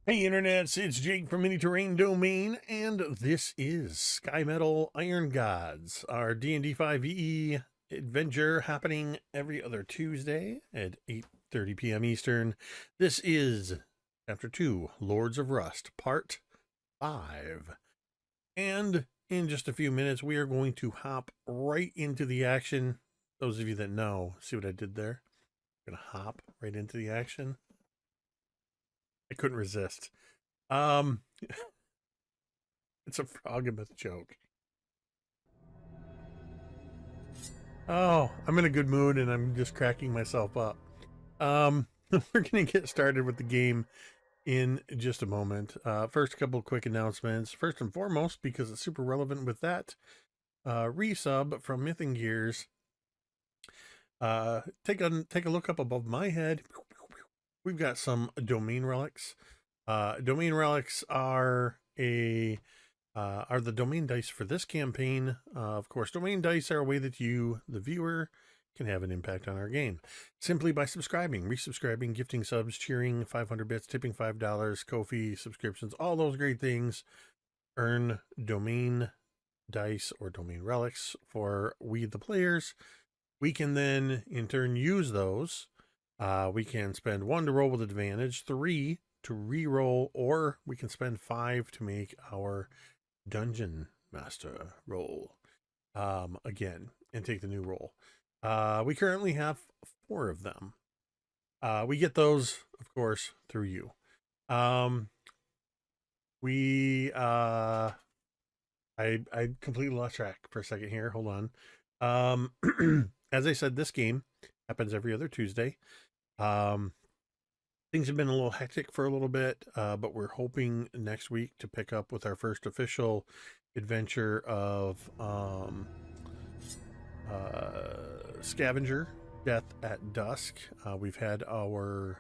Hey internets, it's Jake from Mini Terrain Domain, and this is Skymetal Iron Gods, our D&D 5e adventure happening every other Tuesday at 8:30 p.m. Eastern. This is Chapter 2, Lords of Rust, Part 5. And in just a few minutes, we are going to hop right into the action. Those of you that know, see what I did there? I'm going to hop right into the action. I couldn't resist. Um, it's a Froggamouth joke. Oh, I'm in a good mood and I'm just cracking myself up. We're going to get started with the game in just a moment. First, a couple of quick announcements. First and foremost, because it's super relevant with that, resub from Myth and Gears. Take a look up above my head. We've got some domain relics. Domain relics are the domain dice for this campaign. Of course, domain dice are a way that you, the viewer, can have an impact on our game simply by subscribing, resubscribing, gifting subs, cheering, 500 bits, tipping $5, Ko-fi subscriptions, all those great things. Earn domain dice or domain relics for we, the players. We can then, in turn, use those. We can spend 1 to roll with advantage, 3 to re-roll, or we can spend 5 to make our Dungeon Master roll again and take the new roll. We currently have 4 of them. We get those, of course, through you. I completely lost track for a second here. Hold on. As I said, this game happens every other Tuesday. Things have been a little hectic for a little bit, but we're hoping next week to pick up with our first official adventure of Scavenger Death at Dusk. We've had our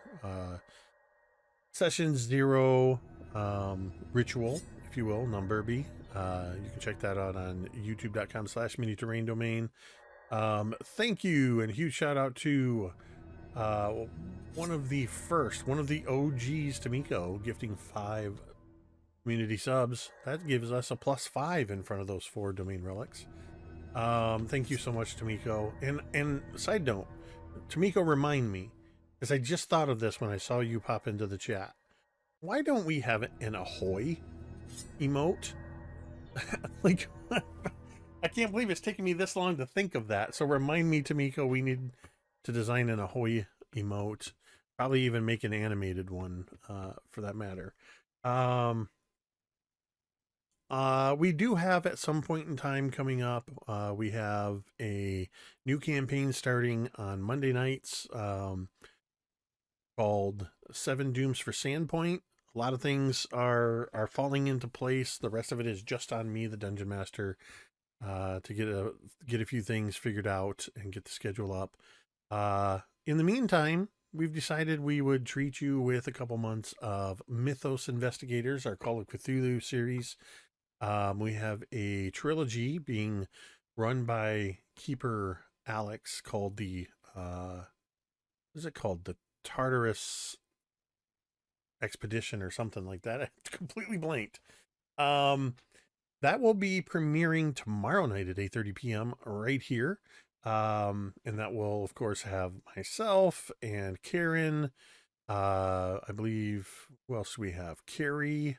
Session 0 ritual, if you will, Numberby. You can check that out on youtube.com/mini terrain domain. Thank you, and a huge shout out to one of the OGs, Tamiko, gifting 5 community subs. That gives us a +5 in front of those 4 domain relics. Thank you so much, Tamiko. And side note, Tamiko, remind me, because I just thought of this when I saw you pop into the chat. Why don't we have an ahoy emote? Like, I can't believe it's taken me this long to think of that. So remind me, Tamiko, we need to design an ahoy emote. Probably even make an animated one, for that matter. We do have at some point in time coming up, we have a new campaign starting on Monday nights, called 7 Dooms for Sandpoint. A lot of things are falling into place. The rest of it is just on me, the Dungeon Master, to get a few things figured out and get the schedule up. In the meantime, we've decided we would treat you with a couple months of Mythos Investigators, our Call of Cthulhu series. We have a trilogy being run by Keeper Alex called the what is it called? The Tartarus Expedition or something like that. I completely blanked. That will be premiering tomorrow night at 8:30 p.m. right here. And that will, of course, have myself and Kaeryn. I believe, who else do we have? Carrie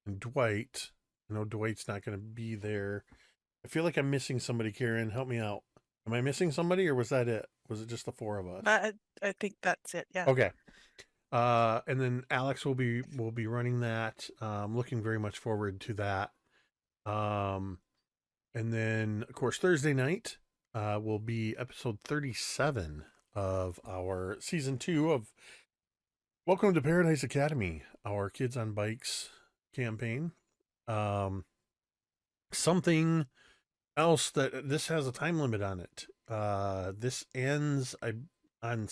and Dwight. I know Dwight's not going to be there. I feel like I'm missing somebody, Kaeryn. Help me out. Am I missing somebody, or was that it? Was it just the 4 of us? I think that's it. Yeah. Okay. And then Alex will be running that. Looking very much forward to that. And then, of course, Thursday night will be episode 37 of our season 2 of Welcome to Paradise Academy, our Kids on Bikes campaign. Something else that this has a time limit on it. This ends on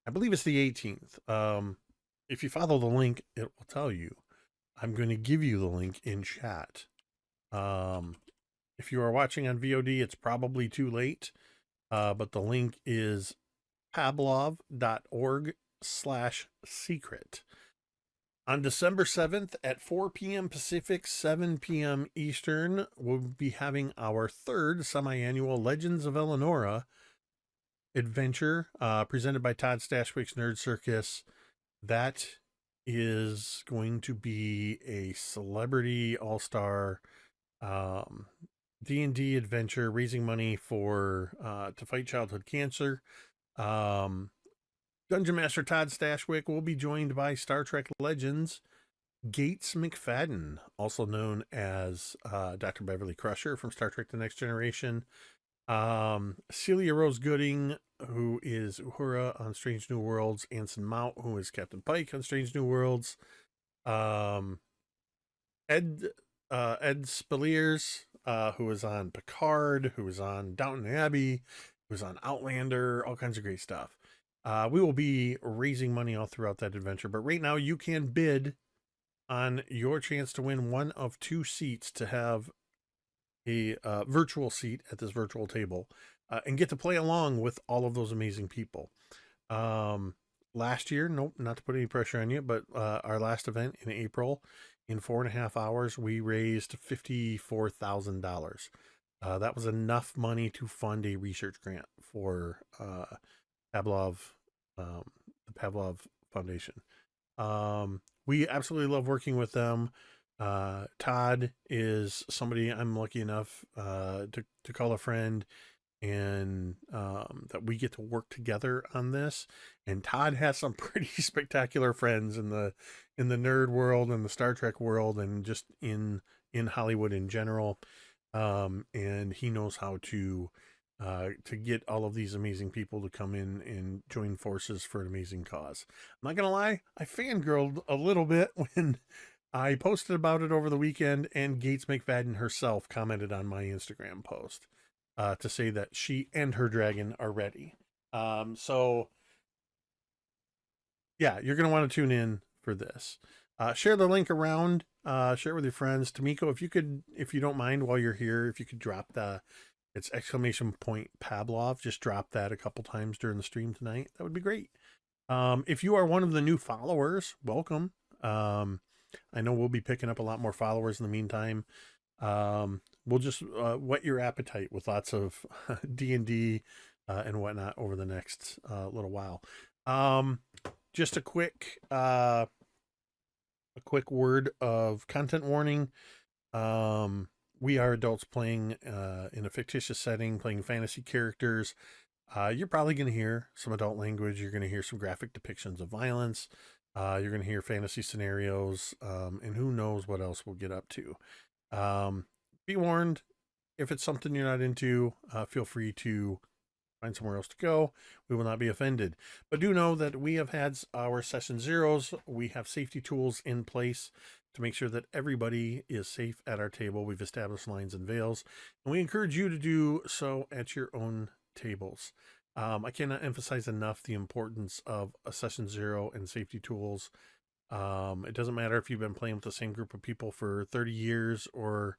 I believe it's the 18th. If you follow the link, it will tell you. I'm going to give you the link in chat. If you are watching on VOD, it's probably too late. But the link is pavlov.org/secret. On December 7th at 4 p.m. Pacific, 7 p.m. Eastern, we'll be having our third semi-annual Legends of Eleonora adventure presented by Todd Stashwick's Nerd Circus. That is going to be a celebrity all-star D&D adventure raising money for to fight childhood cancer. Dungeon Master Todd Stashwick will be joined by Star Trek Legends Gates McFadden, also known as Dr. Beverly Crusher from Star Trek The Next Generation. Celia Rose Gooding, who is Uhura on Strange New Worlds. Anson Mount, who is Captain Pike on Strange New Worlds. Ed Spaliers, who is on Picard, who is on Downton Abbey, who is on Outlander, all kinds of great stuff. We will be raising money all throughout that adventure, but right now you can bid on your chance to win one of 2 seats to have a virtual seat at this virtual table and get to play along with all of those amazing people. Last year, nope, not to put any pressure on you, but our last event in April, in 4.5 hours, we raised $54,000. That was enough money to fund a research grant for Pavlov, the Pavlov Foundation. We absolutely love working with them. Todd is somebody I'm lucky enough to call a friend, and that we get to work together on this. And Todd has some pretty spectacular friends in the nerd world and the Star Trek world, and just in Hollywood in general. And he knows how to get all of these amazing people to come in and join forces for an amazing cause. I'm not gonna lie, I fangirled a little bit when I posted about it over the weekend, and Gates McFadden herself commented on my Instagram post to say that she and her dragon are ready. So yeah, you're gonna want to tune in for this. Share the link around, share it with your friends. Tamiko, if you don't mind, while you're here, if you could drop it's !Pavlov. Just drop that a couple times during the stream tonight. That would be great. If you are one of the new followers, welcome. I know we'll be picking up a lot more followers in the meantime. We'll just whet your appetite with lots of D&D and whatnot over the next little while. Just a quick word of content warning. We are adults playing in a fictitious setting, playing fantasy characters. You're probably going to hear some adult language. You're going to hear some graphic depictions of violence. You're going to hear fantasy scenarios, and who knows what else we'll get up to. Be warned, if it's something you're not into, feel free to find somewhere else to go. We will not be offended. But do know that we have had our session zeros. We have safety tools in place to make sure that everybody is safe at our table. We've established lines and veils, and we encourage you to do so at your own tables. I cannot emphasize enough the importance of a session zero and safety tools. It doesn't matter if you've been playing with the same group of people for 30 years or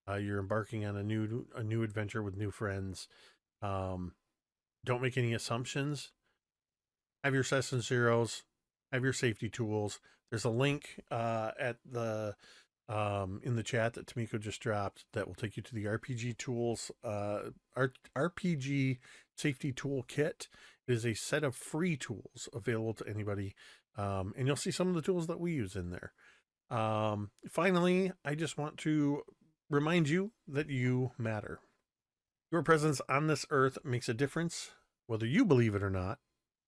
you're embarking on a new adventure with new friends. Don't make any assumptions. Have your session zeros, have your safety tools. There's a link at the in the chat that Tamiko just dropped that will take you to the RPG tools, RPG safety tool kit. It is a set of free tools available to anybody, and you'll see some of the tools that we use in there. Finally, I just want to remind you that you matter. Your presence on this earth makes a difference, whether you believe it or not.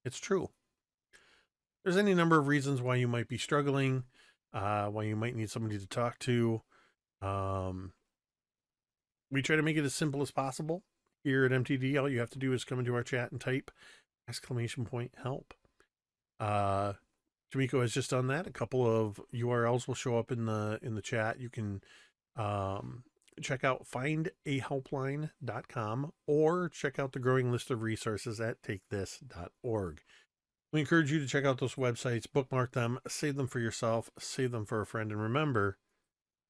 It's true. There's any number of reasons why you might be struggling, why you might need somebody to talk to. We try to make it as simple as possible here at MTD. All you have to do is come into our chat and type !help. Tamiko has just done that. A couple of URLs will show up in the chat. You can check out findahelpline.com or check out the growing list of resources at takethis.org. We encourage you to check out those websites, bookmark them, save them for yourself, save them for a friend, and remember,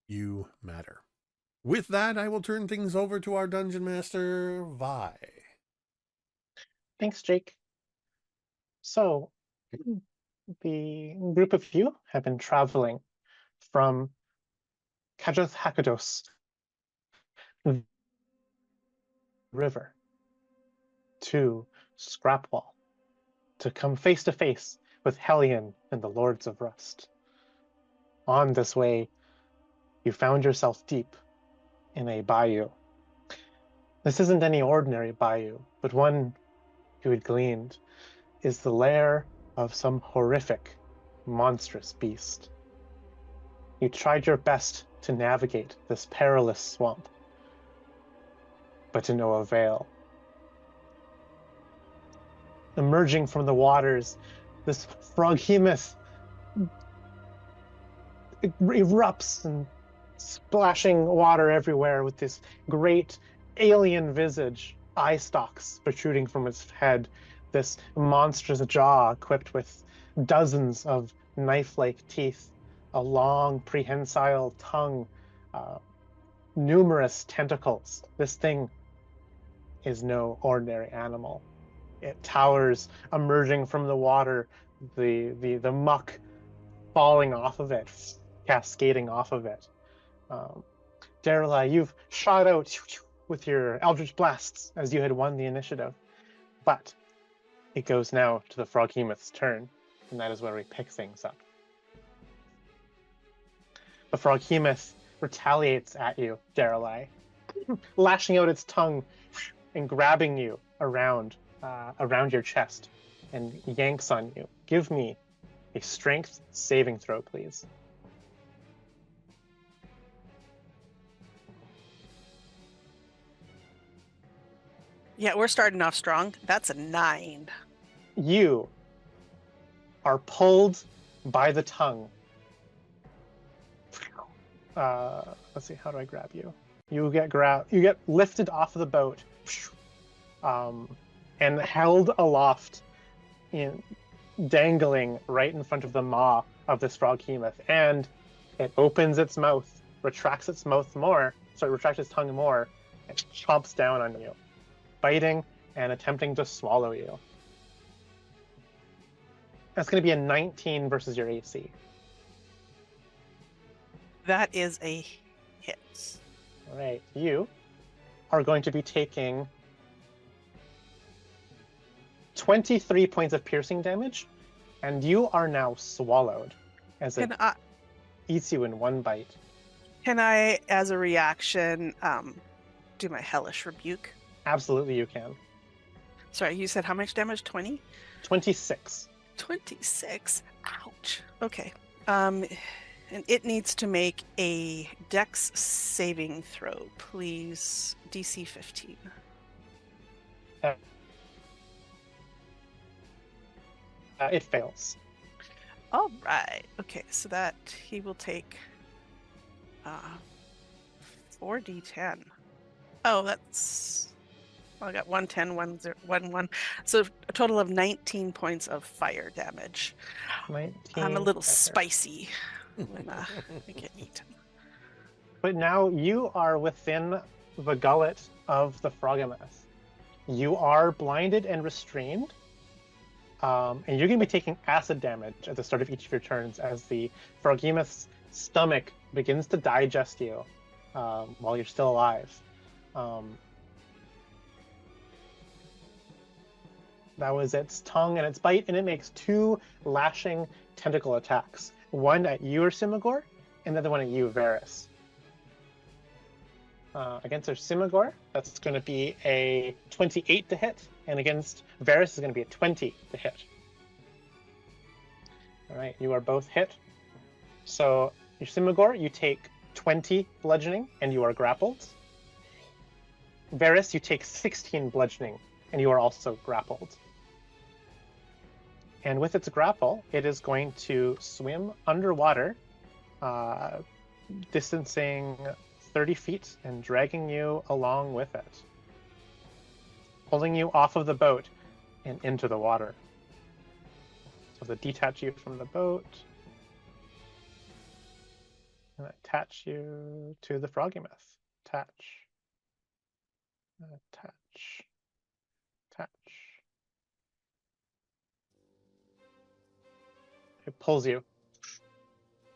you matter. With that, I will turn things over to our Dungeon Master, Vi. Thanks, Jake. So, the group of you have been traveling from Kajathakados River to Scrapwall to come face to face with Hellion and the Lords of Rust. On this way, you found yourself deep in a bayou. This isn't any ordinary bayou, but one you had gleaned is the lair of some horrific, monstrous beast. You tried your best to navigate this perilous swamp, but to no avail. Emerging from the waters, this froghemoth erupts and splashing water everywhere with this great alien visage, eye stalks protruding from its head, this monstrous jaw equipped with dozens of knife-like teeth, a long prehensile tongue, numerous tentacles. This thing is no ordinary animal. It towers, emerging from the water, the muck falling off of it, cascading off of it. Daeralei, you've shot out with your Eldritch Blasts as you had won the initiative. But it goes now to the Froghemoth's turn, and that is where we pick things up. The Froghemoth retaliates at you, Daeralei, lashing out its tongue and grabbing you around your chest and yanks on you. Give me a strength saving throw, please. Yeah, we're starting off strong. That's a 9. You are pulled by the tongue. Let's see, how do I grab you? You get lifted off of the boat, and held aloft, dangling right in front of the maw of this froghemoth, and it opens its mouth, retracts its tongue more, and chomps down on you, biting and attempting to swallow you. That's going to be a 19 versus your AC. That is a hit. All right, you are going to be taking 23 points of piercing damage, and you are now swallowed as it eats you in one bite. Can I, as a reaction, do my Hellish Rebuke? Absolutely, you can. Sorry, you said how much damage? 20? 26. 26. Ouch. Okay. And it needs to make a Dex saving throw, please. DC 15. It fails. All right. Okay, so that he will take 4d10. Oh, that's... Well, I got 110, 1, so a total of 19 points of fire damage. 19 I'm a little fire. spicy when I get eaten. But now you are within the gullet of the Froghemoth. You are blinded and restrained, and you're going to be taking acid damage at the start of each of your turns as the Froghemoth's stomach begins to digest you while you're still alive. That was its tongue and its bite, and it makes 2 lashing tentacle attacks. One at you, Yrsimagor, and the other one at you, Veris. Against Yrsimagor, that's going to be a 28 to hit, and against Veris is going to be a 20 to hit. All right, you are both hit. So, Yrsimagor, you take 20 bludgeoning, and you are grappled. Veris, you take 16 bludgeoning, and you are also grappled. And with its grapple, it is going to swim underwater, distancing 30 feet and dragging you along with it, pulling you off of the boat and into the water. So to detach you from the boat and attach you to the Froghemoth. Attach. Attach. Attach. It pulls you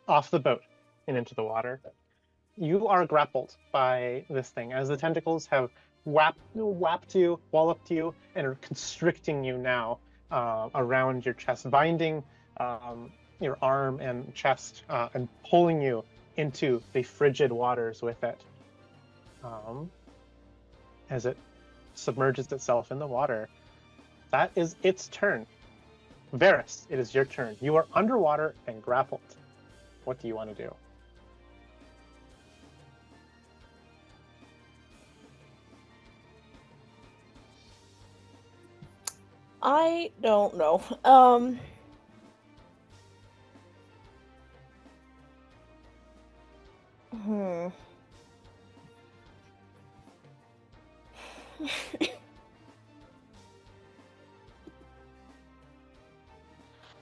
off the boat and into the water. You are grappled by this thing as the tentacles have walloped you, and are constricting you now around your chest, binding your arm and chest and pulling you into the frigid waters with it. As it submerges itself in the water. That is its turn. Veris, it is your turn. You are underwater and grappled. What do you want to do? I don't know.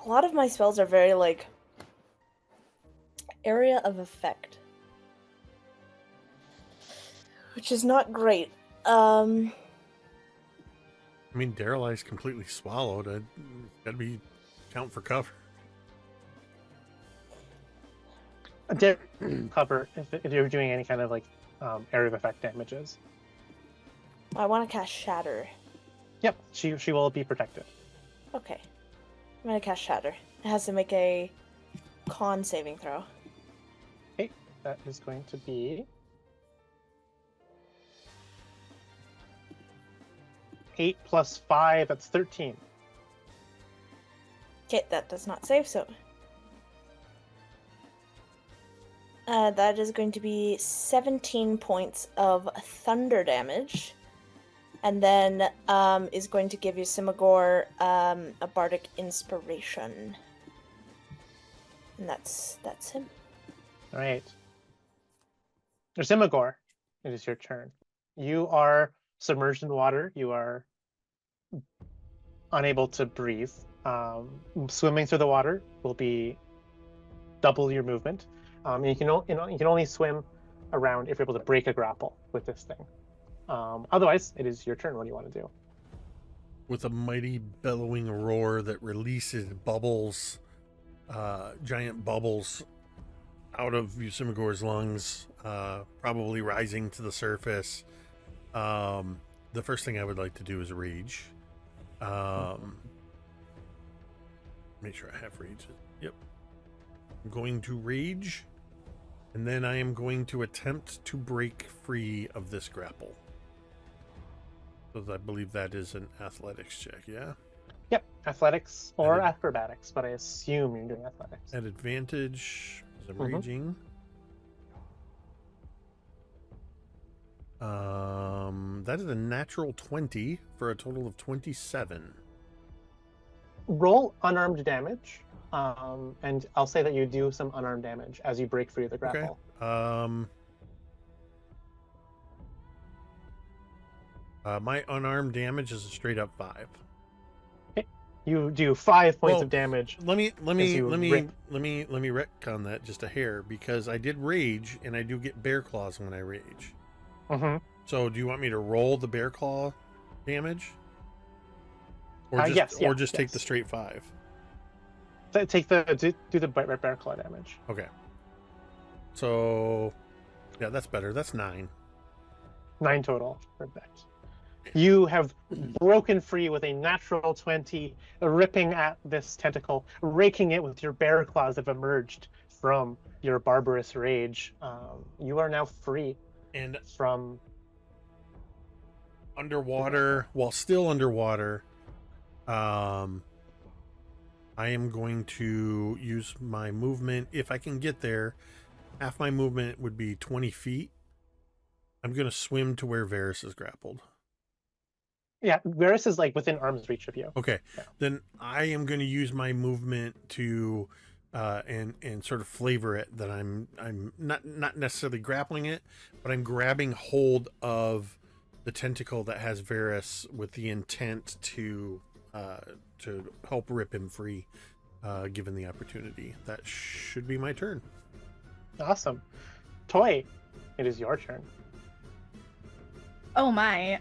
A lot of my spells are very, like, area of effect. Which is not great. I mean, Daeralei's completely swallowed. I'd gotta be count for cover. Cover if you're doing any kind of like area of effect damages. I want to cast Shatter. Yep, she will be protected. Okay. I'm gonna cast Shatter. It has to make a con saving throw. Okay, that is going to be 8 plus 5, that's 13. Okay, that does not save, so... that is going to be 17 points of thunder damage. And then is going to give Yrsimagor a bardic inspiration. And that's him. Alright. Yrsimagor, it is your turn. You are submerged in water. You are unable to breathe. Swimming through the water will be double your movement. You can only swim around if you're able to break a grapple with this thing. Otherwise, it is your turn. What do you want to do? With a mighty bellowing roar that releases bubbles, giant bubbles out of Yrsimagor's lungs, probably rising to the surface. The first thing I would like to do is rage. Make sure I have rage. Yep. I'm going to rage, and then I am going to attempt to break free of this grapple. So I believe that is an athletics check, yeah? Yep, athletics or acrobatics, but I assume you're doing athletics. At advantage, as I'm raging. That is a natural 20 for a total of 27. Roll unarmed damage, and I'll say that you do some unarmed damage as you break free of the grapple. Okay. My unarmed damage is a straight up 5. Okay. You do 5 points of damage. Let me retcon that just a hair, because I did rage and I do get bear claws when I rage. So do you want me to roll the bear claw damage? Or just take the straight 5? Do the bear claw damage. Okay. So yeah, that's better. That's 9. 9 total. Perfect. You have broken free with a natural 20, ripping at this tentacle, raking it with your bear claws that have emerged from your barbarous rage. You are now free and from underwater. While still underwater, I am going to use my movement. If I can get there, half my movement would be 20 feet. I'm going to swim to where Veris is grappled. Yeah, Veris is like within arm's reach of you. Okay, yeah. Then I am going to use my movement to and sort of flavor it that I'm not necessarily grappling it, but I'm grabbing hold of the tentacle that has Veris with the intent to help rip him free, given the opportunity. That should be my turn. Awesome. Toy, it is your turn. Oh my.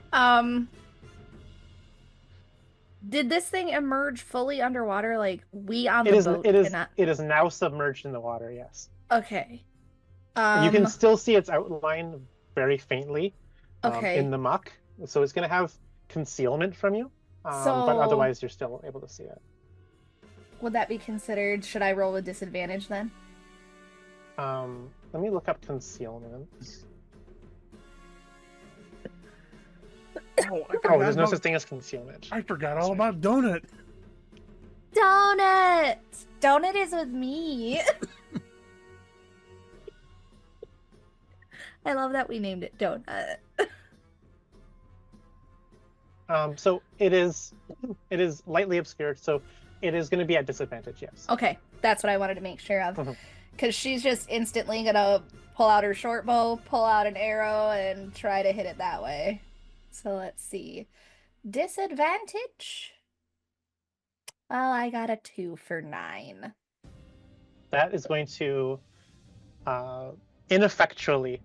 Did this thing emerge fully underwater? Like we on It the is. boat It is. cannot. It is now submerged in the water. Yes. Okay. You can still see its outline very faintly in Okay. the muck, so it's going to have concealment from you, but So otherwise you're still able to see it. would that be considered? Should I roll with disadvantage then? Let me look up concealment. Oh, There's no such thing as concealment. I forgot all about Donut. Donut! Donut is with me. I love that we named it Donut. So it is lightly obscured, so it is going to be at disadvantage, yes. Okay, that's what I wanted to make sure of. Mhm. Because she's just instantly gonna pull out her short bow, pull out an arrow, and try to hit it that way. So let's see. Disadvantage? Well, I got a 2 for 9. That is going to ineffectually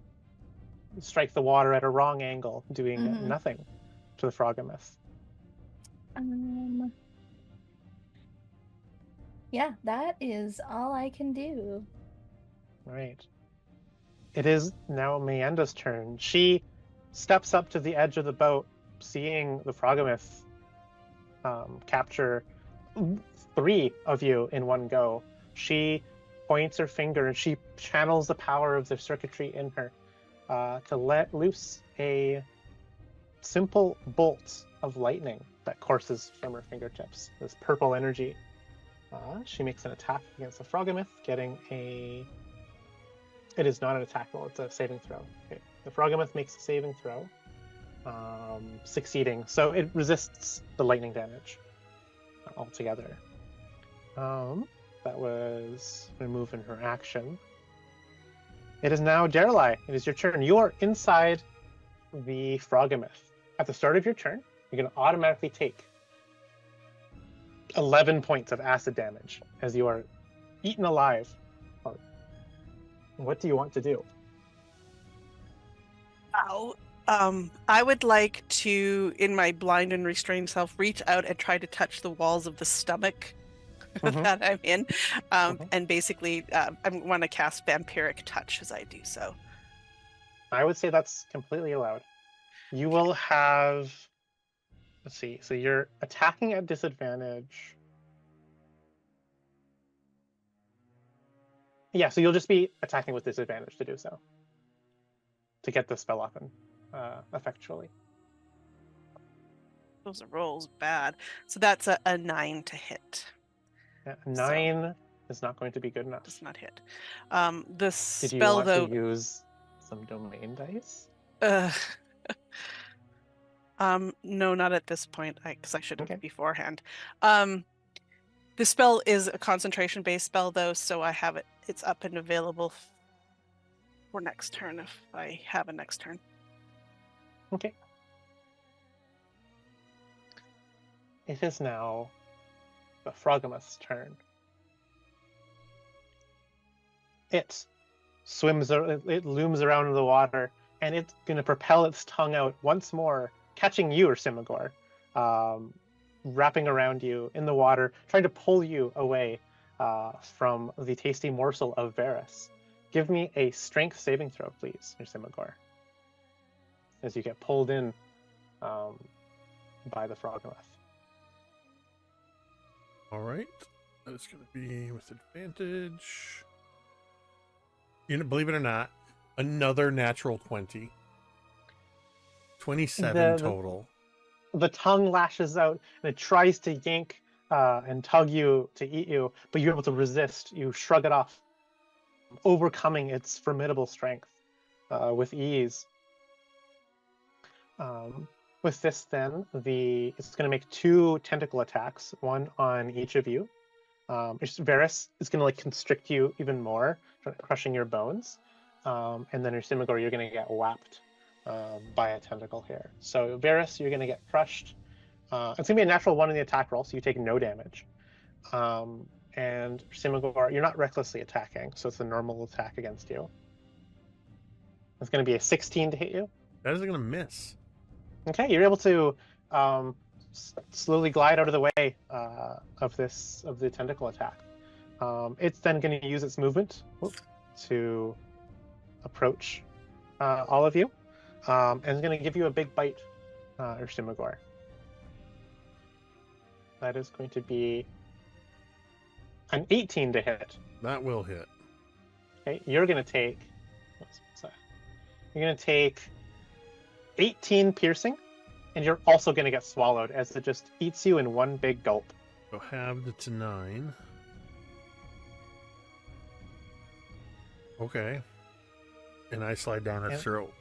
strike the water at a wrong angle, doing Mhm. nothing to the Frogometh. Yeah, that is all I can do. Right. It is now Miranda's turn. She steps up to the edge of the boat, seeing the Frogometh capture 3 of you in one go. She points her finger and she channels the power of the circuitry in her to let loose a simple bolt of lightning that courses from her fingertips. This purple energy. She makes an attack against the Frogometh, getting a... It is not an attack roll, it's a saving throw. Okay. The Frogometh makes a saving throw, succeeding. So it resists the lightning damage altogether. That was remove in her action. It is now Daeralei. It is your turn. You are inside the Frogometh. At the start of your turn, you're going to automatically take 11 points of acid damage as you are eaten alive. What do you want to do? Ow. I would like to, in my blind and restrained self, reach out and try to touch the walls of the stomach that I'm in, and basically, I want to cast Vampiric Touch as I do so. I would say that's completely allowed. You will have... Let's see. So you're attacking at disadvantage. Yeah, so you'll just be attacking with disadvantage to do so. To get the spell up and effectually. Those rolls bad. So that's a 9 to hit. Yeah, 9 is not going to be good enough. Does not hit. The Did you spell, want though. to use some domain dice? No, not at this point, because I should have Okay. beforehand. The spell is a concentration-based spell, though, so I have it. It's up and available for next turn if I have a next turn. Okay. It is now the Frogometh's turn. It looms around in the water, and it's going to propel its tongue out once more, catching you, Yrsimagor, wrapping around you in the water, trying to pull you away from the tasty morsel of Veris. Give me a strength saving throw, please, Yrsimagor, as you get pulled in by the Frogometh. All right. That's going to be with advantage. You know, believe it or not, another natural 20. 27 total. The tongue lashes out and it tries to yank and tug you to eat you, but you're able to resist. You shrug it off, overcoming its formidable strength with ease. With this, then, it's going to make 2 tentacle attacks, one on each of you. Veris is going to constrict you even more, crushing your bones. And then Yrsimagor, you're going to get whapped by a tentacle here. So Veris, you're going to get crushed. It's going to be a natural 1 in the attack roll, so you take no damage. And Yrsimagor, you're not recklessly attacking, so it's a normal attack against you. It's going to be a 16 to hit you. That is going to miss. Okay, you're able to slowly glide out of the way of the tentacle attack. It's then going to use its movement to approach all of you, and it's going to give you a big bite, Yrsimagor. That is going to be an 18 to hit. That will hit. Okay, you're going to take. You're going to take 18 piercing, and you're also going to get swallowed as it just eats you in one big gulp. So halved to 9. Okay. And I slide down its throat.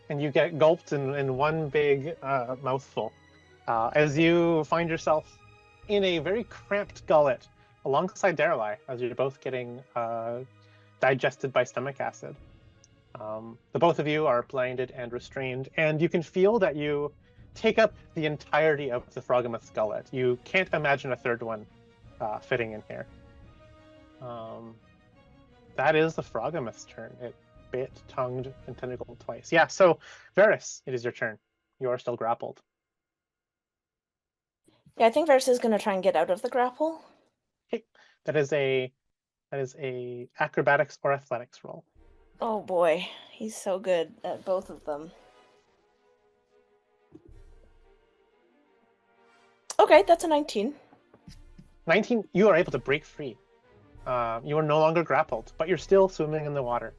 And you get gulped in one big mouthful as you find yourself in a very cramped gullet alongside Daeralei as you're both getting digested by stomach acid. The both of you are blinded and restrained, and you can feel that you take up the entirety of the Froghemoth's gullet. You can't imagine a third one fitting in here. That is the Froghemoth's turn. It bit, tongued, and tentacled twice. Yeah, so Veris, it is your turn. You are still grappled. Yeah, I think Veris is going to try and get out of the grapple. Okay. That is a acrobatics or athletics roll. Oh boy, he's so good at both of them. Okay, that's a 19. 19, you are able to break free. You are no longer grappled, but you're still swimming in the water.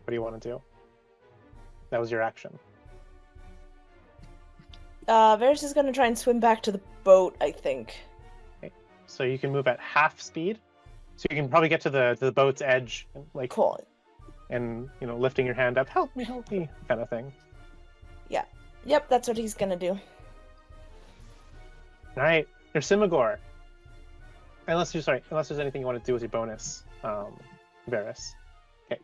What do you want to do? That was your action. Veris is going to try and swim back to the boat, I think. Okay. So you can move at half speed. So you can probably get to the boat's edge, like Cool. And lifting your hand up, help me, kind of thing. Yeah. Yep, that's what he's going to do. All right, Yrsimagor. Unless there's anything you want to do with your bonus, Veris. Okay.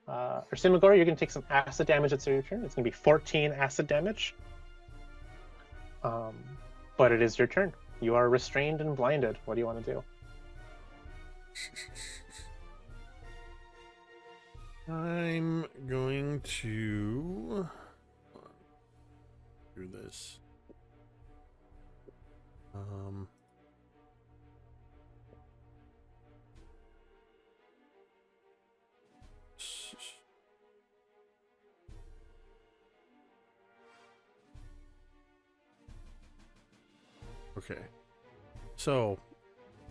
Yrsimagor, you're going to take some acid damage at your turn. It's going to be 14 acid damage. But it is your turn. You are restrained and blinded. What do you want to do? I'm going to do this. Okay. So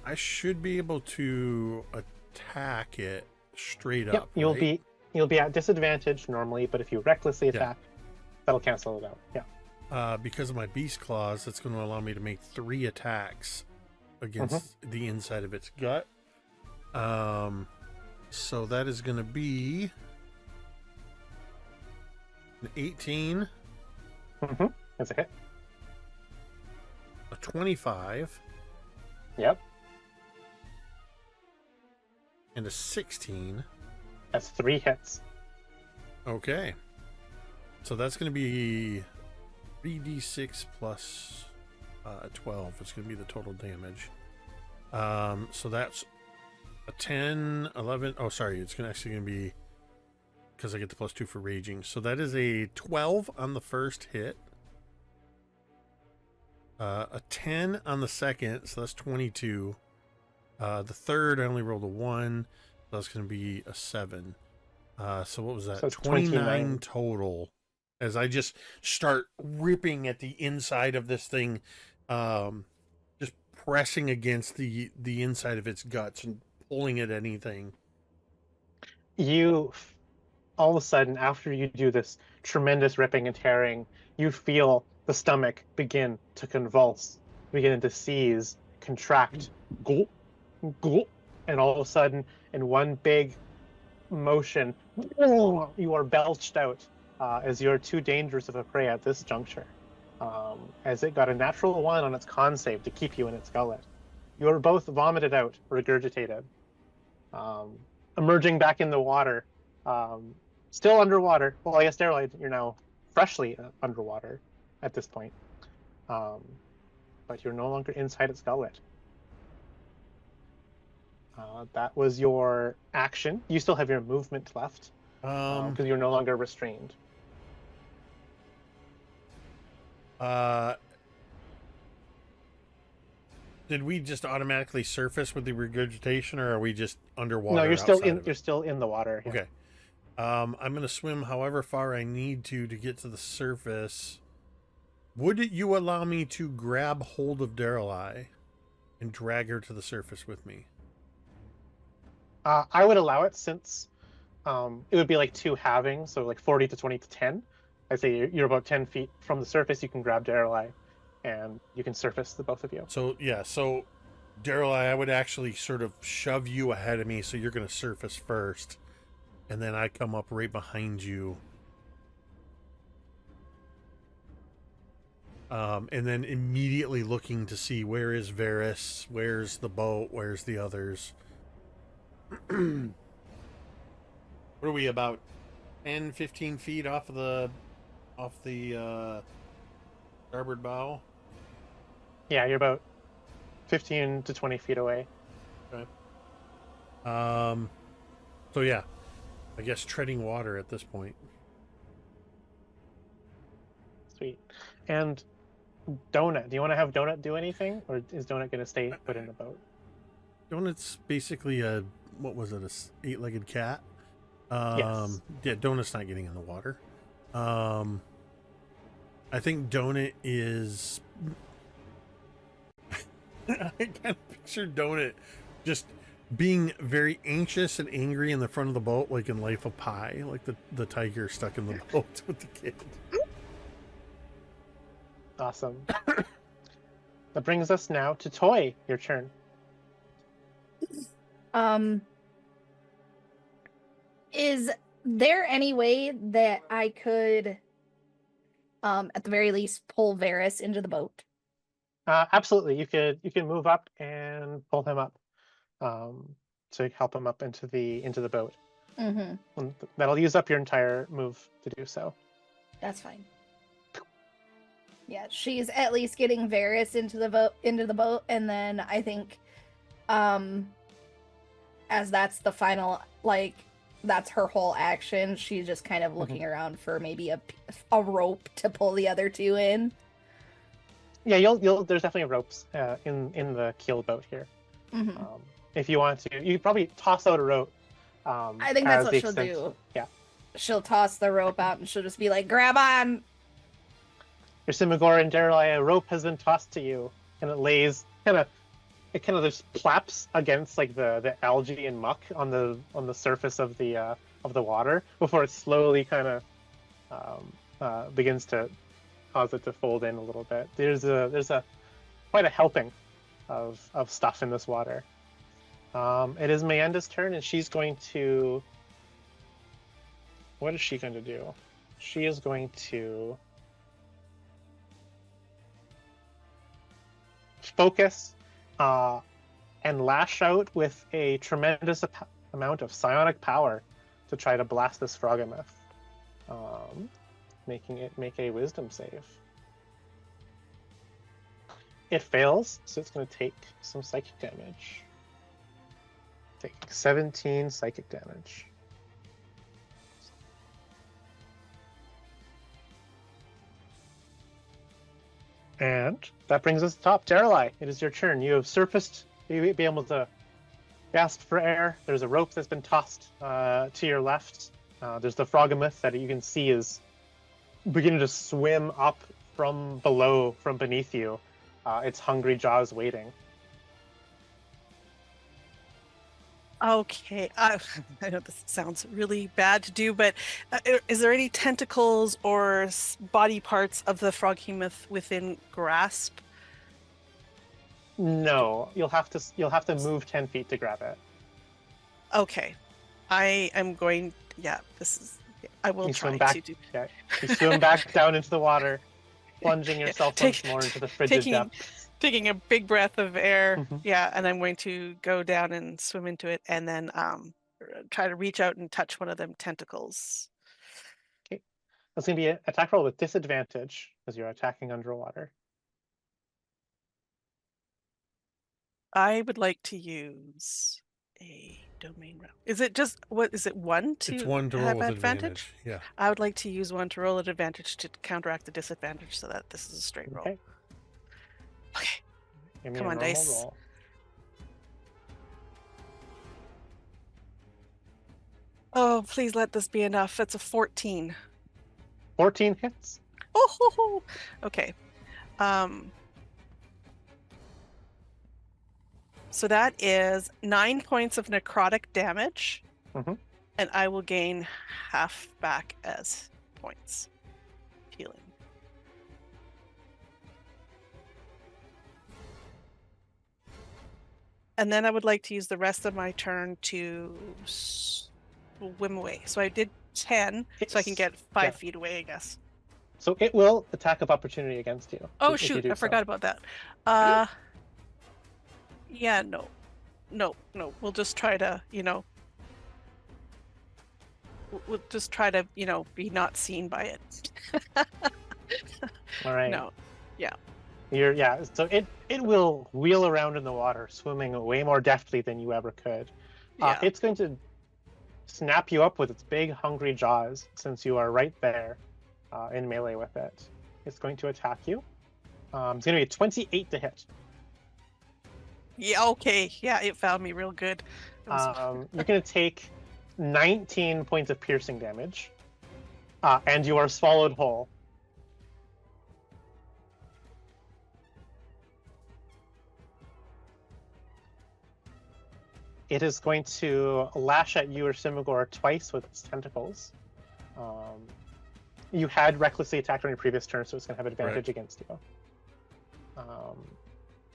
I should be able to attack it straight up. You'll right? be at disadvantage normally, but if you recklessly attack, that'll cancel it out. Yeah. Because of my beast claws, that's going to allow me to make 3 attacks against the inside of its gut. So that is going to be an 18, That's a hit. a 25, Yep. and a 16. That's 3 hits. Okay. So that's going to be 3d6 plus 12. It's going to be the total damage. So that's a 10, 11. Oh, sorry. It's actually going to be, because I get the +2 for raging. So that is a 12 on the first hit. A 10 on the second. So that's 22. The third, I only rolled a 1. So that's going to be a 7. So what was that? So it's 29 total. As I just start ripping at the inside of this thing, just pressing against the inside of its guts and pulling at anything. You, all of a sudden, after you do this tremendous ripping and tearing, you feel the stomach begin to convulse, begin to seize, contract, gulp, gulp, and all of a sudden, in one big motion, you are belched out as you're too dangerous of a prey at this juncture. As it got a natural 1 on its con save to keep you in its gullet. You are both vomited out, regurgitated. Emerging back in the water, still underwater. Well, I guess Daeralei, you're now freshly underwater at this point. But you're no longer inside its gullet. That was your action. You still have your movement left because you're no longer restrained. Did we just automatically surface with the regurgitation, or are we just underwater? No, you're still outside in. of it? You're still in the water. Yeah. Okay. I'm going to swim however far I need to get to the surface. Would you allow me to grab hold of Daeralei and drag her to the surface with me? I would allow it since it would be like two halvings, so like 40 to 20 to 10. I'd say you're about 10 feet from the surface. You can grab Daeralei, and you can surface the both of you. So, yeah, so Daeralei, I would actually sort of shove you ahead of me, so you're going to surface first, and then I come up right behind you. And then immediately looking to see where is Veris, where's the boat, where's the others. What are we, about 10, 15 feet off the starboard bow? Yeah, you're about 15 to 20 feet away. Okay. So yeah, I guess treading water at this point. Sweet. And Donut, do you want to have Donut do anything, or is Donut going to stay put in the boat? Donut's basically a, what was it, a eight-legged cat? Yes. Yeah, Donut's not getting in the water. I think Donut is... I kind of picture Donut just being very anxious and angry in the front of the boat, like in Life of Pi, like the tiger stuck in the boat with the kid. Awesome. That brings us now to Toy. Your turn. Is there any way that I could, at the very least, pull Veris into the boat? Absolutely. You can move up and pull him up to help him up into the boat. Mm-hmm. And that'll use up your entire move to do so. That's fine. Yeah, she's at least getting Veris into the boat, and then I think, as that's the final, like, that's her whole action. She's just kind of looking around for maybe a rope to pull the other two in. Yeah, there's definitely ropes in the keel boat here. Mm-hmm. If you want to, you could probably toss out a rope. I think that's what she'll do. Yeah, she'll toss the rope out, and she'll just be like, "Grab on!" Yrsimagor and Daeralei, a rope has been tossed to you, and it lays kind of just plaps against like the algae and muck on the surface of the water before it slowly kind of begins to cause it to fold in a little bit. There's quite a helping of stuff in this water. It is Mayenda's turn, and she's going to. What is she going to do? She is going to focus and lash out with a tremendous amount of psionic power to try to blast this Frogomyth, making it make a wisdom save. It fails, so it's going to take some psychic damage. Take 17 psychic damage. And that brings us to top. Daeralei, it is your turn. You have surfaced. You'll be able to gasp for air. There's a rope that's been tossed to your left. There's the Frogomyth that you can see is beginning to swim up from beneath you. Its hungry jaws waiting. Okay, I know this sounds really bad to do, but is there any tentacles or body parts of the Frogomyth within grasp? No, you'll have to move 10 feet to grab it. Okay, I am going. Yeah, I will try to do. Yeah, you swim back down into the water, plunging yourself once more into the frigid depths. Taking a big breath of air, yeah, and I'm going to go down and swim into it, and then try to reach out and touch one of them tentacles. Okay, that's going to be an attack roll with disadvantage as you're attacking underwater. I would like to use a domain round. Is it just what? Is it one to? It's one to roll have with advantage? Yeah. I would like to use one to roll at advantage to counteract the disadvantage, so that this is a straight roll. Okay. Okay. Give me Come a on, normal dice. roll. Oh, please let this be enough. It's a 14. 14 hits. Oh, ho, ho. Okay. So that is 9 points of necrotic damage, Mhm. and I will gain half back as points healing. And then I would like to use the rest of my turn to swim away. So I did 10, so I can get 5 feet away, I guess. So it will attack of opportunity against you. Oh, if you shoot, do I so. forgot about that. Yeah, no. We'll just try to, we'll just try to, be not seen by it. All right. No. So it will wheel around in the water, swimming way more deftly than you ever could. Yeah. It's going to snap you up with its big, hungry jaws, since you are right there in melee with it. It's going to attack you. It's going to be a 28 to hit. Yeah, okay. Yeah, it found me real good. You're going to take 19 points of piercing damage, and you are swallowed whole. It is going to lash at you, Yrsimagor, twice with its tentacles. You had recklessly attacked on your previous turn, so it's going to have advantage against you.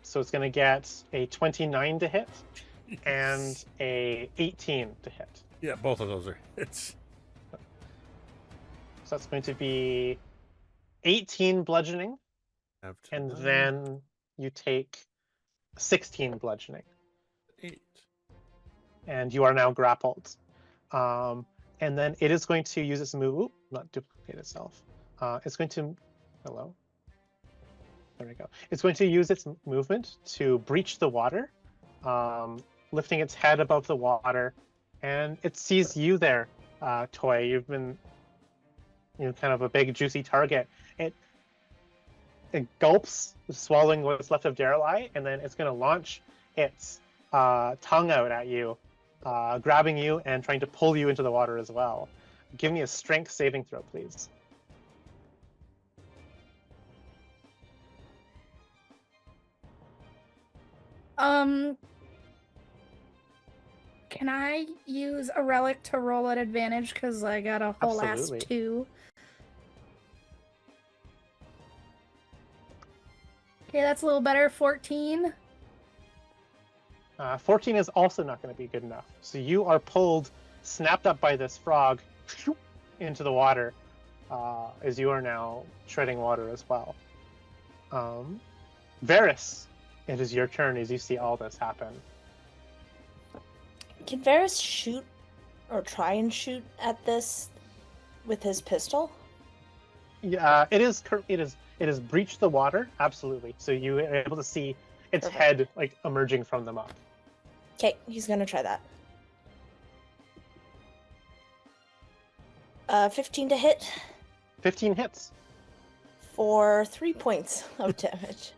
So it's going to get a 29 to hit and a 18 to hit. Yeah, both of those are hits. So that's going to be 18 bludgeoning, and then you take 16 bludgeoning. 8. And you are now grappled. And then it is going to use its move, not duplicate itself. It's going to, hello. There we go. It's going to use its movement to breach the water, lifting its head above the water, and it sees you there, Toy. You've been, kind of a big juicy target. It gulps, swallowing what's left of Daeralei, and then it's going to launch its tongue out at you, grabbing you and trying to pull you into the water as well. Give me a strength saving throw, please. Can I use a relic to roll at advantage? Because I got a whole Absolutely. ass 2. Okay, that's a little better. 14. 14 is also not going to be good enough. So you are pulled, snapped up by this frog into the water, as you are now treading water as well. Veris, it is your turn as you see all this happen. Can Veris shoot or try and shoot at this with his pistol? Yeah, it has breached the water, absolutely. So you are able to see its head like emerging from the muck. Okay, he's gonna try that. 15 to hit. 15 hits. For 3 points of damage.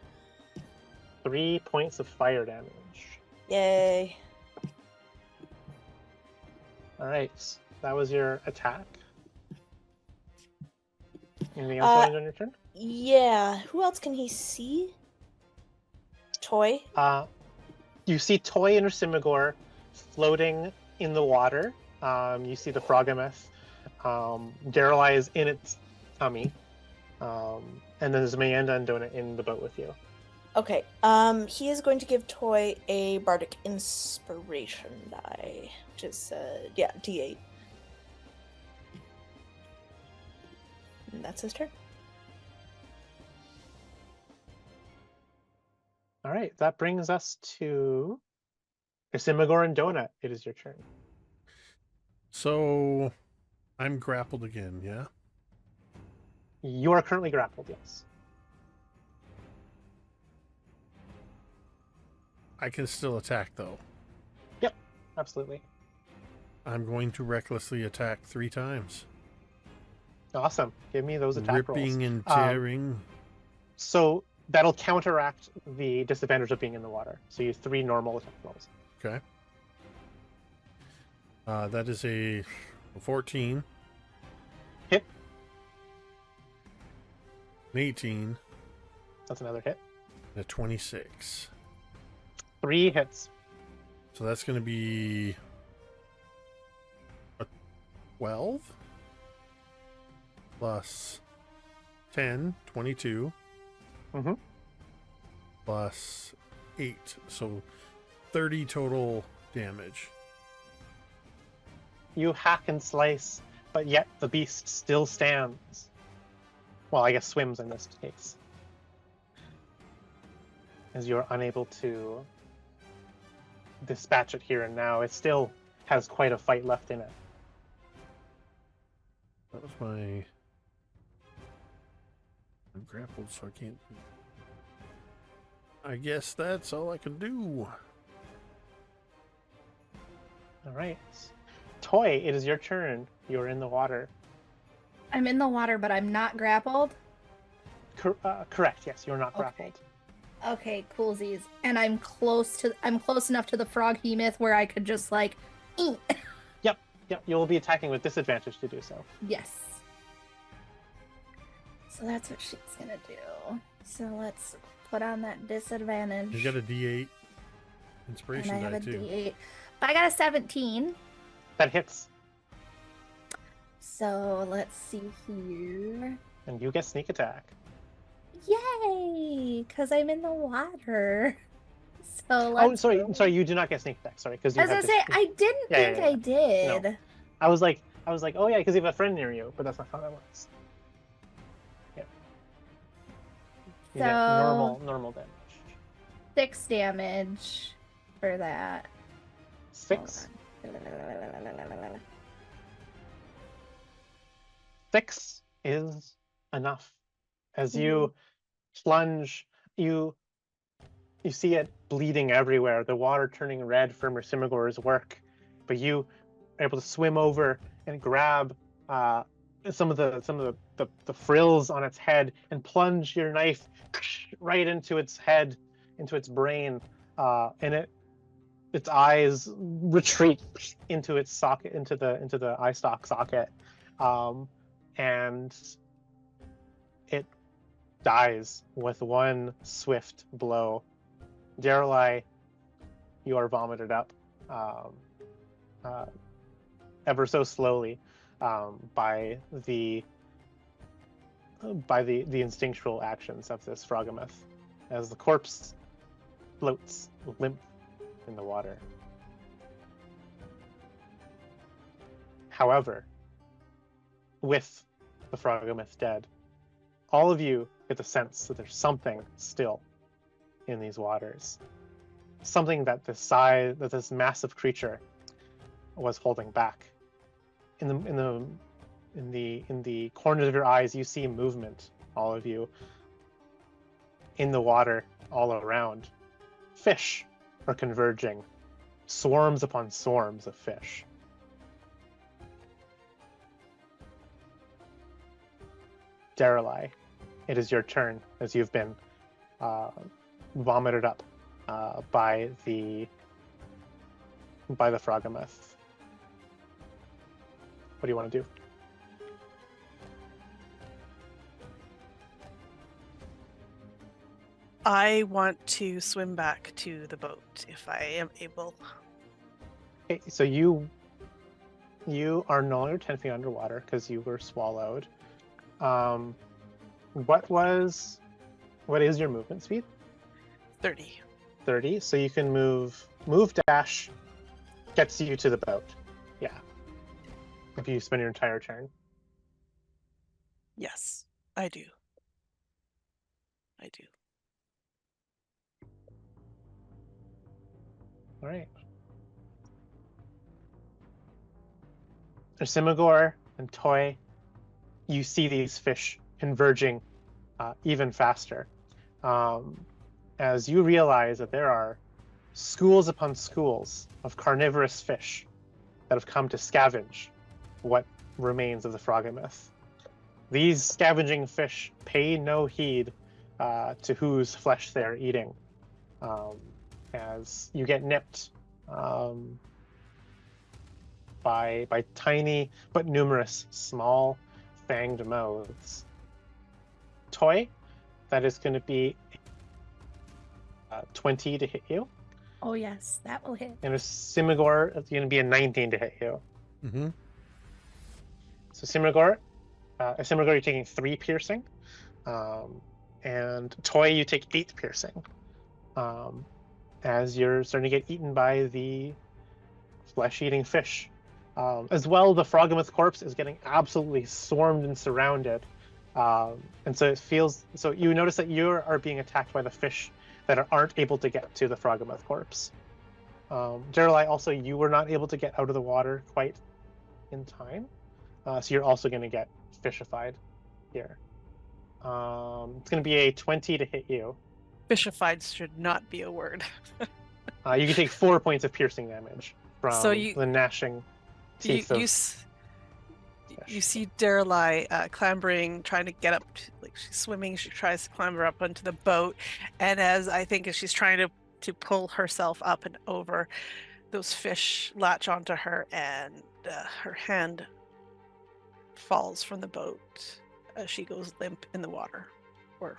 3 points of fire damage. Yay. All right, that was your attack. Anything else going on your turn? Yeah. Who else can he see? Toy? You see Toy and Yrsimagor floating in the water. You see the Frogameth. Daeralei is in its tummy. And then there's Mayanda and Donut in the boat with you. Okay. He is going to give Toy a bardic inspiration die, which is D8. And that's his turn. All right, that brings us to Yrsimagor and Donut. It is your turn. So I'm grappled again, yeah? You are currently grappled, yes. I can still attack, though. Yep, absolutely. I'm going to recklessly attack 3 times. Awesome. Give me those attack rolls. Ripping and tearing. So that'll counteract the disadvantage of being in the water. So you have 3 normal attack rolls. Okay. That is a 14. Hit. An 18. That's another hit. And a 26. 3 hits. So that's going to be a 12 plus 10, 22. Mm-hmm. Plus 8. So 30 total damage. You hack and slice, but yet the beast still stands. Well, I guess swims in this case. As you're unable to dispatch it here and now, it still has quite a fight left in it. That was my... I'm grappled, so I can't... I guess that's all I can do. All right. Toy, it is your turn. You're in the water. I'm in the water, but I'm not grappled. Correct. Yes, you're not grappled. Okay, coolsies. And I'm close enough to the frog hemoth where I could just like eat. Yep. You'll be attacking with disadvantage to do so. Yes. So that's what she's gonna do. So let's put on that disadvantage. You got a D8 inspiration and I die have a too. D8. But I got a 17. That hits. So let's see here. And you get sneak attack. Yay! Because I'm in the water. So Oh, let's... sorry, you do not get sneak attack. Sorry, because you As I have say, I didn't think I did. No. I was like, oh yeah, because you have a friend near you, but that's not how that works. Yeah. You get So- normal damage. 6 damage for that. 6. Hold on. 6 is enough. As you plunge, you see it bleeding everywhere, the water turning red from Yrsimagor's work, but you are able to swim over and grab some of the frills on its head and plunge your knife right into its head, into its brain, and its eyes retreat into its socket, into the eye stalk socket, and it dies with one swift blow. Daeralei, you are vomited up ever so slowly by the instinctual actions of this frogometh, as the corpse floats limp in the water. However, with the frogometh dead, all of you get the sense that there's something still in these waters, something that this massive creature was holding back. In the corners of your eyes, you see movement. All of you in the water, all around. Fish are converging, swarms upon swarms of fish. Daeralei, it is your turn, as you've been vomited up by the frogometh. What do you want to do? I want to swim back to the boat if I am able. Okay, so you are no longer 10 feet underwater because you were swallowed. What is your movement speed? 30. 30. So you can move dash gets you to the boat. Yeah. If you spend your entire turn. Yes, I do. All right. Yrsimagor and Toy, you see these fish converging even faster, as you realize that there are schools upon schools of carnivorous fish that have come to scavenge what remains of the frogometh. These scavenging fish pay no heed to whose flesh they're eating. As you get nipped by tiny but numerous small fanged mouths. Toy, that is going to be 20 to hit you. Oh yes, that will hit. And Yrsimagor, it's going to be a 19 to hit you. Mm-hmm. So Yrsimagor, you're taking 3 piercing. And Toy, you take 8 piercing. As you're starting to get eaten by the flesh-eating fish. As well, the Froghemoth corpse is getting absolutely swarmed and surrounded. And so it feels, so you notice that you are being attacked by the fish that aren't able to get to the Froghemoth corpse. Daeralei, also, you were not able to get out of the water quite in time. So you're also going to get fishified here. It's going to be a 20 to hit you. Fishified should not be a word. You can take 4 points of piercing damage from the gnashing teeth You see Daeralei clambering, trying to get up, like she's swimming. She tries to clamber up onto the boat, and as she's trying to pull herself up and over, those fish latch onto her, and her hand falls from the boat as she goes limp in the water, or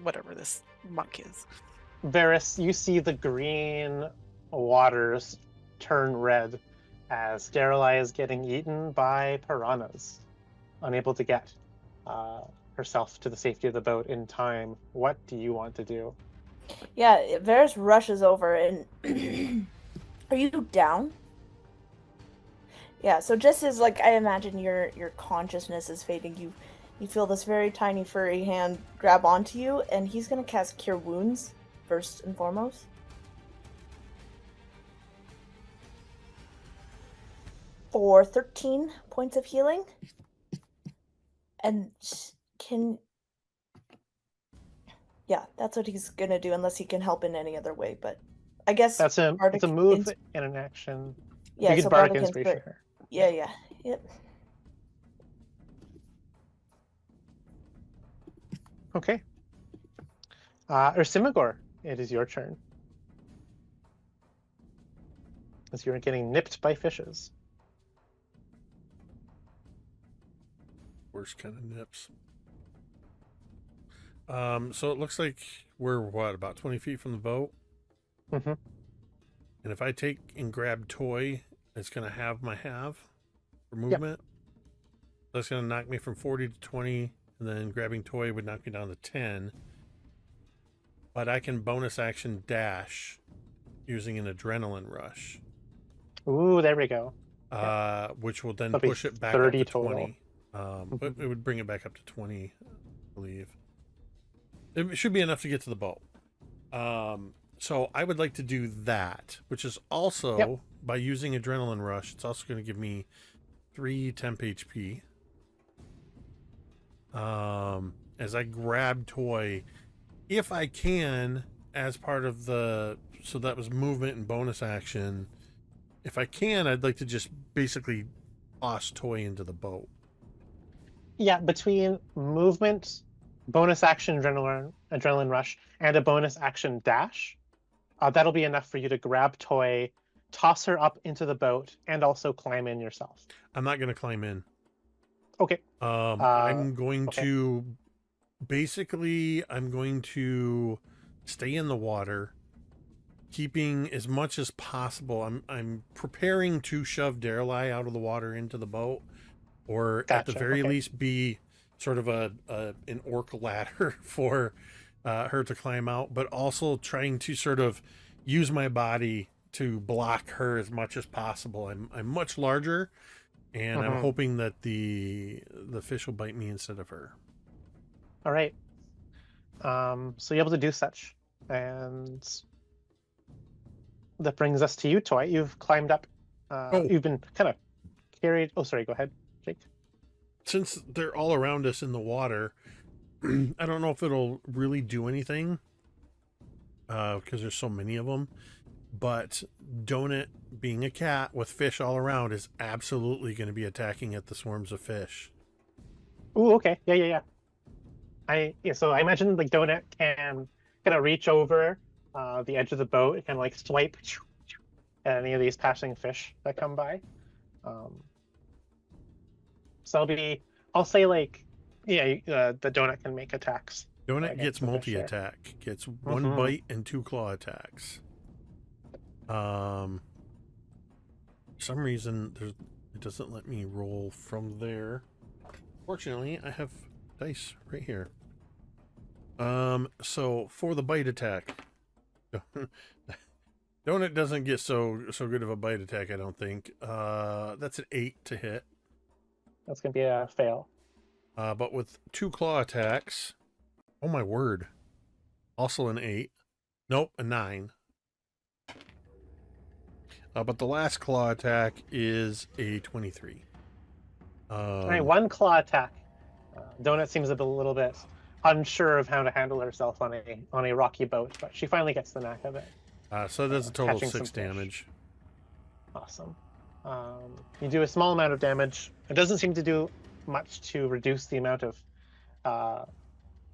whatever this monk is. Veris, you see the green waters turn red as Daeralei is getting eaten by piranhas, unable to get herself to the safety of the boat in time. What do you want to do? Yeah, Veris rushes over and are you down? Yeah, so just as like I imagine your consciousness is fading, you feel this very tiny furry hand grab onto you, and he's gonna cast Cure Wounds first and foremost. For 13 points of healing. And that's what he's gonna do, unless he can help in any other way, but I guess it's a move and an action. Yeah, you so Bardic Bardic Inspiration her. Yep. Okay. Yrsimagor, it is your turn. As you're getting nipped by fishes. Worst kind of nips. So it looks like we're about 20 feet from the boat? Mm-hmm. And if I take and grab Toy, it's going to have my halve for movement. Yep. That's going to knock me from 40 to 20, and then grabbing Toy would knock me down to 10. But I can bonus action dash using an adrenaline rush. Ooh, there we go. Which will then That'll push it back up to total. 20. But it would bring it back up to 20, I believe. It should be enough to get to the boat. So I would like to do that, which is also, by using Adrenaline Rush, it's also going to give me 3 temp HP. As I grab Toy, if I can, as part of so that was movement and bonus action. If I can, I'd like to just basically toss Toy into the boat. Yeah, between movement, bonus action adrenaline rush, and a bonus action dash, that'll be enough for you to grab Toy, toss her up into the boat, and also climb in yourself. I'm not going to climb in. Okay. I'm going to stay in the water, keeping as much as possible. I'm preparing to shove Daeralei out of the water into the boat, or at the very least be sort of an orc ladder for her to climb out, but also trying to sort of use my body to block her as much as possible. I'm much larger, and I'm hoping that the fish will bite me instead of her. All right. So you're able to do such, and that brings us to you, Toy. You've climbed up. You've been kind of carried. Oh, sorry. Go ahead, Jake. Since they're all around us in the water, I don't know if it'll really do anything because there's so many of them. But Donut, being a cat with fish all around, is absolutely going to be attacking at the swarms of fish. Ooh, okay. Yeah. So I imagine like Donut can kind of reach over the edge of the boat and kind of like swipe at any of these passing fish that come by. So I'll say like, yeah, the Donut can make attacks. Donut against gets the fish here. multi-attack. Gets one bite and 2 claw attacks. For some reason, it doesn't let me roll from there. Fortunately, I have dice right here. So for the bite attack, Donut doesn't get so good of a bite attack, I don't think. That's an 8 to hit. That's gonna be a fail. But with 2 claw attacks, oh my word, also an 8. Nope, a 9. But the last claw attack is a 23. All right, 1 claw attack. Donut seems a little bit unsure of how to handle herself on a rocky boat, but she finally gets the knack of it. So that's a total of catching 6 some fish. damage. Awesome. You do a small amount of damage. It doesn't seem to do much to reduce the amount of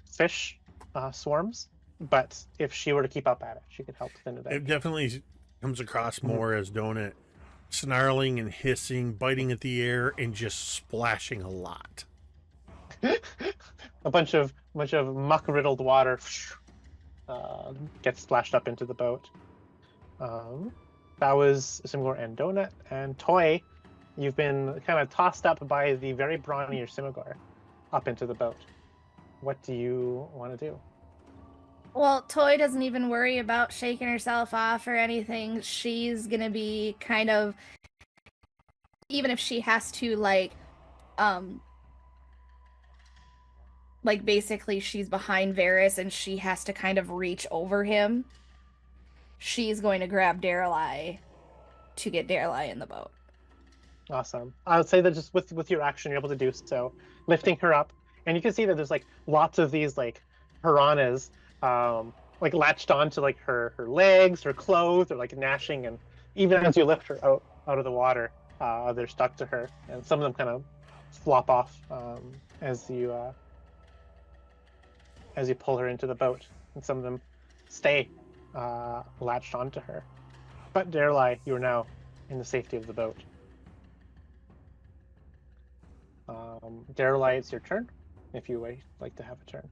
fish swarms, but if she were to keep up at it, she could help thin it out. It definitely comes across more as Donut snarling and hissing, biting at the air, and just splashing a lot. A bunch of muck-riddled water gets splashed up into the boat. That was Yrsimagor and Donut. And Toy, you've been kind of tossed up by the very brawny Yrsimagor up into the boat. What do you want to do? Well, Toy doesn't even worry about shaking herself off or anything. She's gonna be kind of, even if she has to basically she's behind Veris and she has to kind of reach over him, she's going to grab Daeralei to get Daeralei in the boat. Awesome. I would say that just with your action, you're able to do so, lifting her up, and you can see that there's like lots of these like piranhas, like latched onto like her legs, her clothes, or like gnashing, and even as you lift her out of the water, they're stuck to her, and some of them kind of flop off as you pull her into the boat, and some of them stay latched onto her. But Daeralei, you are now in the safety of the boat. Daeralei, it's your turn. If you would like to have a turn.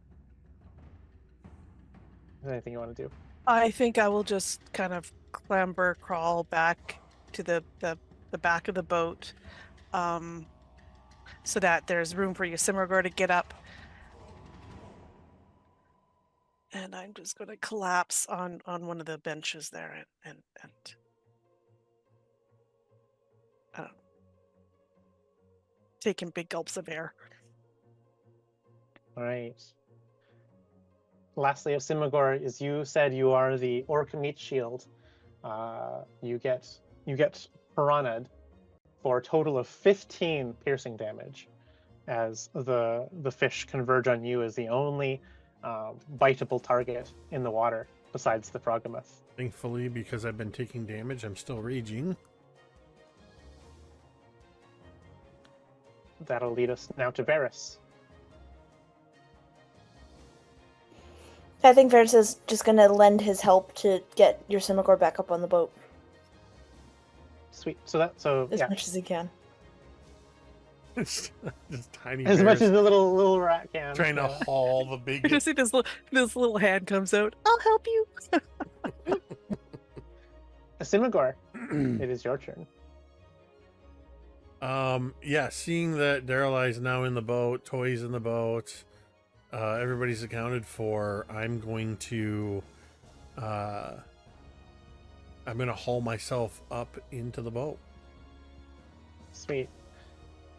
Is there anything you want to do? I think I will just kind of crawl back to the back of the boat, so that there's room for Yrsimagor to get up. And I'm just going to collapse on one of the benches there and I don't know, taking big gulps of air. All right. Lastly, Yrsimagor, as you said, you are the orc meat shield. You get piranha'd for a total of 15 piercing damage, as the fish converge on you as the only biteable target in the water besides the Froggamoth. Thankfully, because I've been taking damage, I'm still raging. That'll lead us now to Veris. I think Veris is just going to lend his help to get Yrsimagor back up on the boat. Sweet. As much as he can. Just tiny as bears much as the little rat can. trying to haul the You big. just see this little hand comes out. I'll help you. Yrsimagor, it is your turn. Yeah, seeing that Daeralei's now in the boat, Toy's in the boat, everybody's accounted for, I'm going to haul myself up into the boat. Sweet.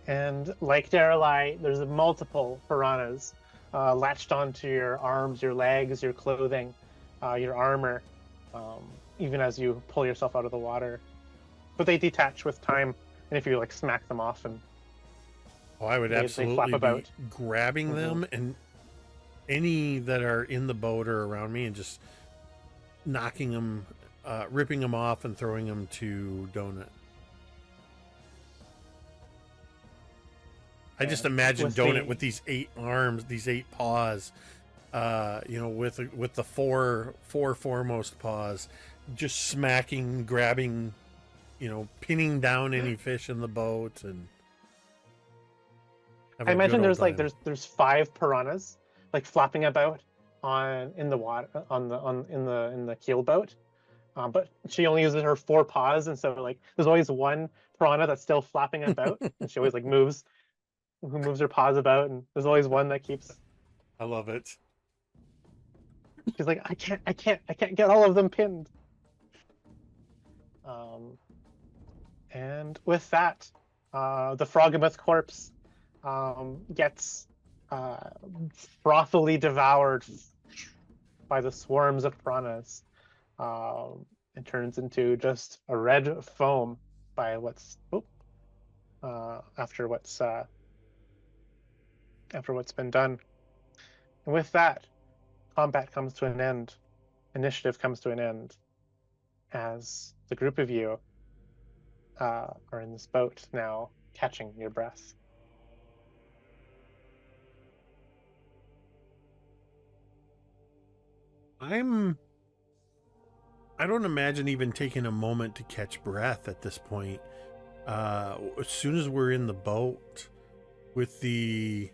And like Daeralei, there's multiple piranhas latched onto your arms, your legs, your clothing, your armor, even as you pull yourself out of the water. But they detach with time, and if you like smack them off, and I would they flap absolutely be about. grabbing them and any that are in the boat or around me and just knocking them, ripping them off and throwing them to Donut. I just And imagine with Donut the- with these 8 arms, these 8 paws, with the four foremost paws, just smacking, grabbing, pinning down any fish in the boat, and have I a imagine good there's old like time. there's 5 piranhas like flapping about in the water in the keel boat. But she only uses her 4 paws, and so like there's always one piranha that's still flapping about, and she always like moves her paws about, and there's always one that keeps. I love it. She's like, I can't get all of them pinned. And with that, the Froggamouth corpse gets frothily devoured by the swarms of piranhas. It turns into just a red foam by after what's been done. And with that, combat comes to an end. Initiative comes to an end as the group of you are in this boat now, catching your breath. I don't imagine even taking a moment to catch breath at this point. As soon as we're in the boat with the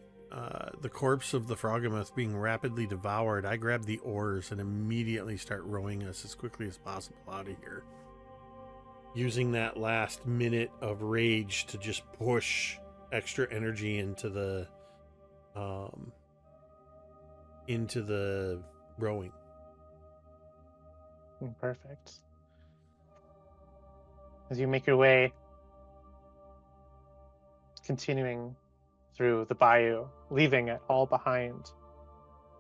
corpse of the Froggamouth being rapidly devoured, I grab the oars and immediately start rowing us as quickly as possible out of here. Using that last minute of rage to just push extra energy into the rowing. Perfect. As you make your way, continuing through the bayou, leaving it all behind,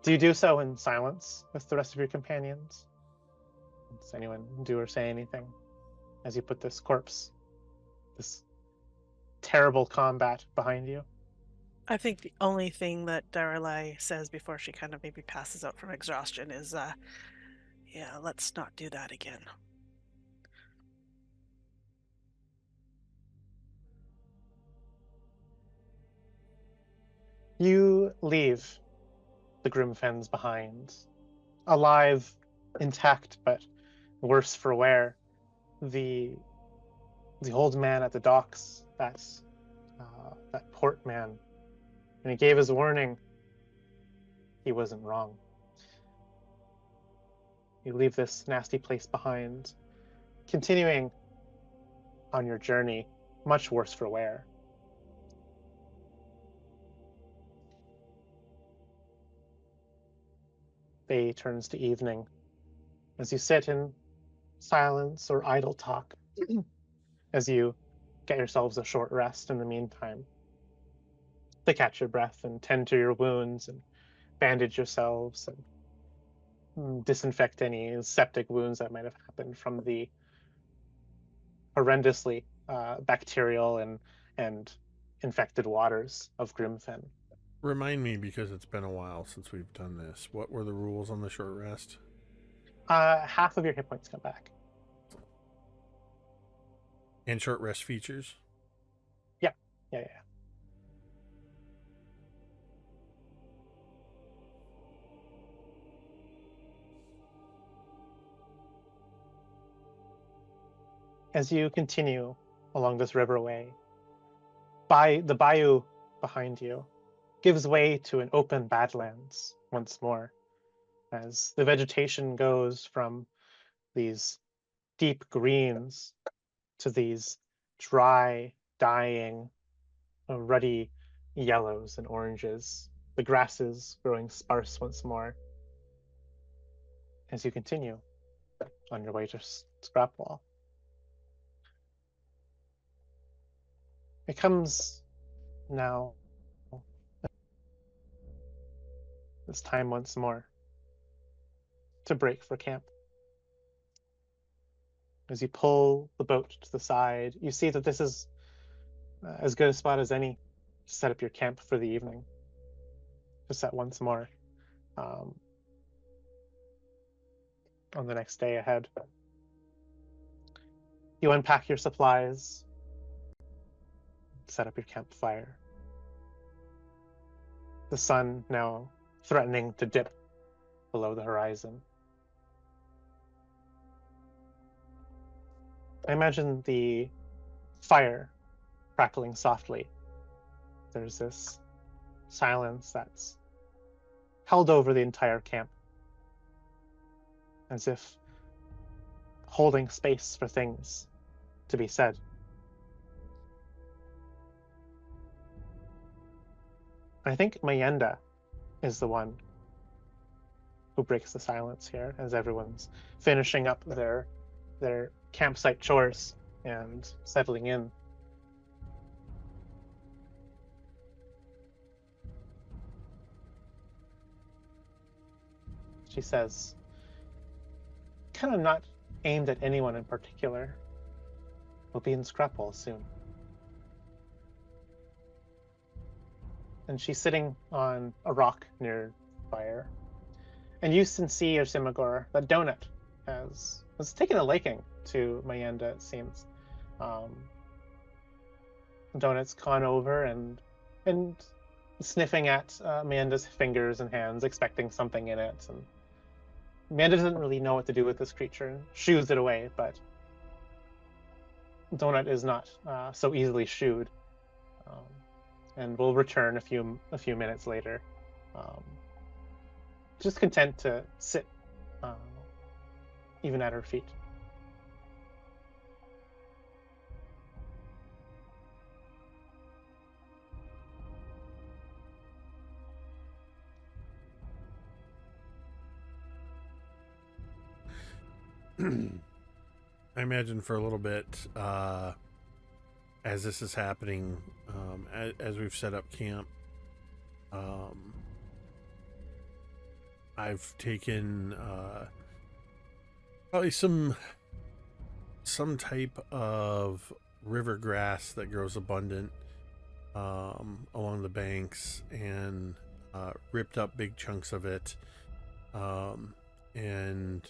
do you do so in silence with the rest of your companions? Does anyone do or say anything as you put this corpse, this terrible combat behind you? I think the only thing that Daeralei says before she kind of maybe passes out from exhaustion is, yeah, let's not do that again. You leave the Grimfens behind, alive, intact, but worse for wear. The old man at the docks, that port man, when he gave his warning, he wasn't wrong. You leave this nasty place behind, continuing on your journey, much worse for wear. Day turns to evening as you sit in silence or idle talk, as you get yourselves a short rest in the meantime, to catch your breath and tend to your wounds and bandage yourselves and disinfect any septic wounds that might have happened from the horrendously bacterial and infected waters of Grimfen. Remind me, because it's been a while since we've done this. What were the rules on the short rest? Half of your hit points come back. And short rest features? Yeah. As you continue along this riverway, the bayou behind you gives way to an open badlands once more, as the vegetation goes from these deep greens to these dry, dying, ruddy yellows and oranges, the grasses growing sparse once more as you continue on your way to Scrapwall. It comes now, this time once more, to break for camp. As you pull the boat to the side, you see that this is as good a spot as any to set up your camp for the evening. To set once more on the next day ahead. You unpack your supplies, set up your campfire, the sun now threatening to dip below the horizon. I imagine the fire crackling softly. There's this silence that's held over the entire camp, as if holding space for things to be said. I think Mayenda is the one who breaks the silence here, as everyone's finishing up their campsite chores and settling in. She says, kind of not aimed at anyone in particular, we'll be in Scrapwall soon. And she's sitting on a rock near the fire. And you can see, Yrsimagor, that Donut has taken a liking to Mayenda, it seems. Donut's gone over and sniffing at Mayenda's fingers and hands, expecting something in it. And Mayenda doesn't really know what to do with this creature and shoos it away, but Donut is not so easily shooed. And will return a few minutes later, just content to sit even at her feet. I imagine for a little bit, as this is happening, as we've set up camp, I've taken probably some type of river grass that grows abundant along the banks, and ripped up big chunks of it, and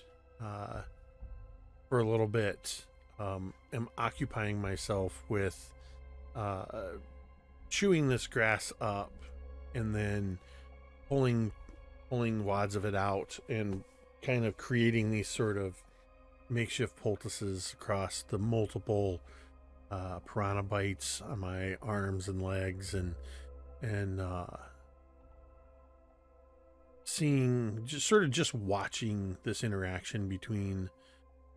for a little bit am occupying myself with chewing this grass up and then pulling wads of it out and kind of creating these sort of makeshift poultices across the multiple piranha bites on my arms and legs, and seeing, just watching this interaction between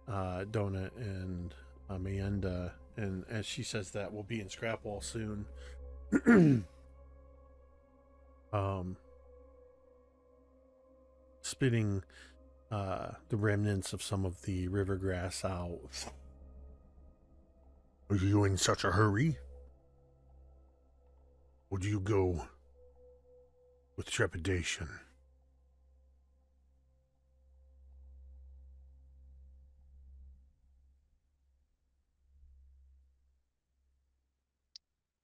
Donut and Mayenda, and as she says that we'll be in Scrapwall soon. Spitting the remnants of some of the river grass out. Are you in such a hurry? Or do you go with trepidation?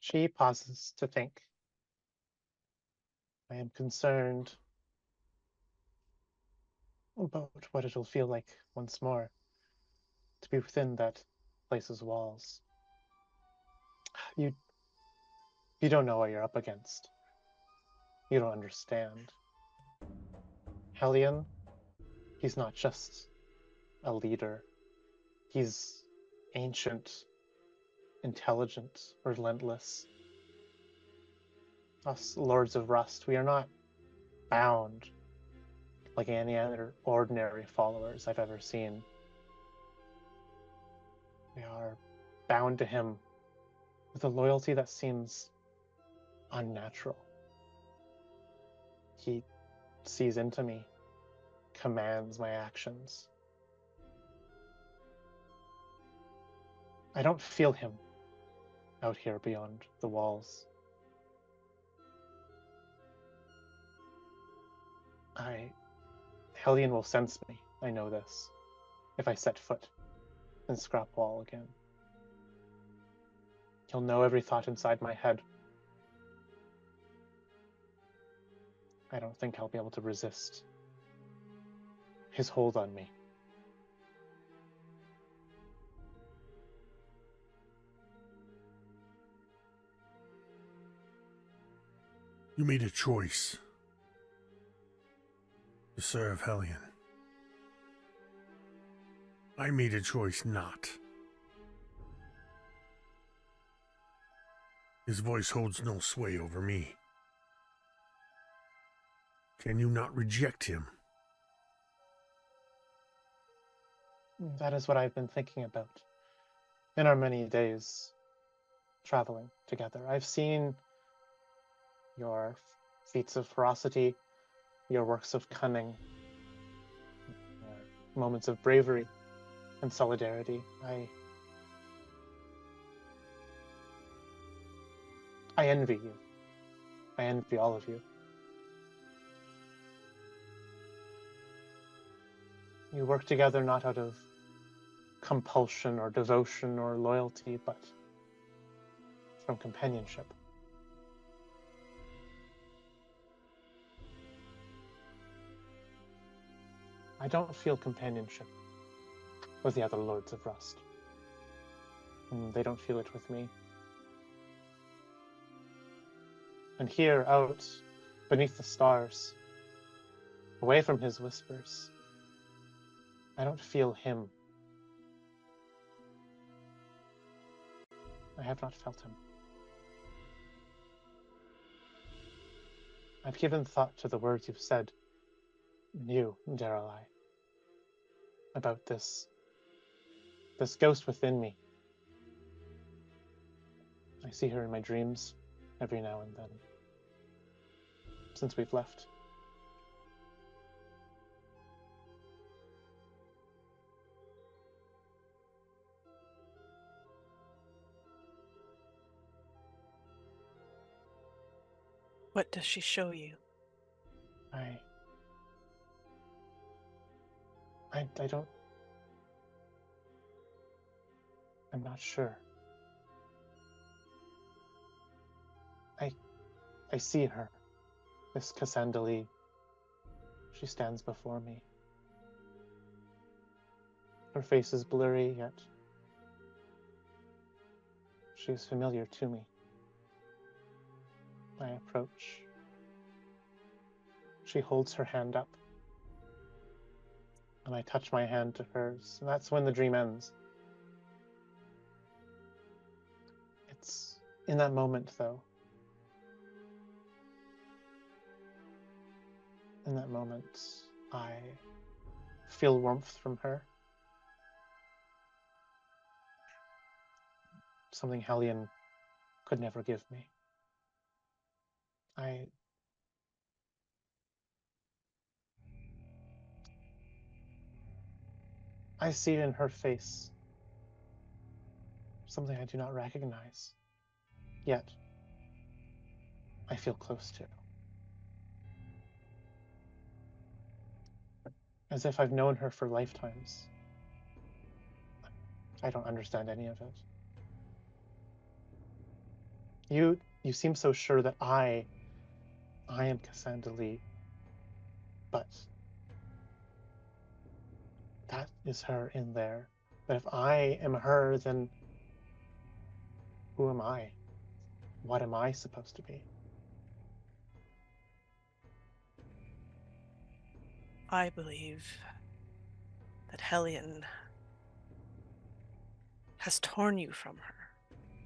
She pauses to think. I am concerned about what it'll feel like once more to be within that place's walls. You don't know what you're up against. You don't understand. Hellion, he's not just a leader. He's ancient, intelligent, relentless. Us Lords of Rust, we are not bound like any other ordinary followers I've ever seen. We are bound to him with a loyalty that seems unnatural. He sees into me, commands my actions. I don't feel him out here beyond the walls. Hellion will sense me, I know this, if I set foot in Scrapwall again. He'll know every thought inside my head. I don't think I'll be able to resist his hold on me. You made a choice to serve Hellion. I made a choice not. His voice holds no sway over me. Can you not reject him? That is what I've been thinking about in our many days traveling together. I've seen your feats of ferocity, your works of cunning, your moments of bravery and solidarity. I envy you. I envy all of you. You work together not out of compulsion or devotion or loyalty, but from companionship. I don't feel companionship with the other Lords of Rust. And they don't feel it with me. And here, out beneath the stars, away from his whispers, I don't feel him. I have not felt him. I've given thought to the words you've said, you, Daeralei, about this ghost within me. I see her in my dreams every now and then, since we've left. What does she show you? I don't... I'm not sure. I see her, Miss Cassandali. She stands before me. Her face is blurry, yet she is familiar to me. I approach. She holds her hand up, and I touch my hand to hers, and that's when the dream ends. It's in that moment, though. In that moment, I feel warmth from her. Something Hellion could never give me. I see in her face something I do not recognize, yet I feel close to. As if I've known her for lifetimes. I don't understand any of it. You seem so sure that I am Cassandali, but that is her in there. But if I am her, then who am I? What am I supposed to be? I believe that Hellion has torn you from her.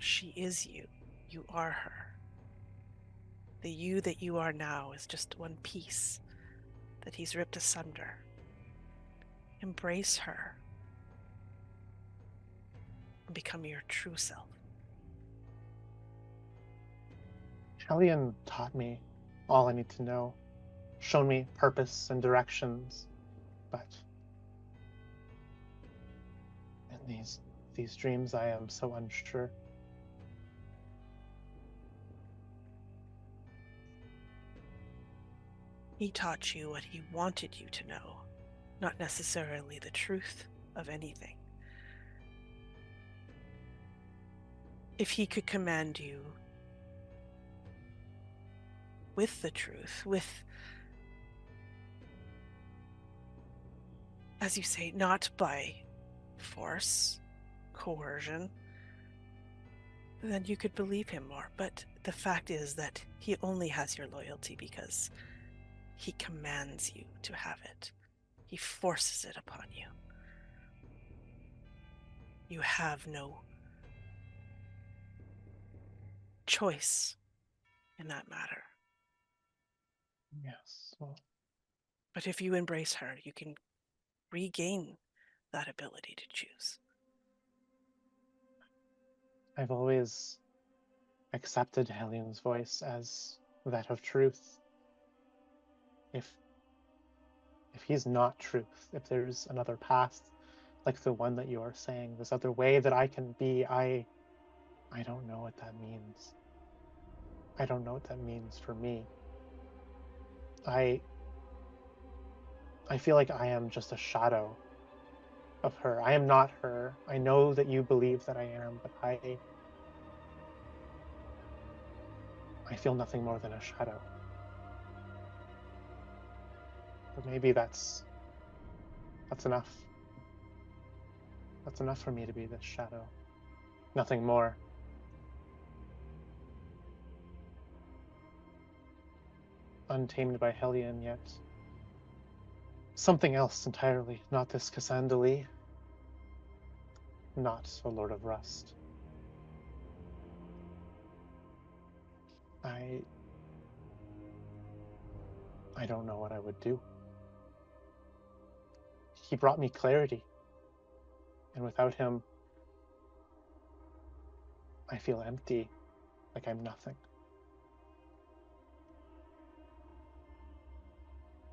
She is you. You are her. The you that you are now is just one piece that he's ripped asunder. Embrace her and become your true self. Hellion taught me all I need to know, shown me purpose and directions, but in these dreams I am so unsure. He taught you what he wanted you to know, not necessarily the truth of anything. If he could command you with the truth, with, as you say, not by force, coercion, then you could believe him more. But The fact is that he only has your loyalty because he commands you to have it. He forces it upon you. You have no choice in that matter. Yes. Well, But if you embrace her, you can regain that ability to choose. I've always accepted Helion's voice as that of truth. If he's not truth, if there's another path like the one that you are saying, this other way that I can be, I don't know what that means. I don't know what that means for me. I feel like I am just a shadow of her. I am not her. I know that you believe that I am, but I feel nothing more than a shadow. But maybe that's enough. That's enough for me to be this shadow. Nothing more. Untamed by Hellion, yet something else entirely. Not this Cassandra, not a Lord of Rust. I don't know what I would do. He brought me clarity, and without him, I feel empty, like I'm nothing.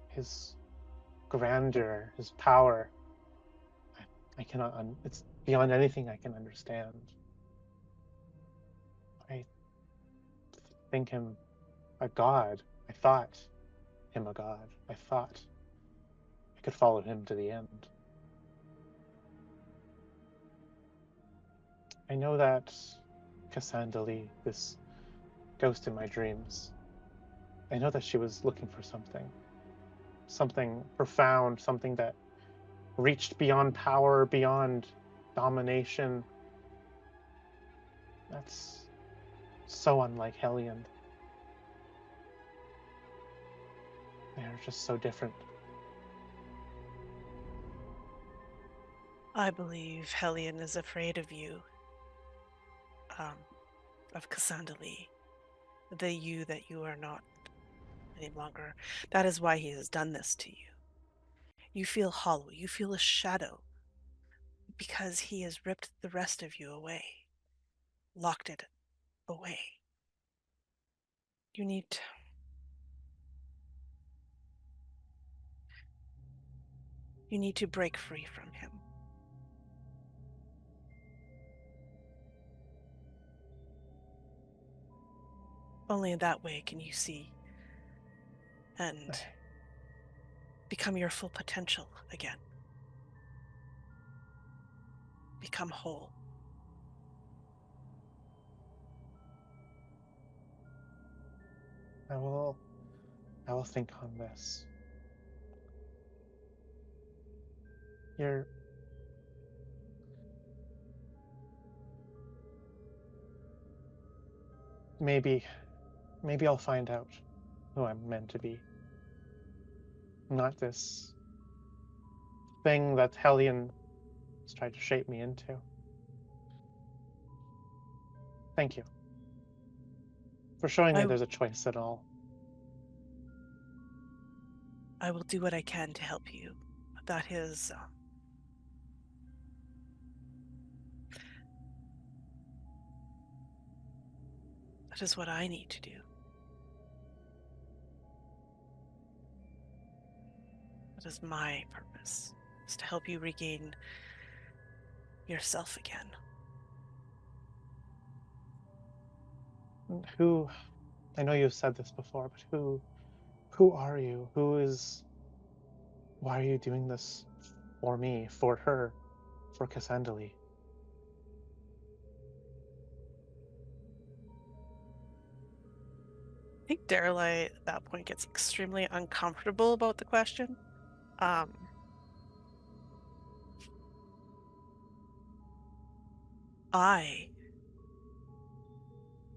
His grandeur, his power, I cannot, it's beyond anything I can understand. I think him a god. I thought him a god. I thought I could follow him to the end. I know that Cassandra, this ghost in my dreams, I know that she was looking for something profound, something that reached beyond power, beyond domination. That's so unlike Hellion. They're just so different. I believe Hellion is afraid of you, of Cassandra, the you that you are not any longer. That is why he has done this to you. You feel hollow, you feel a shadow, because he has ripped the rest of you away, locked it away. You need to break free from him. Only in that way can you see and become your full potential again. Become whole. I will think on this. You're maybe I'll find out who I'm meant to be. Not this thing that Hellion has tried to shape me into. Thank you for showing me there's a choice at all. I will do what I can to help you. That is what I need to do. That is my purpose, is to help you regain yourself again. Who, I know you've said this before, but who are you? Why are you doing this for me, for her, for Cassandra? I think Daeralei at that point gets extremely uncomfortable about the question. I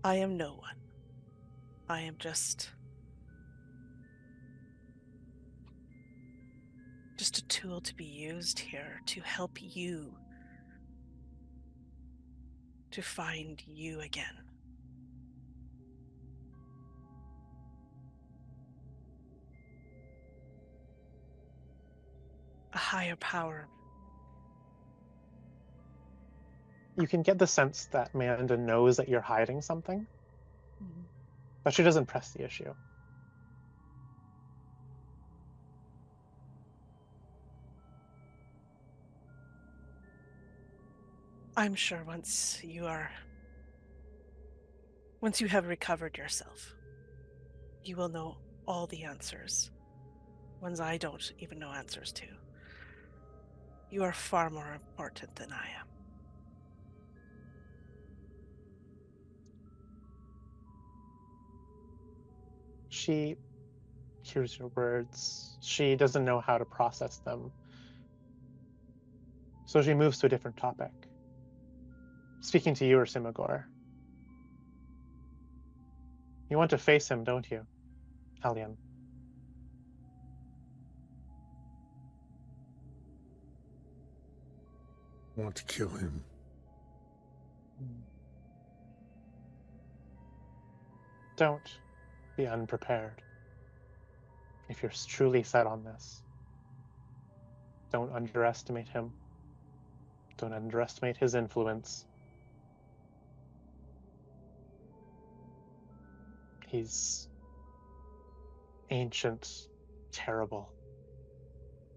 am no one. I am just a tool to be used here to help you to find you again. A higher power. You can get the sense that Manda knows that you're hiding something, but she doesn't press the issue. I'm sure once you have recovered yourself, you will know all the answers. Ones I don't even know answers to. You are far more important than I am. She hears your words. She doesn't know how to process them. So she moves to a different topic. Speaking to you, Yrsimagor. You want to face him, don't you, Hellion? Want to kill him. Don't be unprepared. If you're truly set on this, don't underestimate him. Don't underestimate his influence. He's ancient, terrible,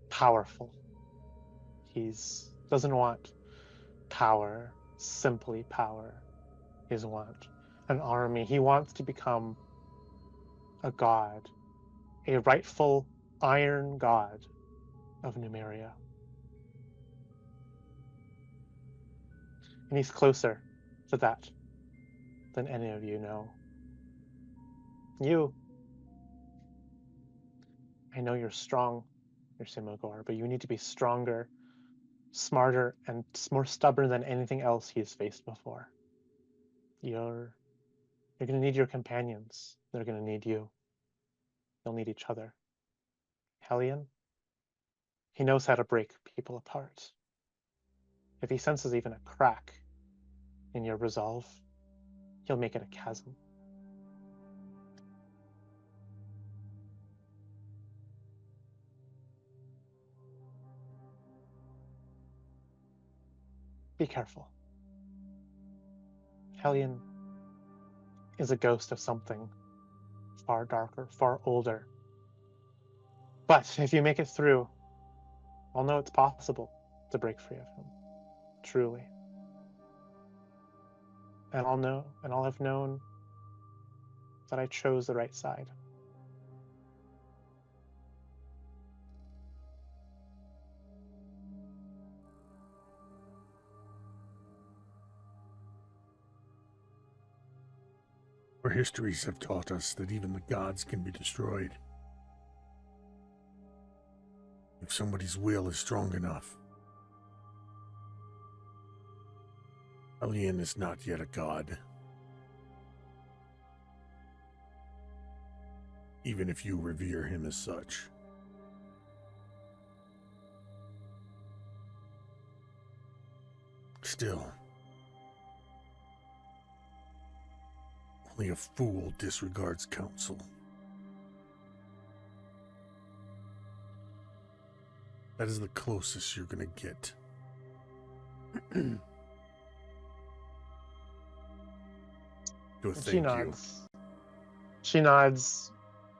powerful. He doesn't want power, simply power. He doesn't want an army. He wants to become a god, a rightful iron god of Numeria. And he's closer to that than any of you know. You, I know you're strong, Yrsimagor, but you need to be stronger, smarter, and more stubborn than anything else he's faced before. You're going to need your companions. They're going to need you. They'll need each other. Hellion, he knows how to break people apart. If he senses even a crack in your resolve, he'll make it a chasm. Be careful. Hellion is a ghost of something far darker, far older. But if you make it through, I'll know it's possible to break free of him. Truly. And I'll have known that I chose the right side. Our histories have taught us that even the gods can be destroyed. If somebody's will is strong enough. Hellion is not yet a god. Even if you revere him as such. Still, only a fool disregards counsel. That is the closest you're gonna get. To a thank you. She nods,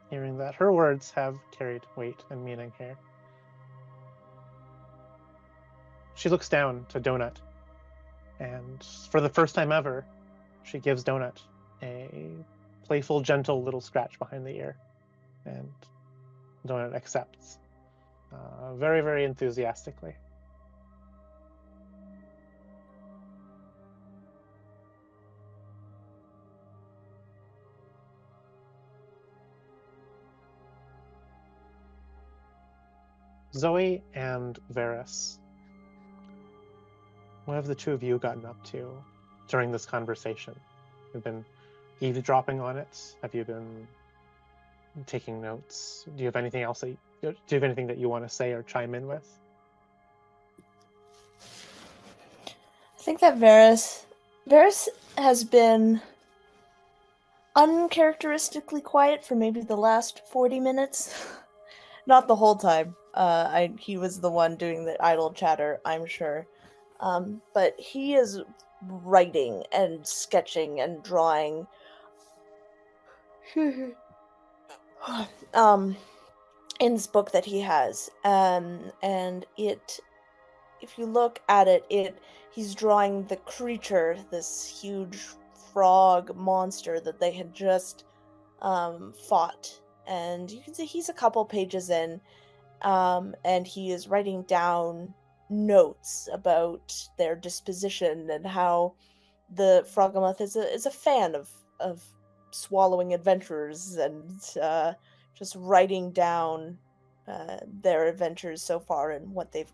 hearing that her words have carried weight and meaning here. She looks down to Donut, and for the first time ever, she gives Donut a playful, gentle little scratch behind the ear, and Donut accepts very, very enthusiastically. Zoe and Veris, what have the two of you gotten up to during this conversation? We've been eavesdropping on it? Have you been taking notes? Do you have anything else do you have anything that you want to say or chime in with? I think that Veris has been uncharacteristically quiet for maybe the last 40 minutes. Not the whole time. He was the one doing the idle chatter, I'm sure. But he is writing and sketching and drawing. In this book that he has. And if you look at it, he's drawing the creature, this huge frog monster that they had just fought. And you can see he's a couple pages in, and he is writing down notes about their disposition and how the Froghemoth is a fan of swallowing adventurers and just writing down their adventures so far and what they've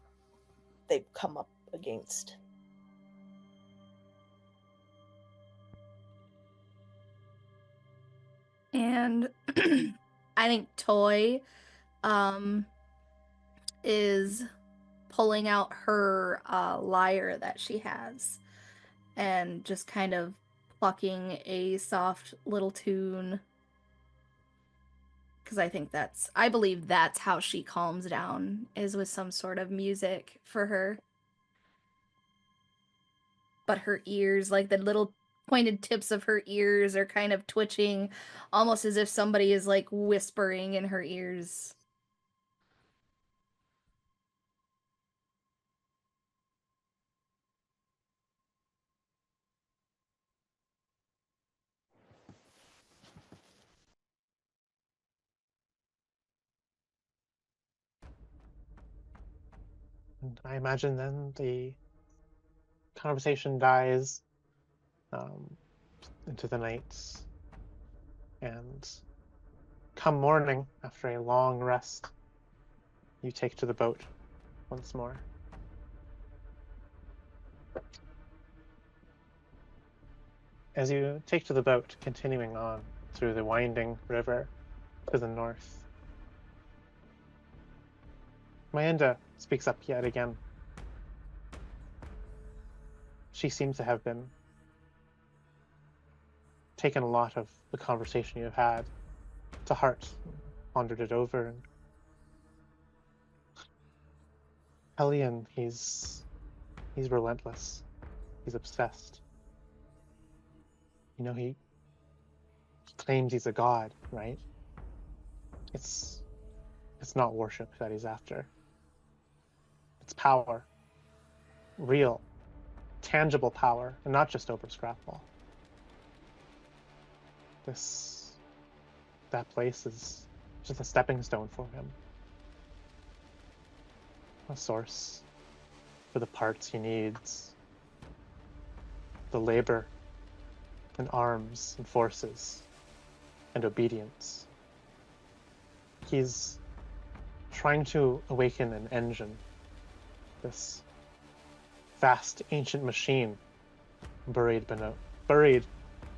come up against. And I think Toy is pulling out her lyre that she has and just kind of plucking a soft little tune, because I believe that's how she calms down, is with some sort of music for her. But her ears, like the little pointed tips of her ears, are kind of twitching, almost as if somebody is like whispering in her ears. And I imagine then the conversation dies into the night, and come morning, after a long rest, you take to the boat once more. As you take to the boat, continuing on through the winding river to the north, Mayenda speaks up yet again. She seems to have been taken a lot of the conversation you have had to heart, pondered it over, and Hellion, he's relentless. He's obsessed. You know, he claims he's a god, right? It's not worship that he's after. It's power. Real, tangible power, and not just over Scrapball. That place is just a stepping stone for him. A source for the parts he needs. The labor and arms and forces and obedience. He's trying to awaken an engine, this vast ancient machine buried below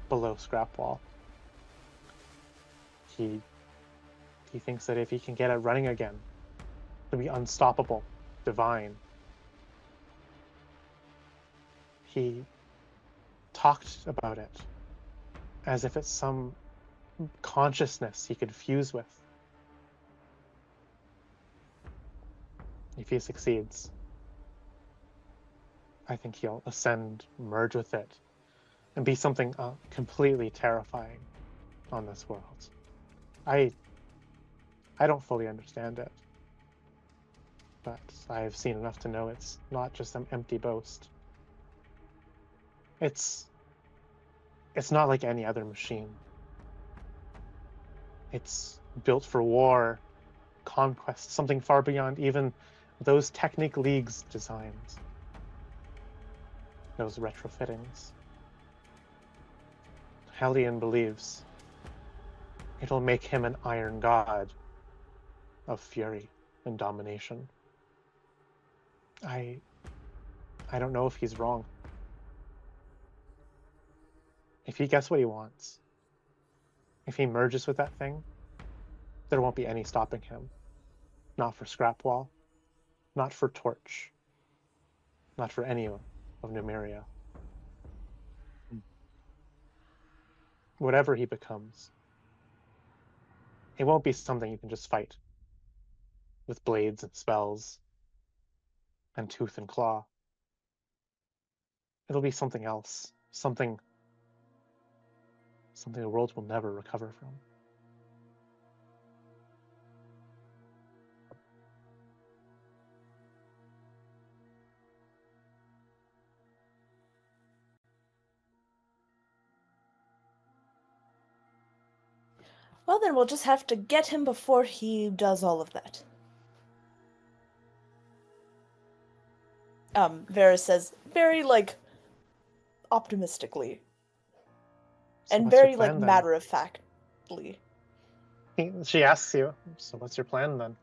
Scrapwall. He thinks that if he can get it running again, it'll be unstoppable, divine. He talked about it as if it's some consciousness he could fuse with. If he succeeds, I think he'll ascend, merge with it, and be something completely terrifying on this world. I don't fully understand it, but I've seen enough to know it's not just some empty boast. It's not like any other machine. It's built for war, conquest, something far beyond even those Technic League's designs. Those retrofittings. Hellion believes it'll make him an iron god of fury and domination. I don't know if he's wrong. If he gets what he wants, If he merges with that thing, there won't be any stopping him. Not for Scrapwall, not for Torch, not for any of Numeria. Whatever he becomes, it won't be something you can just fight with blades and spells and tooth and claw. It'll be something else, something the world will never recover from. Well, then we'll just have to get him before he does all of that. Veris says, very, optimistically. So And what's your very, plan, then? matter-of-factly. She asks you, so what's your plan then?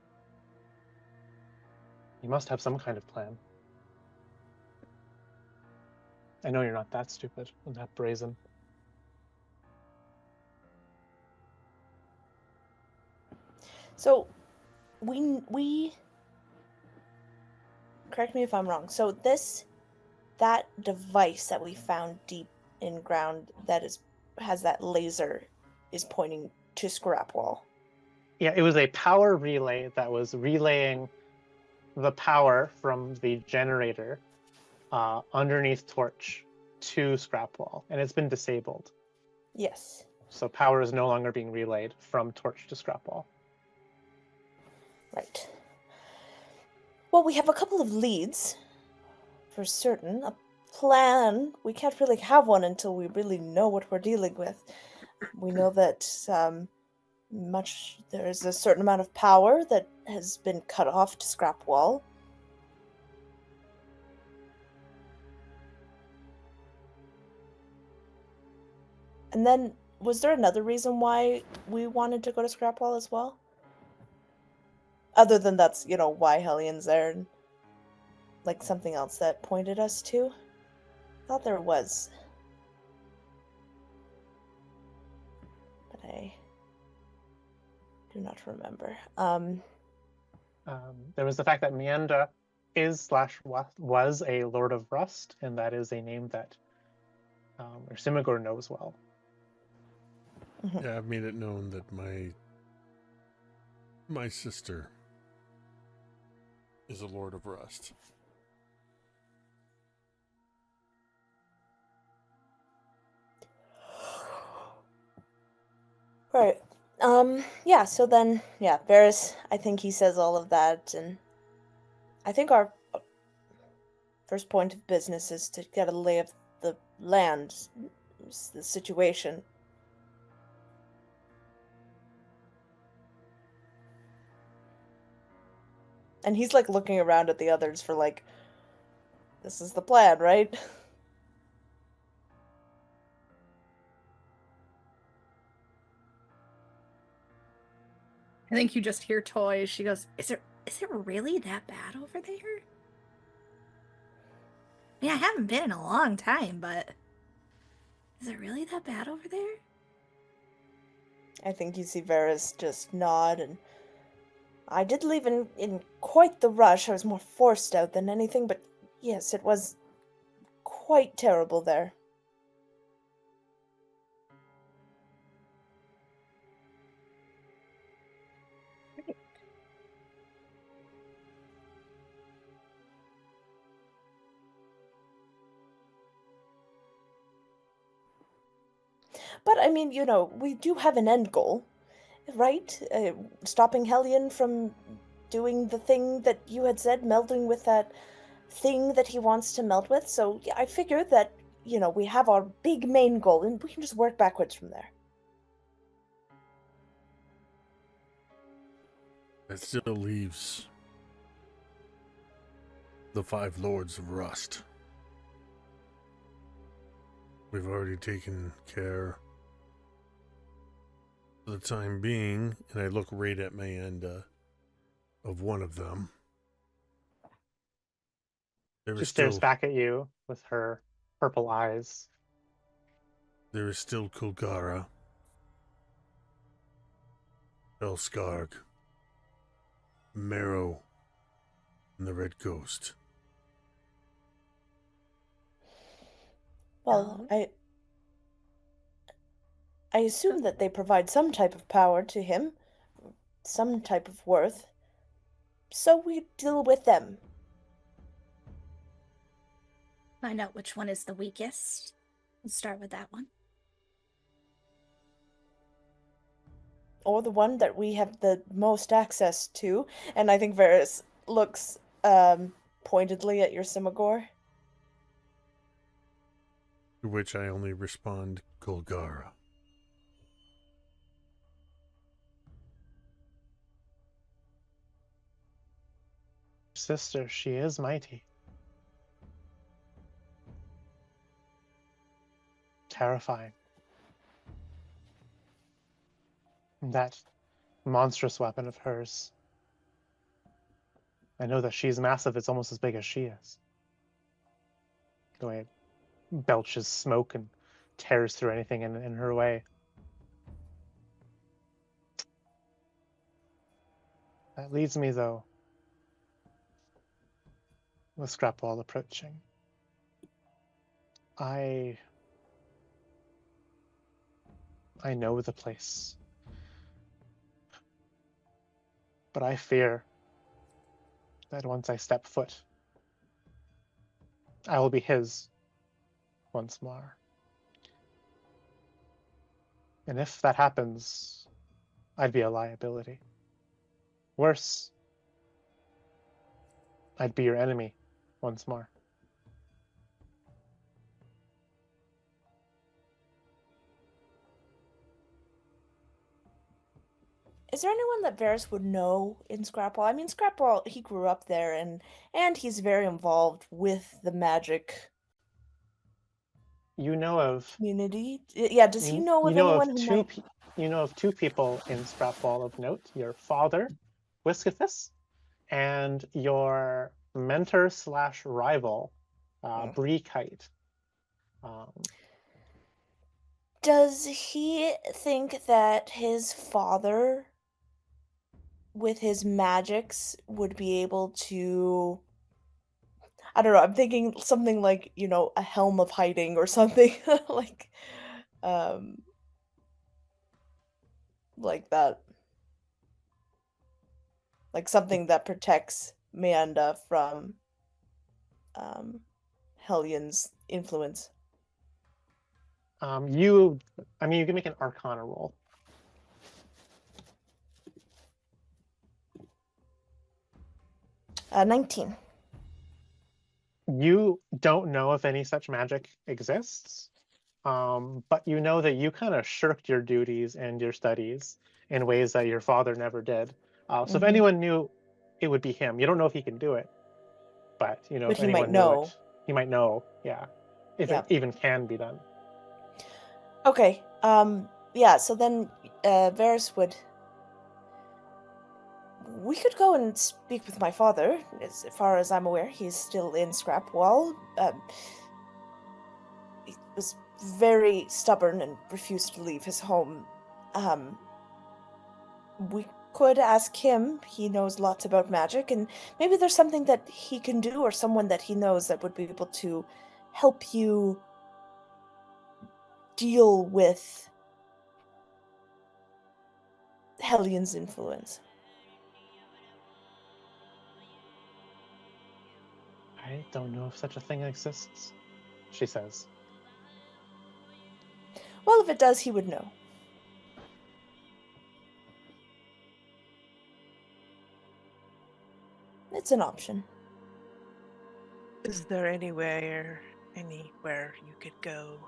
You must have some kind of plan. I know you're not that stupid and that brazen. So, we correct me if I'm wrong. So that device that we found deep in ground that has that laser is pointing to Scrapwall. Yeah, it was a power relay that was relaying the power from the generator underneath Torch to Scrapwall, and it's been disabled. Yes. So power is no longer being relayed from Torch to Scrapwall. Right. Well, we have a couple of leads, for certain. A plan. We can't really have one until we really know what we're dealing with. We know that there is a certain amount of power that has been cut off to Scrapwall. And then, was there another reason why we wanted to go to Scrapwall as well? Other than that's, why Hellions there, and something else that pointed us to? I thought there was. But I do not remember. There was the fact that Mianda was a Lord of Rust, and that is a name that Yrsimagor knows well. Yeah, I've made it known that my sister is a Lord of Rust. Right. Yeah, so then, Veris, I think he says all of that, and I think our first point of business is to get a lay of the land, the situation. And he's, looking around at the others for, this is the plan, right? I think you just hear Toy. She goes, Is it really that bad over there? I mean, I haven't been in a long time, but is it really that bad over there? I think you see Veris just nod, and I did leave in quite the rush. I was more forced out than anything, but yes, it was quite terrible there. But, I mean, we do have an end goal, right? Stopping Hellion from doing the thing that you had said, melding with that thing that he wants to meld with. So, yeah, I figured that, we have our big main goal, and we can just work backwards from there. That still leaves the 5 Lords of Rust. We've already taken care for the time being, and I look right at Mianda, of one of them. She stares back at you with her purple eyes. There is still Kulgara. Elskarg, Marrow, and the Red Ghost. Well, I assume that they provide some type of power to him, some type of worth. So we deal with them. Find out which one is the weakest. Let's start with that one. Or the one that we have the most access to. And I think Veris looks pointedly at Yrsimagor. To which I only respond, Golgara. Sister, she is mighty. Terrifying. That monstrous weapon of hers. I know that she's massive, it's almost as big as she is. The way it belches smoke and tears through anything in her way. That leads me, though, with Scrapwall approaching. I know the place. But I fear that once I step foot, I will be his once more. And if that happens, I'd be a liability. Worse, I'd be your enemy once more. Is there anyone that Veris would know in Scrapwall? I mean, Scrapwall, he grew up there, and he's very involved with the magic You know of community. Yeah, does he know of anyone who might... you know of two people in Scrapwall of note. Your father, Whiskethus, and your mentor / rival, Breekite. Does he think that his father, with his magics, would be able to... I don't know, I'm thinking something like, you know, a helm of hiding or something like that. Like something that protects Meanda from Helion's influence. You can make an Arcana roll. 19. You don't know if any such magic exists, but you know that you kind of shirked your duties and your studies in ways that your father never did. So if anyone knew, it would be him. You don't know if he can do it, but you know, But if he might anyone knew know. it, he might know. Yeah, if it even can be done. Okay. Yeah. So then, Veris would... We could go and speak with my father. As far as I'm aware, he's still in Scrapwall. He was very stubborn and refused to leave his home. We could ask him. He knows lots about magic, and maybe there's something that he can do, or someone that he knows that would be able to help you deal with Helion's influence. I don't know if such a thing exists, she says. Well, if it does, he would know. It's an option. Is there anywhere you could go?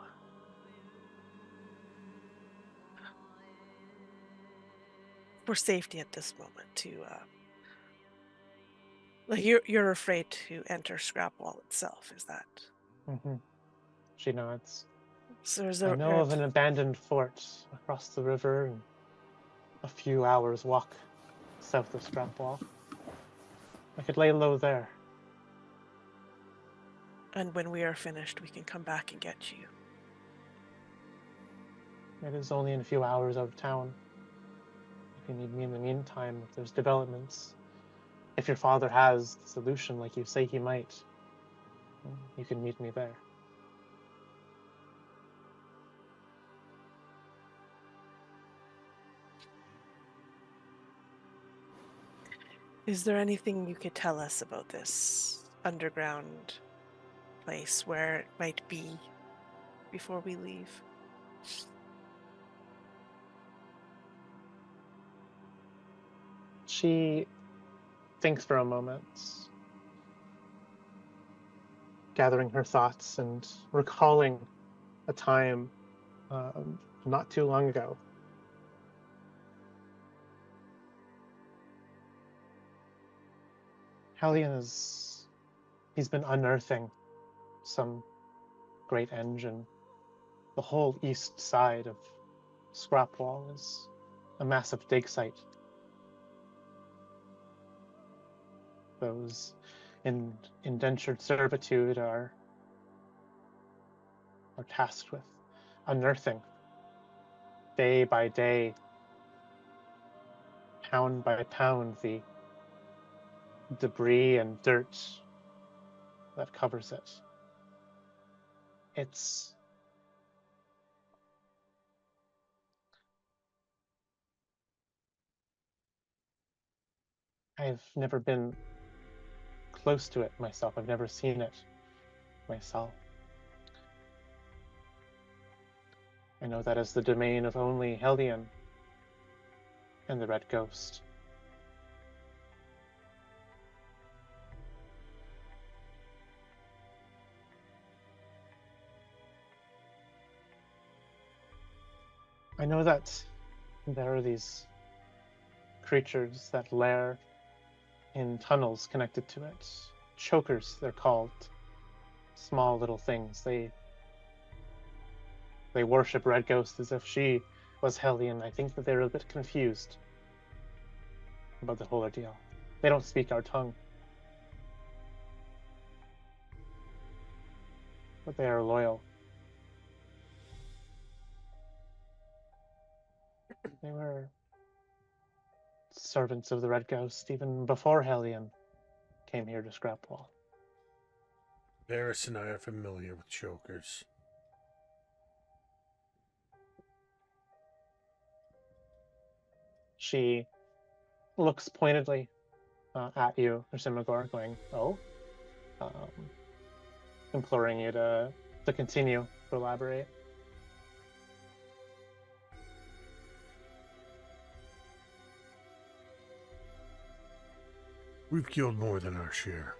For safety at this moment to like you're afraid to enter Scrapwall itself, is that? She nods. So I know of an abandoned fort across the river and a few hours walk south of Scrapwall. I could lay low there. And when we are finished, we can come back and get you. It is only in a few hours out of town. If you need me in the meantime, if there's developments, if your father has the solution like you say he might, you can meet me there. Is there anything you could tell us about this underground place, where it might be, before we leave? She thinks for a moment, gathering her thoughts and recalling a time not too long ago. Hellion he's been unearthing some great engine. The whole east side of Scrapwall is a massive dig site. Those in indentured servitude are tasked with unearthing day by day, pound by pound, the debris and dirt that covers it. I've never been close to it myself. I've never seen it myself. I know that is the domain of only Hellion and the Red Ghost. I know that there are these creatures that lair in tunnels connected to it. Chokers, they're called. Small little things. They worship Red Ghost as if she was Hellion. I think that they're a bit confused about the whole ordeal. They don't speak our tongue. But they are loyal. They were servants of the Red Ghost even before Hellion came here to Scrapwall. Veris and I are familiar with chokers. She looks pointedly at you, Yrsimagor, going, "Oh," imploring you to continue to elaborate. We've killed more than our share.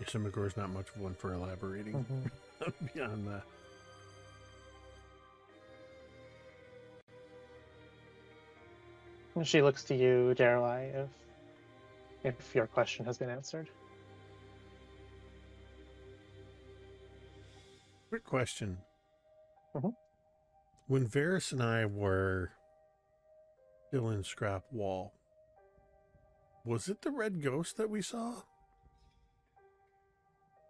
Yrsimagor is not much of one for elaborating beyond that. She looks to you, Daeralei, if your question has been answered. Quick question. Mhm. When Veris and I were still in Scrapwall, was it the Red Ghost that we saw?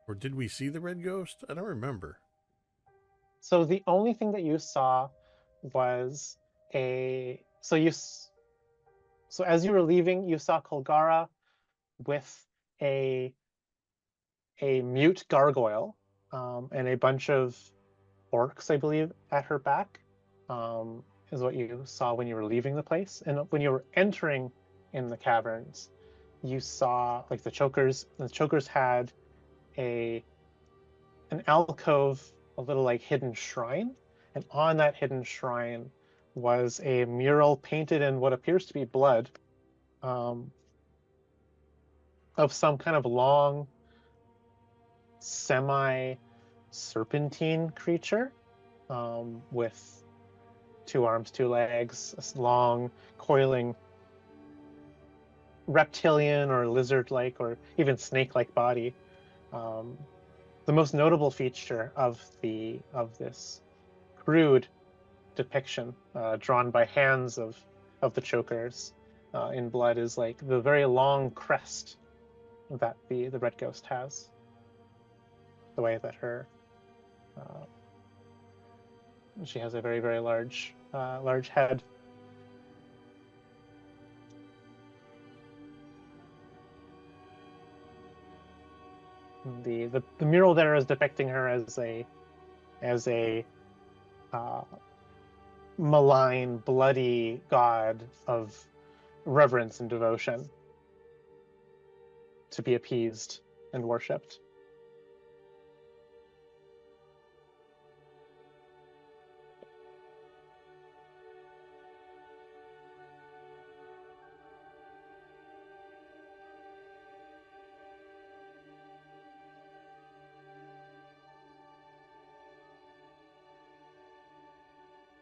Or did we see the Red Ghost? I don't remember. So the only thing that you saw was so as you were leaving, you saw Colgara with a mute gargoyle and a bunch of orcs, I believe, at her back, is what you saw when you were leaving the place. And when you were entering in the caverns, you saw like the chokers. The chokers had an alcove, a little like hidden shrine, and on that hidden shrine was a mural painted in what appears to be blood, of some kind of long semi-serpentine creature, with 2 arms, 2 legs, a long coiling reptilian or lizard-like or even snake-like body. The most notable feature of this crude depiction drawn by hands of the chokers in blood is like the very long crest that the red ghost has. The way that her she has a very, very large head. The mural there is depicting her as a malign, bloody god of reverence and devotion to be appeased and worshipped.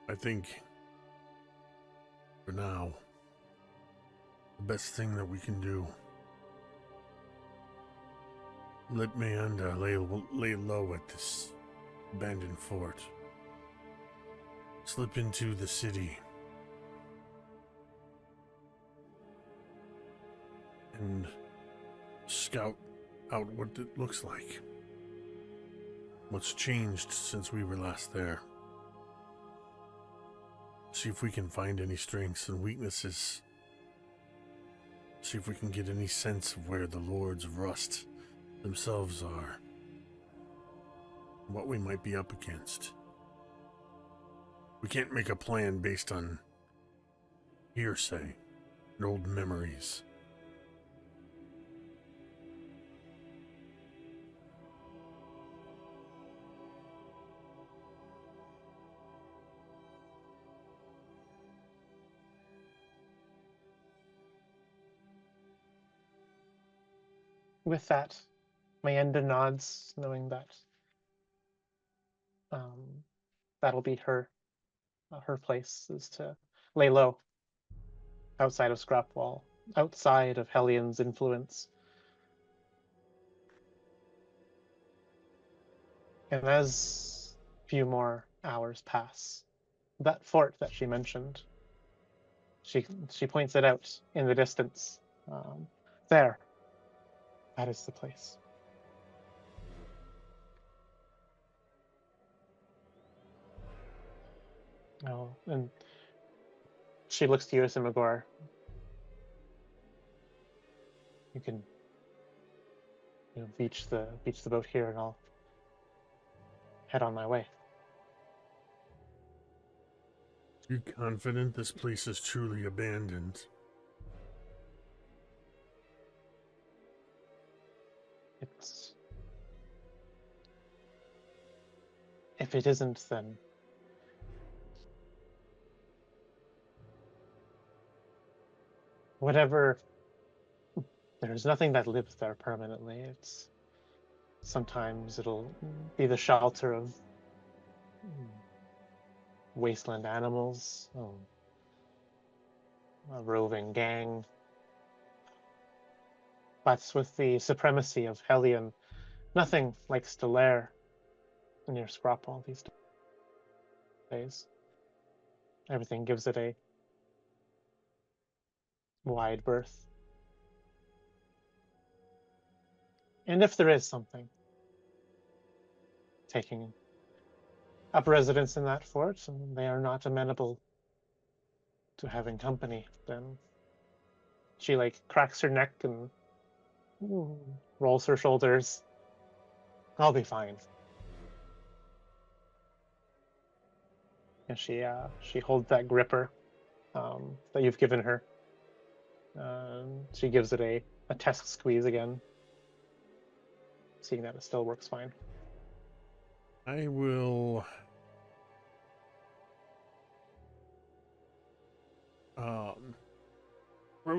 I think, for now, the best thing that we can do, let Meanda lay low at this abandoned fort. Slip into the city and scout out what it looks like. What's changed since we were last there. See if we can find any strengths and weaknesses. See if we can get any sense of where the Lords of Rust themselves are. What we might be up against. We can't make a plan based on hearsay and old memories. With that, Meanda nods, knowing that that'll be her place, is to lay low outside of Scrapwall, outside of Hellion's influence. And as a few more hours pass, that fort that she mentioned, she points it out in the distance. There. That is the place. Oh, and she looks to Yrsimagor. You can, beach the boat here, and I'll head on my way. You confident this place is truly abandoned? If it isn't, then whatever. There's nothing that lives there permanently. Sometimes it'll be the shelter of wasteland animals, a roving gang. But with the supremacy of Hellion, nothing likes to lair near Scrapwall these days. Everything gives it a wide berth. And if there is something taking up residence in that fort, and they are not amenable to having company, then she cracks her neck and rolls her shoulders. I'll be fine. And she holds that gripper that you've given her. She gives it a test squeeze again, seeing that it still works fine. I will row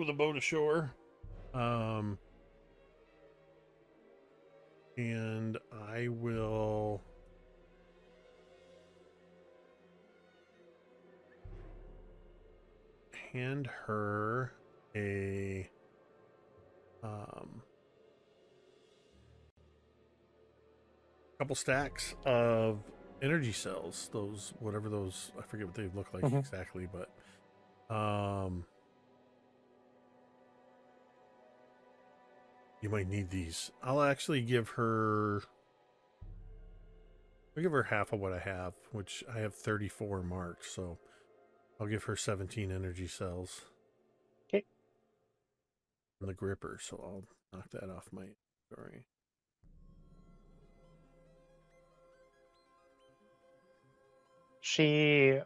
the boat ashore, and I will hand her a couple stacks of energy cells, those whatever those, I forget what they look like Mhm. exactly, but you might need these. I'll actually give her half of what I have, which I have 34 marked, so I'll give her 17 energy cells. Okay. And the gripper, so I'll knock that off my inventory. She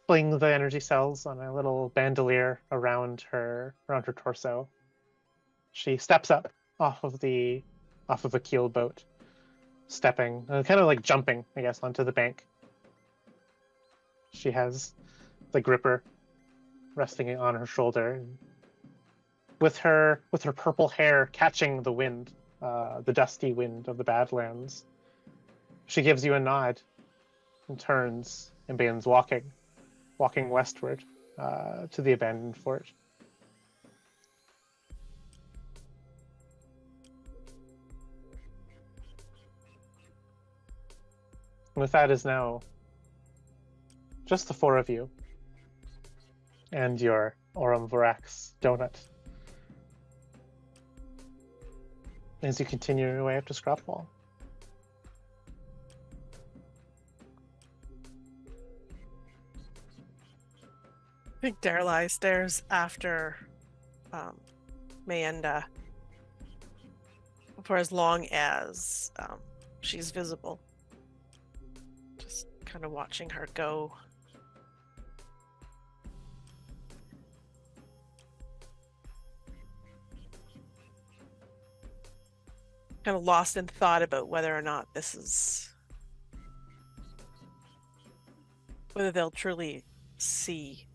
flings the energy cells on a little bandolier around her torso. She steps up off of the keel boat, stepping, kind of like jumping, I guess, onto the bank. She has the gripper resting on her shoulder, and with her purple hair catching the wind, the dusty wind of the Badlands. She gives you a nod and turns and begins walking westward to the abandoned fort. And with that is now just the four of you and your Aurum Vorax donut as you continue your way up to Scrapwall. I think Daeralei stares after Mayenda for as long as she's visible. Just kind of watching her go. Kind of lost in thought about whether or not this is... whether they'll truly see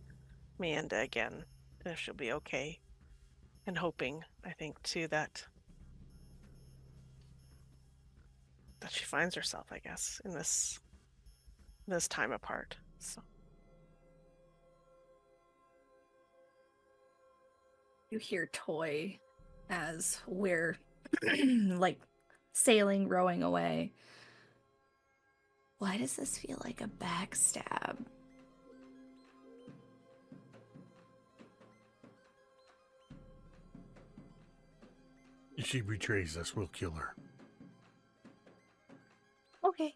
Mayenda again, and if she'll be okay. And hoping, I think, too, that she finds herself, I guess, in this time apart. So you hear toy as we're like sailing, rowing away. Why does this feel like a backstab? If she betrays us, we'll kill her. Okay.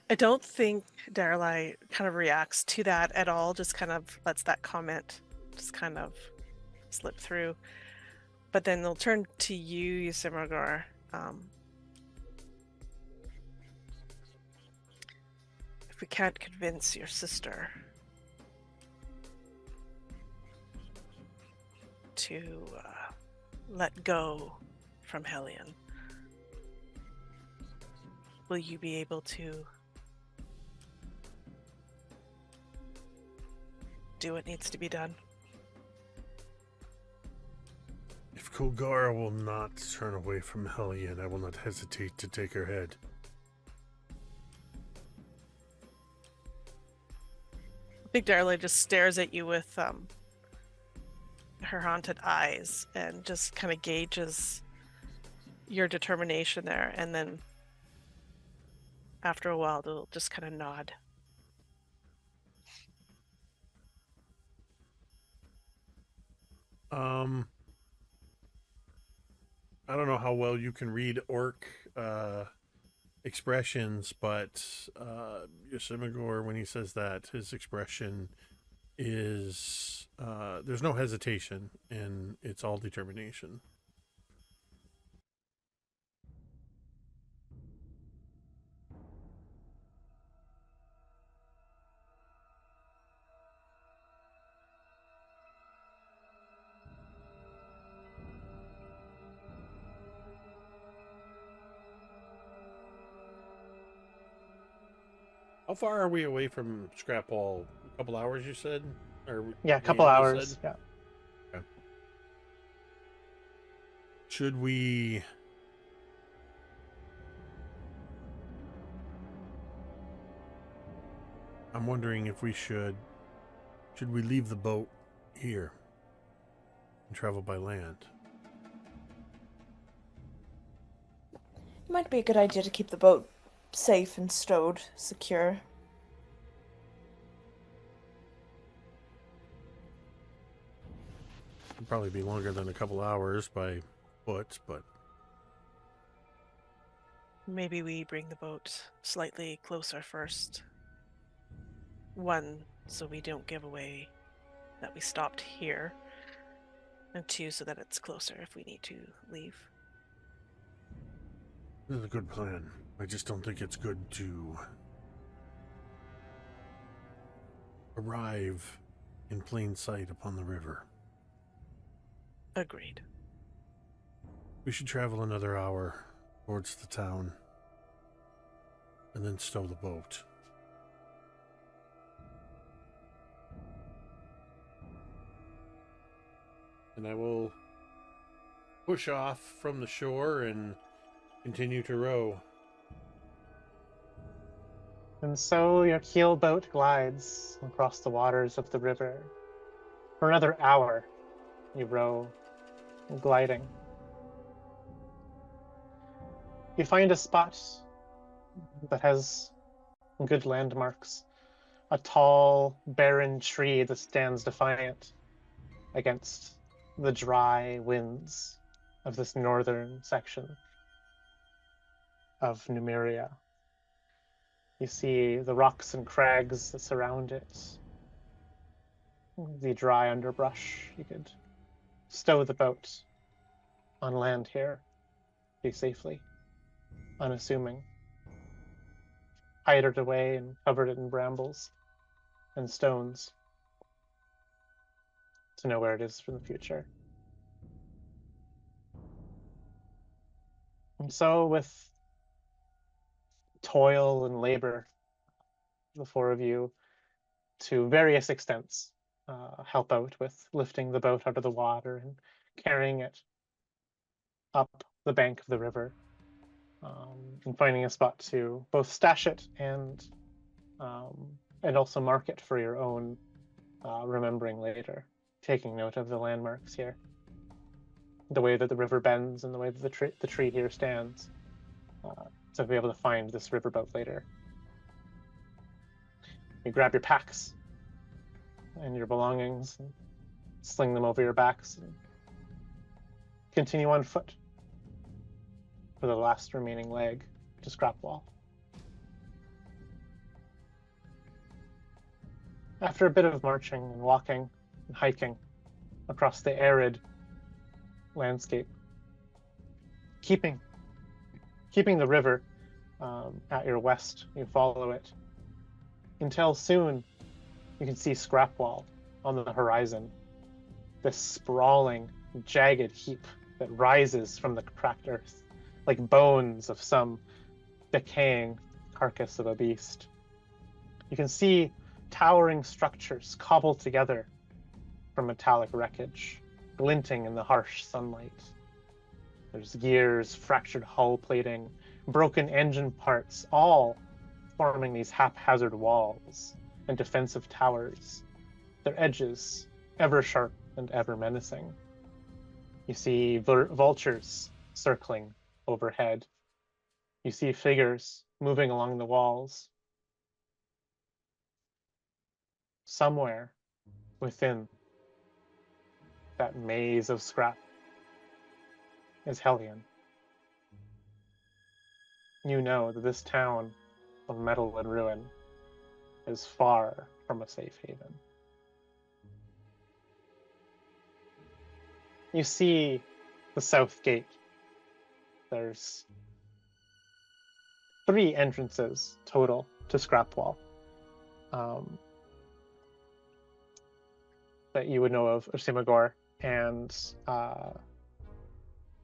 I don't think Daeralei kind of reacts to that at all, just kind of lets that comment just kind of slip through. But then they'll turn to you, Yrsimagor. If we can't convince your sister to let go from Hellion, will you be able to do what needs to be done? If Kulgara will not turn away from Hellion, I will not hesitate to take her head. I think Daeralei just stares at you with her haunted eyes and just kind of gauges your determination there, and then after a while they'll just kind of nod. I don't know how well you can read orc expressions, but Yrsimagor, when he says that, his expression is there's no hesitation, and it's all determination. How far are we away from Scrapwall? A couple hours, you said? Or Yeah, a couple Mayenda hours. said? Yeah. Okay. Should we... I'm wondering if we should we leave the boat here and travel by land. It might be a good idea to keep the boat safe and stowed, secure. It'd probably be longer than a couple hours by foot, but Maybe we bring the boat slightly closer first. One, so we don't give away that we stopped here. And two, so that it's closer if we need to leave. this is a good plan. I just don't think it's good to arrive in plain sight upon the river. Agreed. We should travel another hour towards the town and then stow the boat. And I will push off from the shore and continue to row. And so your keel boat glides across the waters of the river. For another hour, you row, gliding. You find a spot that has good landmarks. A tall, barren tree that stands defiant against the dry winds of this northern section of Numeria. You see the rocks and crags that surround it, the dry underbrush. You could stow the boat on land here, be safely, unassuming. Hide it away and covered it in brambles and stones to know where it is for the future. And so, with toil and labor, the four of you, to various extents, help out with lifting the boat out of the water and carrying it up the bank of the river, and finding a spot to both stash it and also mark it for your own remembering later, taking note of the landmarks here, the way that the river bends and the way that the tree here stands, to be able to find this riverboat later. You grab your packs and your belongings and sling them over your backs and continue on foot for the last remaining leg to Scrapwall. After a bit of marching and walking and hiking across the arid landscape, keeping the river at your west, you follow it until soon you can see Scrapwall on the horizon, this sprawling, jagged heap that rises from the cracked earth like bones of some decaying carcass of a beast. You can see towering structures cobbled together from metallic wreckage, glinting in the harsh sunlight. There's gears, fractured hull plating, broken engine parts, all forming these haphazard walls and defensive towers, their edges ever sharp and ever menacing. You see vultures circling overhead. You see figures moving along the walls. Somewhere within that maze of scrap is Hellion. You know that this town of metal and ruin is far from a safe haven. You see the south gate. There's 3 entrances total to Scrapwall that you would know of: Yrsimagor and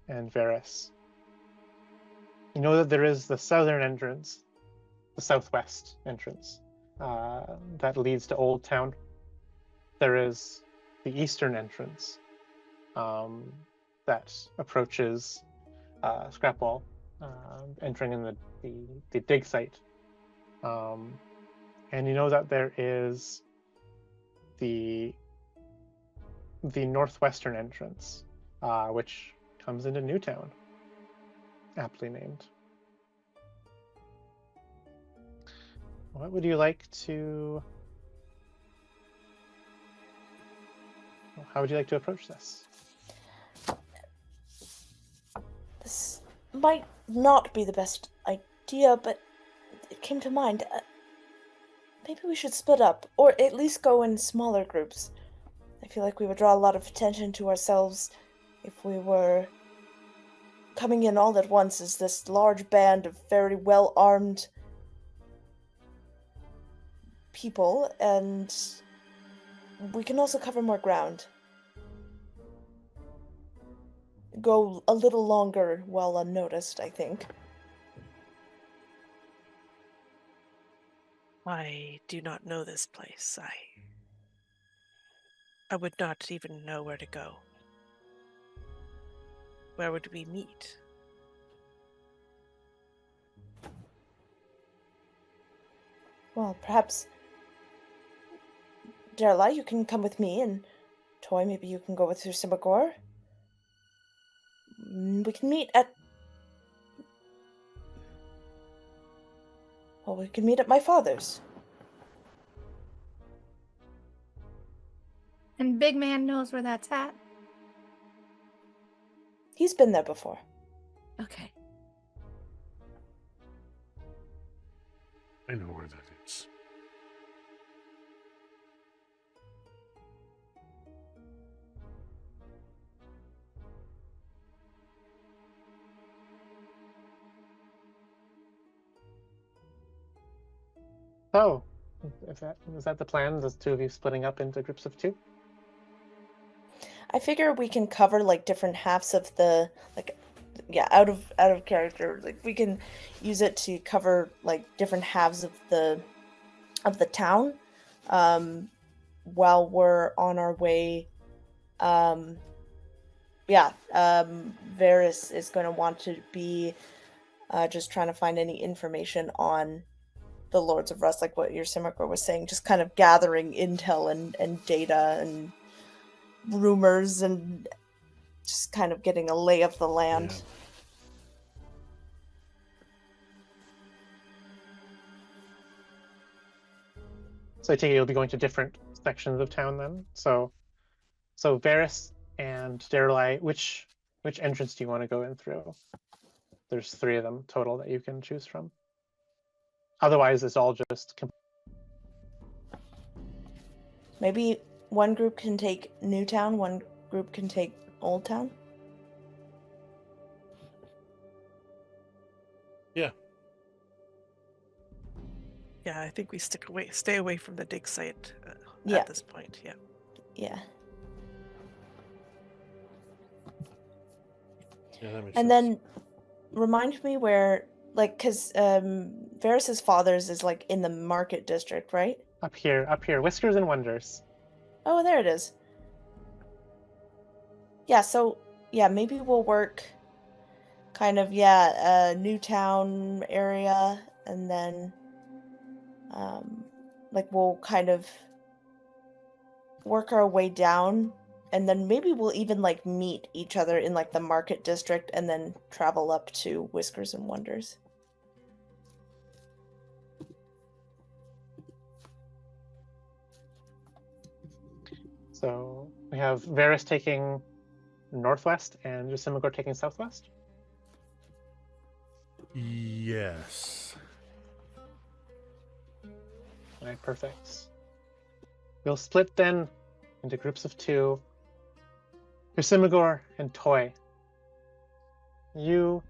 Veris. You know that there is the southern entrance, the southwest entrance, that leads to Old Town. There is the eastern entrance that approaches Scrapwall, entering in the dig site. And you know that there is the the northwestern entrance, which comes into Newtown, aptly named. What would you like to... How would you like to approach this? This might not be the best idea, but it came to mind. Maybe we should split up, or at least go in smaller groups. I feel like we would draw a lot of attention to ourselves if we were coming in all at once as this large band of very well-armed people, and we can also cover more ground. Go a little longer while unnoticed, I think. I do not know this place. I would not even know where to go. Where would we meet? Well, perhaps... Daeralei, you can come with me, and Toy, maybe you can go with Yrsimagor. We can meet at... Well, we can meet at my father's. And Big Man knows where that's at. He's been there before. Okay. I know where that is. So, is that the plan? The two of you splitting up into groups of two? I figure we can cover like different halves of the out of character. Like we can use it to cover like different halves of the town while we're on our way. Veris is going to want to be just trying to find any information on the Lords of Rust, like what Yrsimagor was saying, just kind of gathering intel and data and rumors and just kind of getting a lay of the land. Yeah. So I take it you'll be going to different sections of town then. So Veris and Daeralei, which entrance do you want to go in through? There's 3 of them total that you can choose from. Otherwise, it's all just... Maybe one group can take Newtown, one group can take Old Town. Yeah. Yeah, I think we stay away from the dig site Yeah. at this point. Yeah. Yeah. Yeah, that makes And sense. then remind me where, like, because Veris's father's is like in the market district, right? Up here, Whiskers and Wonders. Oh, there it is. Yeah, so, yeah, maybe we'll work kind of, Newtown area, and then, we'll kind of work our way down, and then maybe we'll even, meet each other in, the market district, and then travel up to Whiskers and Wonders. So we have Veris taking northwest and Yrsimagor taking southwest. Yes. All right, perfect. We'll split then into groups of 2. Yrsimagor and Toy, you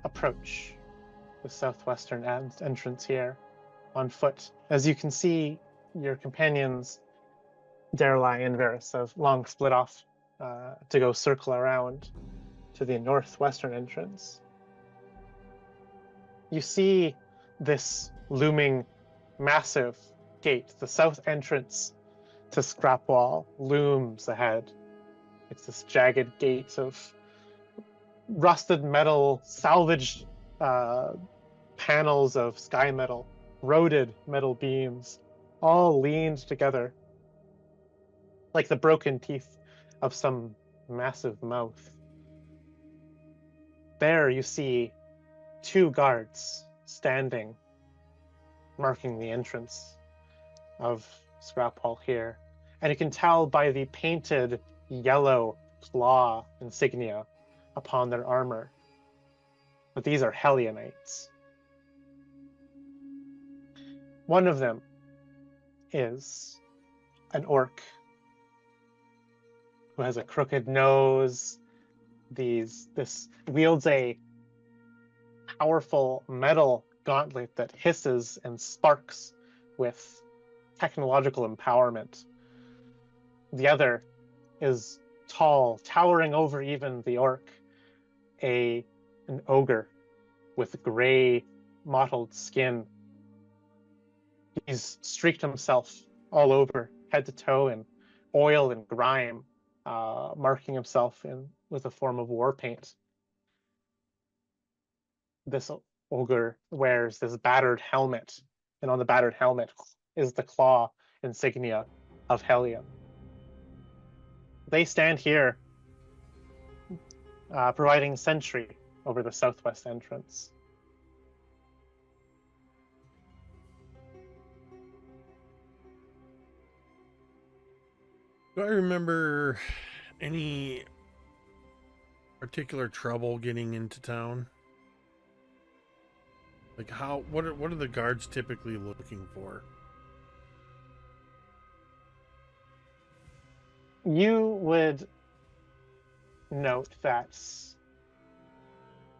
approach the southwestern entrance here on foot. As you can see, your companions, Daeralei and Veris, have long split off to go circle around to the northwestern entrance. You see this looming massive gate. The south entrance to Scrapwall looms ahead. It's this jagged gate of rusted metal, salvaged panels of Skymetal, eroded metal beams, all leaned together. like the broken teeth of some massive mouth. There you see 2 guards standing, marking the entrance of Scrap Hall here. And you can tell by the painted yellow claw insignia upon their armor that these are Hellionites. One of them is an orc who has a crooked nose. This wields a powerful metal gauntlet that hisses and sparks with technological empowerment. The other is tall, towering over even the orc, an ogre with gray mottled skin. He's streaked himself all over, head to toe, in oil and grime, marking himself with a form of war paint. This ogre wears this battered helmet, and on the battered helmet is the claw insignia of Hellion. They stand here, providing sentry over the southwest entrance. Do I remember any particular trouble getting into town? Like what are the guards typically looking for? You would note that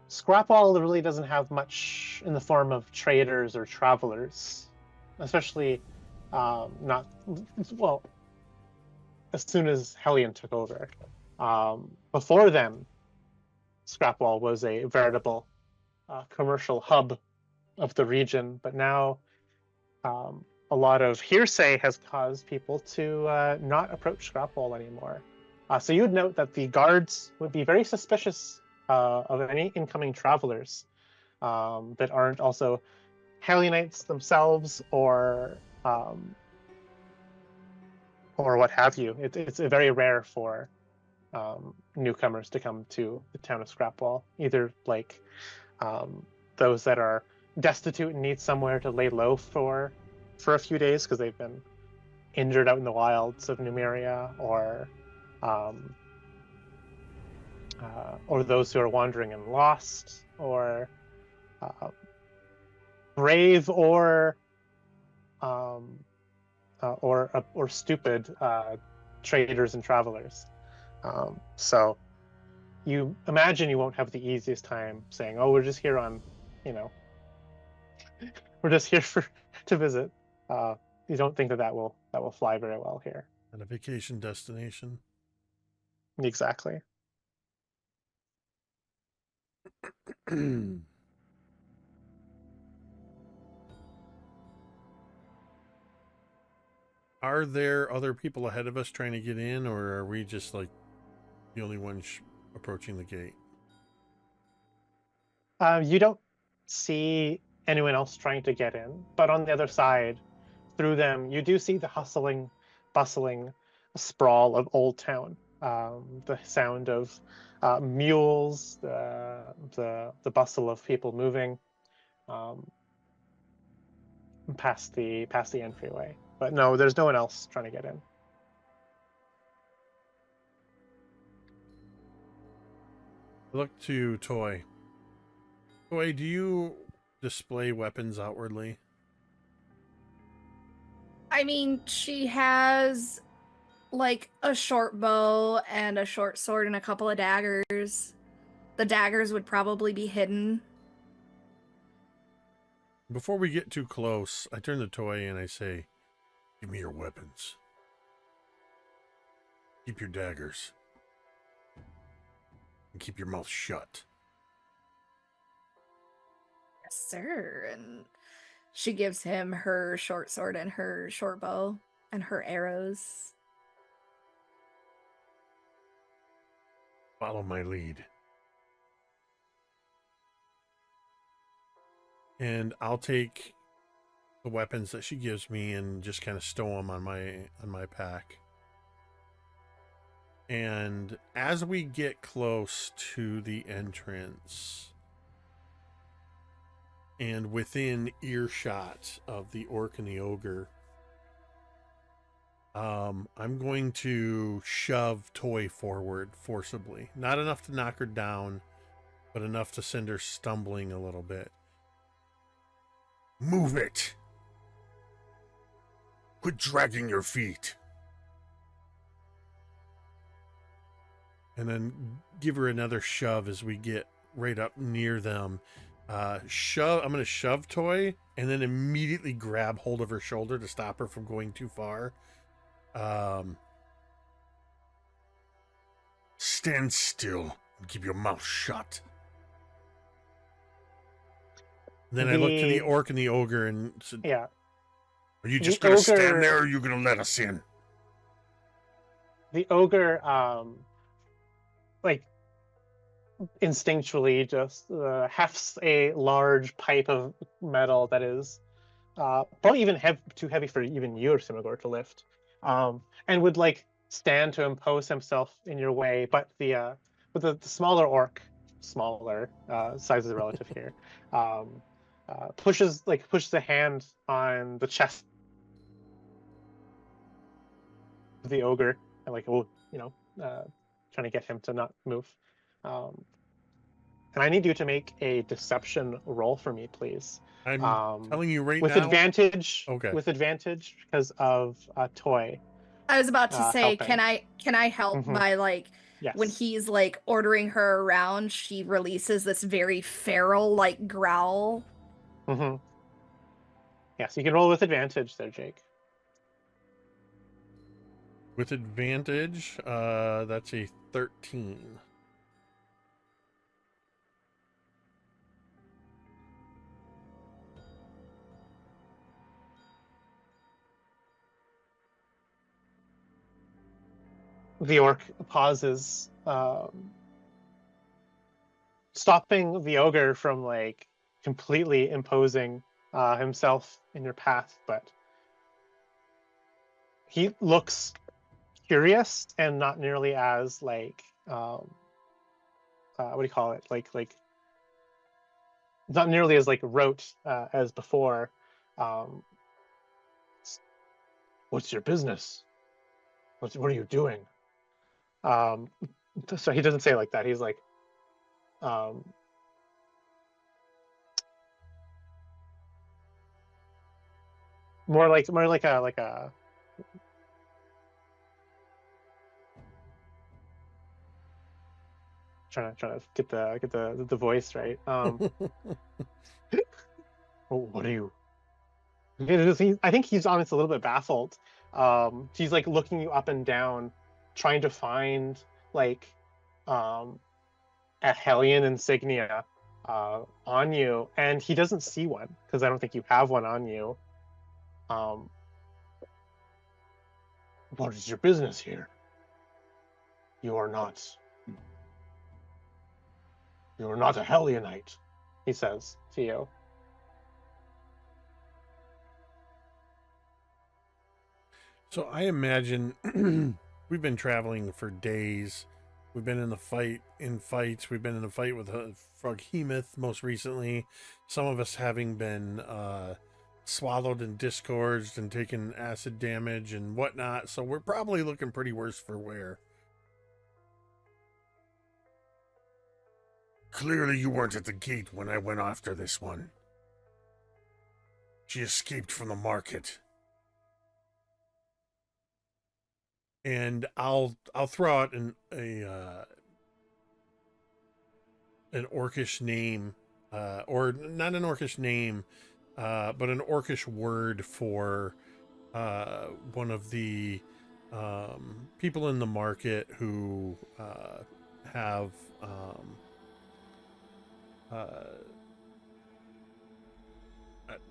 Scrapwall really doesn't have much in the form of traders or travelers, especially not, well, as soon as Hellion took over. Before then, Scrapwall was a veritable commercial hub of the region, but now a lot of hearsay has caused people to not approach Scrapwall anymore. So you'd note that the guards would be very suspicious of any incoming travelers that aren't also Hellionites themselves or what have you. It's very rare for newcomers to come to the town of Scrapwall, either like those that are destitute and need somewhere to lay low for a few days because they've been injured out in the wilds of Numeria, or those who are wandering and lost, or brave or stupid traders and travelers. So you imagine you won't have the easiest time saying, "Oh, we're just here on, we're just here to visit." You don't think that will fly very well here. At a vacation destination. Exactly. Are there other people ahead of us trying to get in, or are we just like the only ones approaching the gate? You don't see anyone else trying to get in, but on the other side, through them, you do see the hustling, bustling sprawl of Old Town. The sound of mules, the bustle of people moving past the entryway. But no, there's no one else trying to get in. Look to Toy. Toy, do you display weapons outwardly? I mean, she has like a short bow and a short sword and a couple of daggers. The daggers would probably be hidden. Before we get too close, I turn to Toy and I say, "Give me your weapons. Keep your daggers. And keep your mouth shut." Yes, sir. And she gives him her short sword and her short bow and her arrows. Follow my lead. And I'll take the weapons that she gives me and just kind of stow them on my pack. And as we get close to the entrance and within earshot of the orc and the ogre, I'm going to shove Toy forward forcibly. Not enough to knock her down, but enough to send her stumbling a little bit. Move it! Quit dragging your feet. And then give her another shove as we get right up near them. Shove. I'm going to shove Toy and then immediately grab hold of her shoulder to stop her from going too far. Stand still and keep your mouth shut. Then I look to the orc and the ogre and said, Yeah. Are you just going to stand there, or are you going to let us in? The ogre, like, instinctually just hefts a large pipe of metal that is probably even too heavy for even you, Yrsimagor, to lift, and would like stand to impose himself in your way. But the with the smaller orc, smaller size is relative here, pushes a hand on the chest of the ogre and trying to get him to not move. And I need you to make a deception roll for me, please. I'm telling you right with now. Advantage. Okay. With advantage because of Toy. I was about to say, helping. can I help by Yes. when he's ordering her around, she releases this very feral growl. Mm-hmm. Yes, you can roll with advantage there, Jake. With advantage, that's a 13. The orc pauses, stopping the ogre from completely imposing himself in your path, but he looks curious and not nearly as what do you call it? Not nearly as rote as before. What's your business? What are you doing? So he doesn't say it like that. He's like, more like a trying to get the voice right. What are you? I think he's honestly a little bit baffled. He's looking you up and down, trying to find a Hellion insignia on you, and he doesn't see one because I don't think you have one on you. What is your business here? You are not a Hellionite, he says to you. So I imagine we've been traveling for days. We've been in fights. We've been in a fight with a Froghemoth most recently. Some of us having been swallowed and disgorged and taken acid damage and whatnot. So we're probably looking pretty worse for wear. Clearly you weren't at the gate when I went after this one. She escaped from the market. And I'll throw out an orcish name, or not an orcish name, but an orcish word for one of the people in the market who have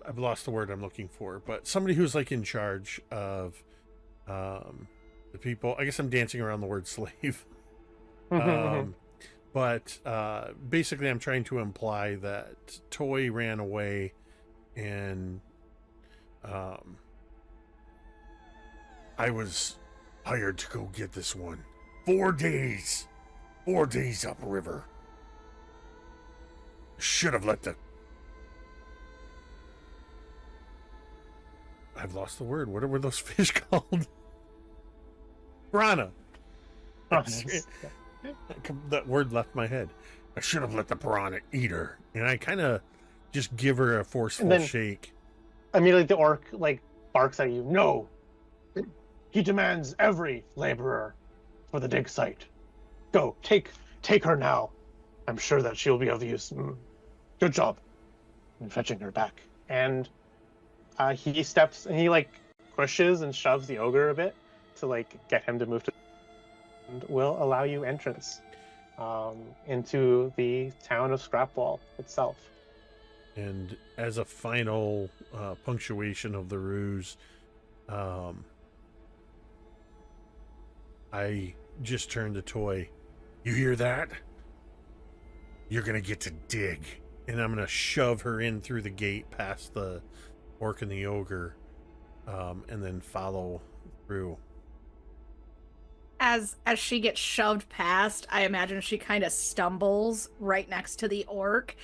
I've lost the word I'm looking for, but somebody who's in charge of the people. I guess I'm dancing around the word slave. But basically I'm trying to imply that Toy ran away and I was hired to go get this one. 4 days. 4 days upriver. Should have let the... I've lost the word. What were those fish called? Piranha. Promise. That word left my head. I should have let the piranha eat her. And I kind of just give her a forceful then- shake. Immediately the orc like barks at you. No! He demands every laborer for the dig site. Go, take her now. I'm sure that she'll be of use. Good job in fetching her back. And he steps and he like pushes and shoves the ogre a bit to like get him to move to, and will allow you entrance into the town of Scrapwall itself. And as a final punctuation of the ruse, I just turned to Toy. You hear that? You're gonna get to dig. And I'm gonna shove her in through the gate past the orc and the ogre, and then follow through. As she gets shoved past, I imagine she kind of stumbles right next to the orc,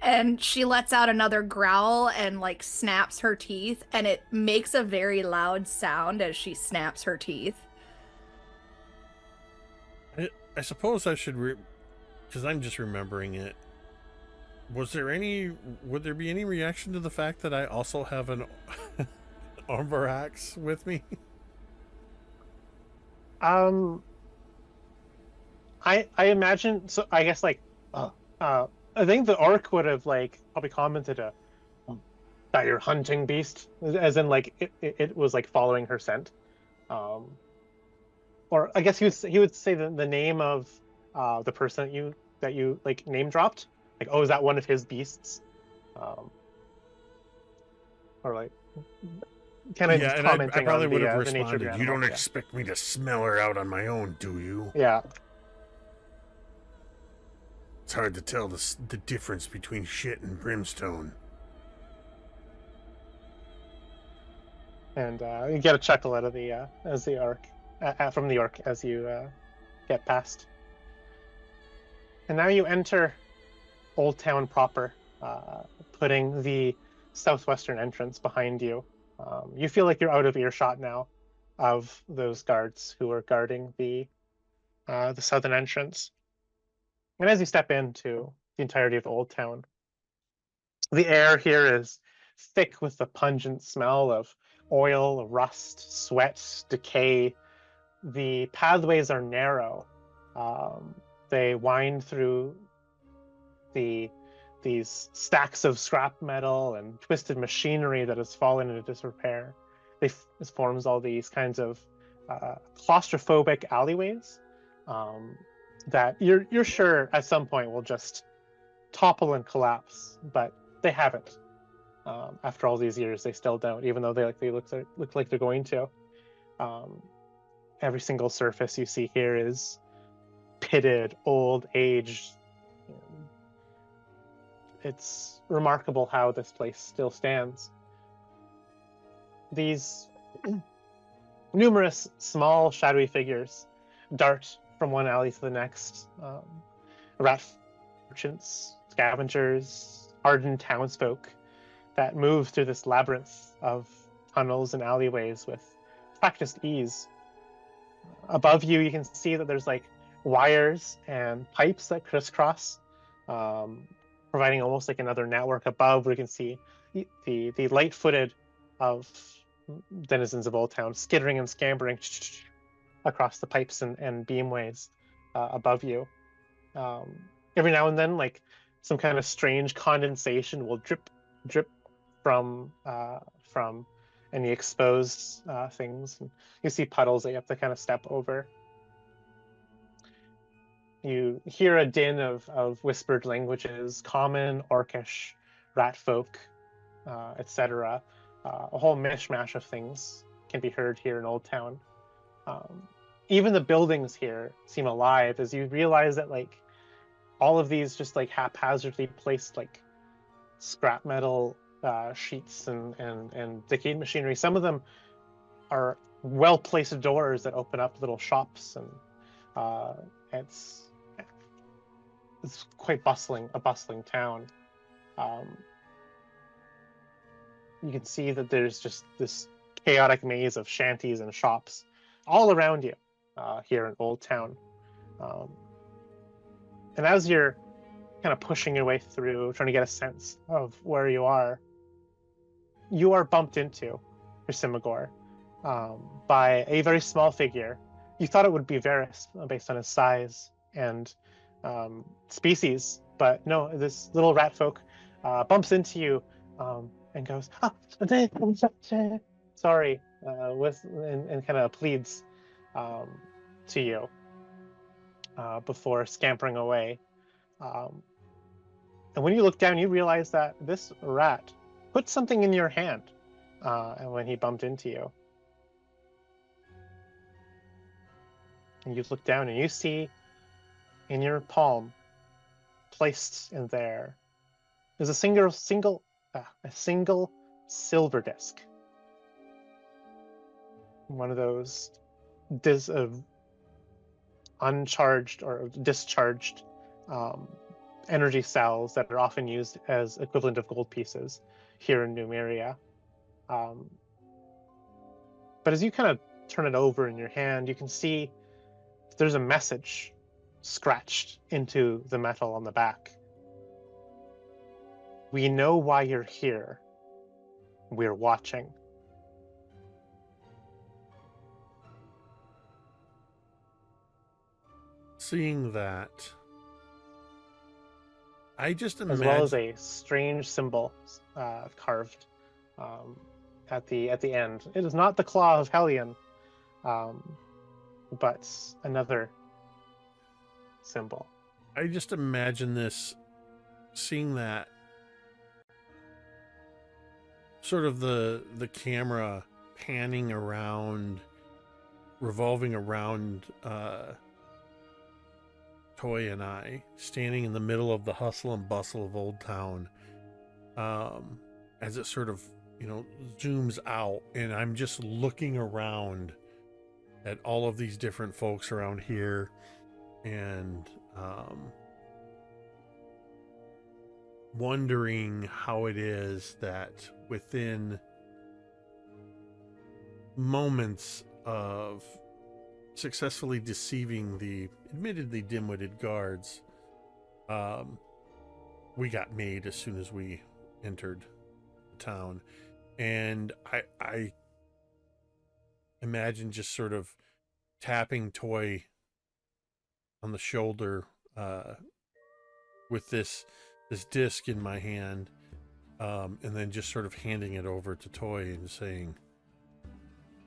and she lets out another growl and like snaps her teeth, and it makes a very loud sound as she snaps her teeth. I suppose I should, because I'm just remembering it. Would there be any reaction to the fact that I also have an armor axe with me? I imagine, so I guess like I think the orc would have like probably commented that your hunting beast, as in like it was like following her scent, or I guess he would say the name of the person that you like name dropped, like, oh, is that one of his beasts, or like kind of just commenting I probably on would have the nature of responded. your You don't animal. expect me to smell her out on my own, do you? Yeah. It's hard to tell the difference between shit and brimstone. And you get a chuckle out of the from the orc as you get past. And now you enter Old Town proper, putting the southwestern entrance behind you. You feel like you're out of earshot now of those guards who are guarding the southern entrance. And as you step into the entirety of Old Town, the air here is thick with the pungent smell of oil, rust, sweat, decay. The pathways are narrow. They wind through these stacks of scrap metal and twisted machinery that has fallen into disrepair. This forms all these kinds of claustrophobic alleyways that you're sure at some point will just topple and collapse, but they haven't. After all these years, they still don't, even though they look like they're going to. Every single surface you see here is pitted, old, aged. It's remarkable how this place still stands. These numerous small, shadowy figures dart from one alley to the next. Rat merchants, scavengers, hardened townsfolk that move through this labyrinth of tunnels and alleyways with practiced ease. Above you, you can see that there's like wires and pipes that crisscross, providing almost like another network above, where you can see the light-footed of denizens of Old Town skittering and scampering across the pipes and beamways above you. Every now and then, like some kind of strange condensation will drip from any exposed things. And you see puddles that you have to kind of step over. You hear a din of whispered languages, common, orcish, rat folk, etc. A whole mishmash of things can be heard here in Old Town. Even the buildings here seem alive as you realize that like all of these just like haphazardly placed like scrap metal sheets and decayed machinery. Some of them are well-placed doors that open up little shops and It's quite a bustling town. You can see that there's just this chaotic maze of shanties and shops all around you here in Old Town. And as you're kind of pushing your way through, trying to get a sense of where you are bumped into Yrsimagor by a very small figure. You thought it would be Veris based on his size and species, but no, this little rat folk bumps into you and goes, sorry, and kind of pleads to you before scampering away. And when you look down, you realize that this rat put something in your hand and when he bumped into you. And you look down and you see in your palm, placed in there, is a single silver disc. One of those uncharged or discharged energy cells that are often used as equivalent of gold pieces here in Numeria. But as you kind of turn it over in your hand, you can see there's a message scratched into the metal on the back. We know why you're here. We're watching. Seeing that, I just imagine, as well as a strange symbol carved at the end. It is not the claw of Hellion, but another symbol. I just imagine this, seeing that, sort of the camera panning around, revolving around Toy and I, standing in the middle of the hustle and bustle of Old Town, as it sort of, zooms out, and I'm just looking around at all of these different folks around here, and wondering how it is that within moments of successfully deceiving the admittedly dim-witted guards, we got made as soon as we entered the town. And I imagine just sort of tapping Toy on the shoulder with this disc in my hand, and then just sort of handing it over to Toy and saying,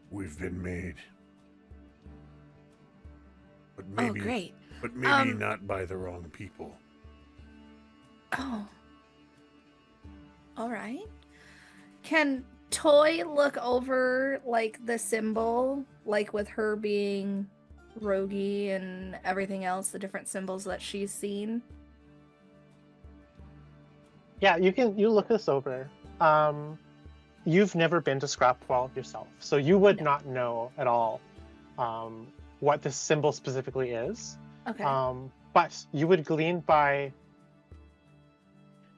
"We've been made. But maybe, great. But maybe not by the wrong people." Oh. All right. Can Toy look over, the symbol, with her being roguey and everything else, the different symbols that she's seen? Yeah, you look this over. You've never been to Scrapwall yourself, so you would not know at all what this symbol specifically is. Okay. But you would glean by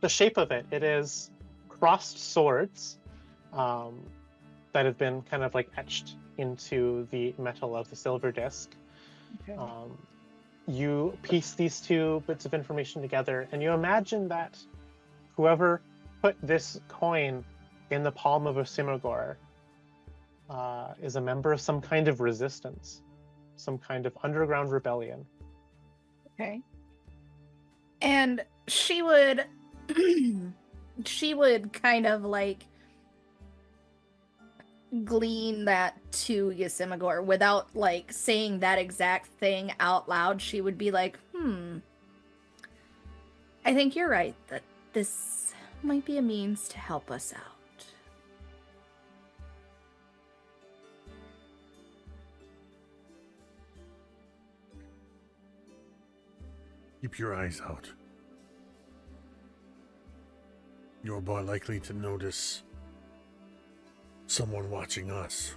the shape of it. It is crossed swords that have been kind of etched into the metal of the silver disc. Okay. You piece these two bits of information together, and you imagine that whoever put this coin in the palm of Yrsimagor is a member of some kind of resistance, some kind of underground rebellion. Okay. And she would kind of glean that to Yrsimagor without saying that exact thing out loud. She would be like, I think you're right that this might be a means to help us out. Keep your eyes out. You're more likely to notice someone watching us.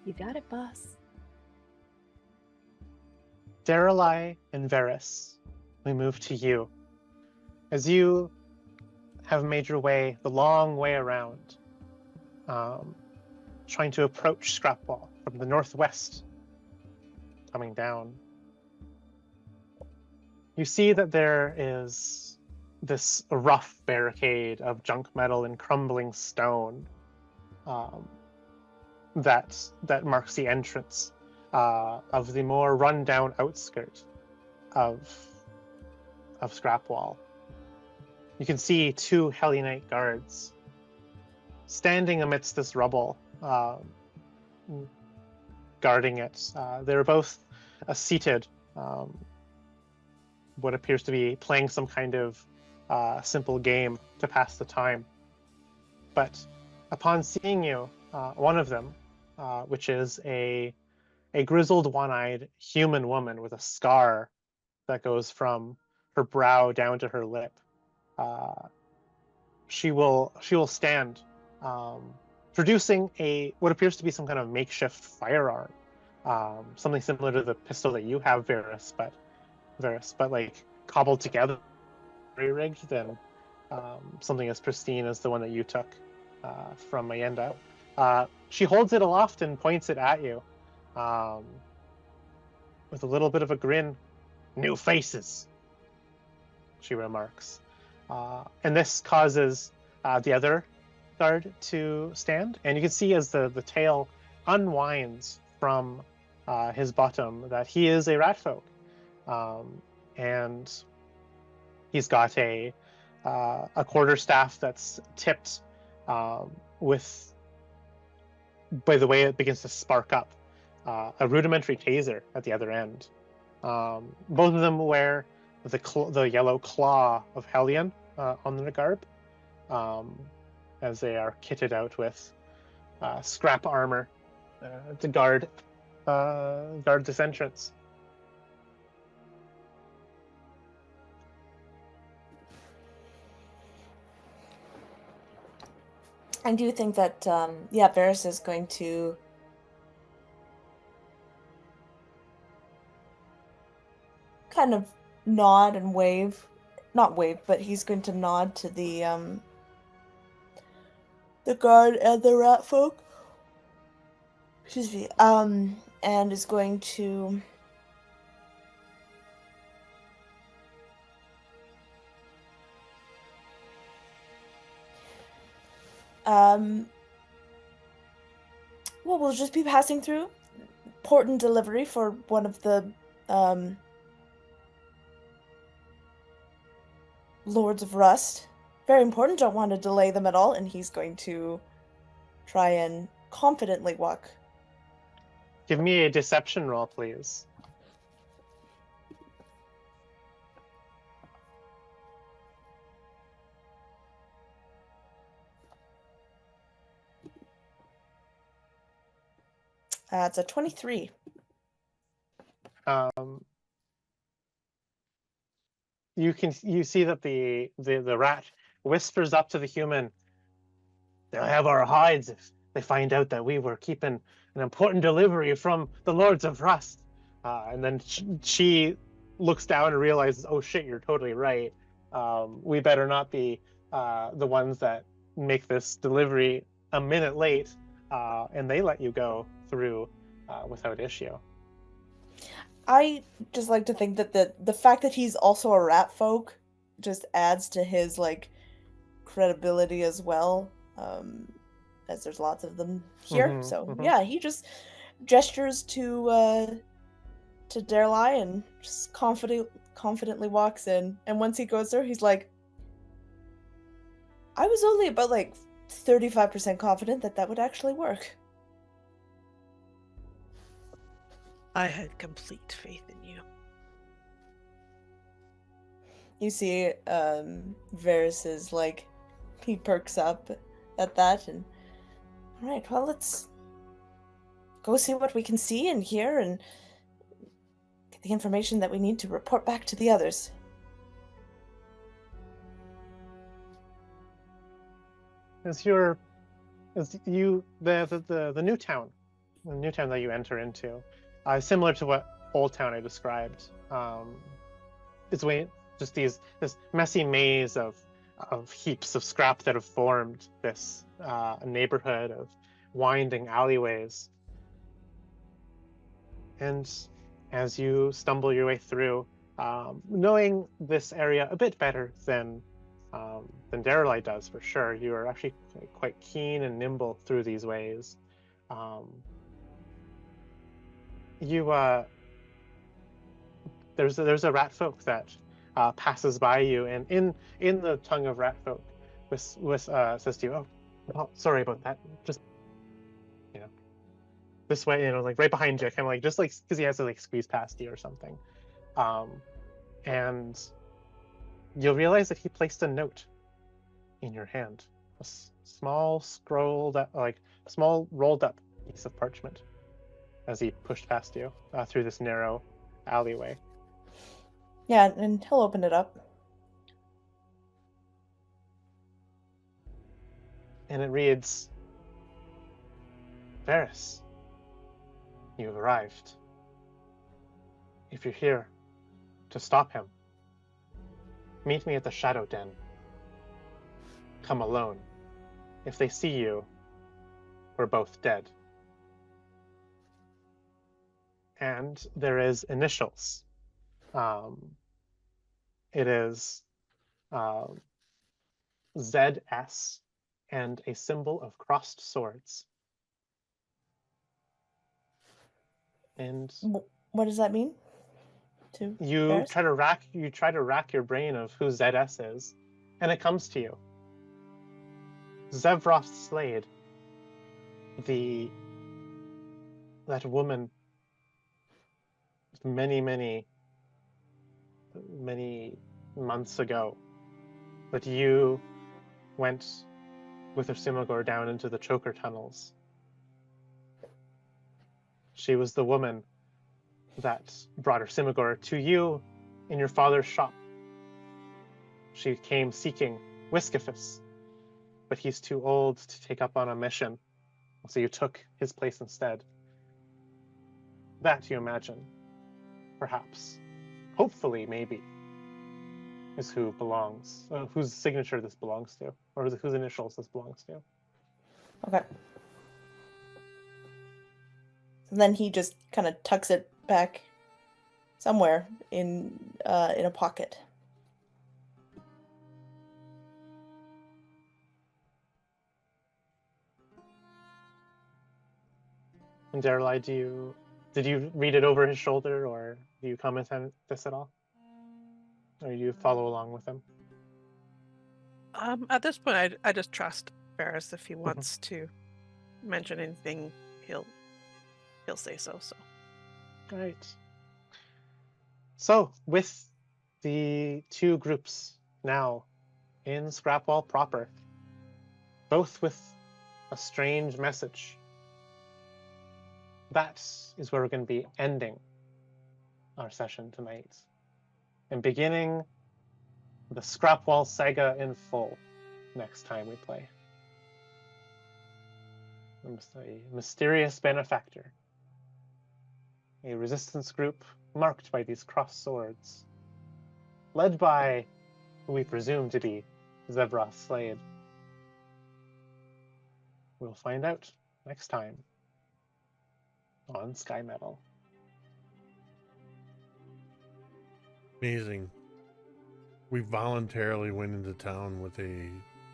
You got it, boss. Daeralei and Veris, we move to you. As you have made your way the long way around, trying to approach Scrapwall from the northwest, coming down, you see that there is this rough barricade of junk metal and crumbling stone that marks the entrance of the more run-down outskirt of Scrapwall. You can see two Helionite guards standing amidst this rubble, guarding it. They're both seated, what appears to be playing some kind of simple game to pass the time. But upon seeing you, one of them, which is a grizzled, one-eyed human woman with a scar that goes from her brow down to her lip, she will stand, producing what appears to be some kind of makeshift firearm, something similar to the pistol that you have, Veris, but like cobbled together, rigged than something as pristine as the one that you took from Mayenda. She holds it aloft and points it at you, with a little bit of a grin. "New faces," she remarks. And this causes the other guard to stand, and you can see as the tail unwinds from his bottom that he is a rat folk, and he's got a quarterstaff that's tipped with, by the way it begins to spark up, a rudimentary taser at the other end. Both of them wear the yellow claw of Hellion on the garb, as they are kitted out with scrap armor to guard this entrance. I do think that, Veris is going to kind of nod and wave. Not wave, but he's going to nod to the guard and the rat folk. Excuse me. And is going to well, we'll just be passing through. Important delivery for one of the Lords of Rust. Very important, don't want to delay them at all, and he's going to try and confidently walk. Give me a deception roll, please. It's a 23. You see that the rat whispers up to the human, "They'll have our hides if they find out that we were keeping an important delivery from the Lords of Rust." And then she looks down and realizes, "Oh shit, you're totally right. We better not be the ones that make this delivery a minute late." And they let you go through without issue. I just like to think that the fact that he's also a rat folk just adds to his credibility as well, as there's lots of them here. Yeah, he just gestures to Daeralei and just confidently walks in. And once he goes there, he's like, "I was only about 35% confident that would actually work." I had complete faith in you. You see, Veris is he perks up at that, and alright, well, let's go see what we can see and hear and get the information that we need to report back to the others. The new town the new town that you enter into, similar to what Old Town I described. It's just this messy maze of heaps of scrap that have formed this neighborhood of winding alleyways. And as you stumble your way through, knowing this area a bit better than Daeralei does for sure, you are actually quite keen and nimble through these ways. There's a rat folk that passes by you, and in the tongue of rat folk, says to you, "Oh, sorry about that. Just this way, like right behind you, kind of like just like because he has to like squeeze past you or something." And you'll realize that he placed a note in your hand, a small small rolled up piece of parchment, as he pushed past you through this narrow alleyway. Yeah, and he'll open it up. And it reads, "Veris, you've arrived. If you're here to stop him, meet me at the Shadow Den. Come alone. If they see you, we're both dead." And there is initials. It is ZS and a symbol of crossed swords. And what does that mean? You try to rack your brain of who ZS is, and it comes to you. Zevroth Slade, that woman many months ago, that you went with Yrsimagor down into the choker tunnels. She was the woman that brought Yrsimagor to you in your father's shop. She came seeking Whiskifus, but he's too old to take up on a mission, so you took his place instead. That, you imagine, perhaps, hopefully, maybe, is whose signature this belongs to, or whose initials this belongs to. Okay. So then he just kind of tucks it back somewhere in a pocket. And Daeralei, did you read it over his shoulder, or do you comment on this at all? Or do you follow along with him? At this point, I just trust Veris. If he wants to mention anything, he'll say so. So. Right. So, with the two groups now in Scrapwall proper, both with a strange message, that is where we're going to be ending our session tonight and beginning the Scrapwall saga in full next time we play. A mysterious benefactor, a resistance group marked by these crossed swords, led by who we presume to be Zevroth Slade. We'll find out next time on Skymetal. Amazing. We voluntarily went into town with a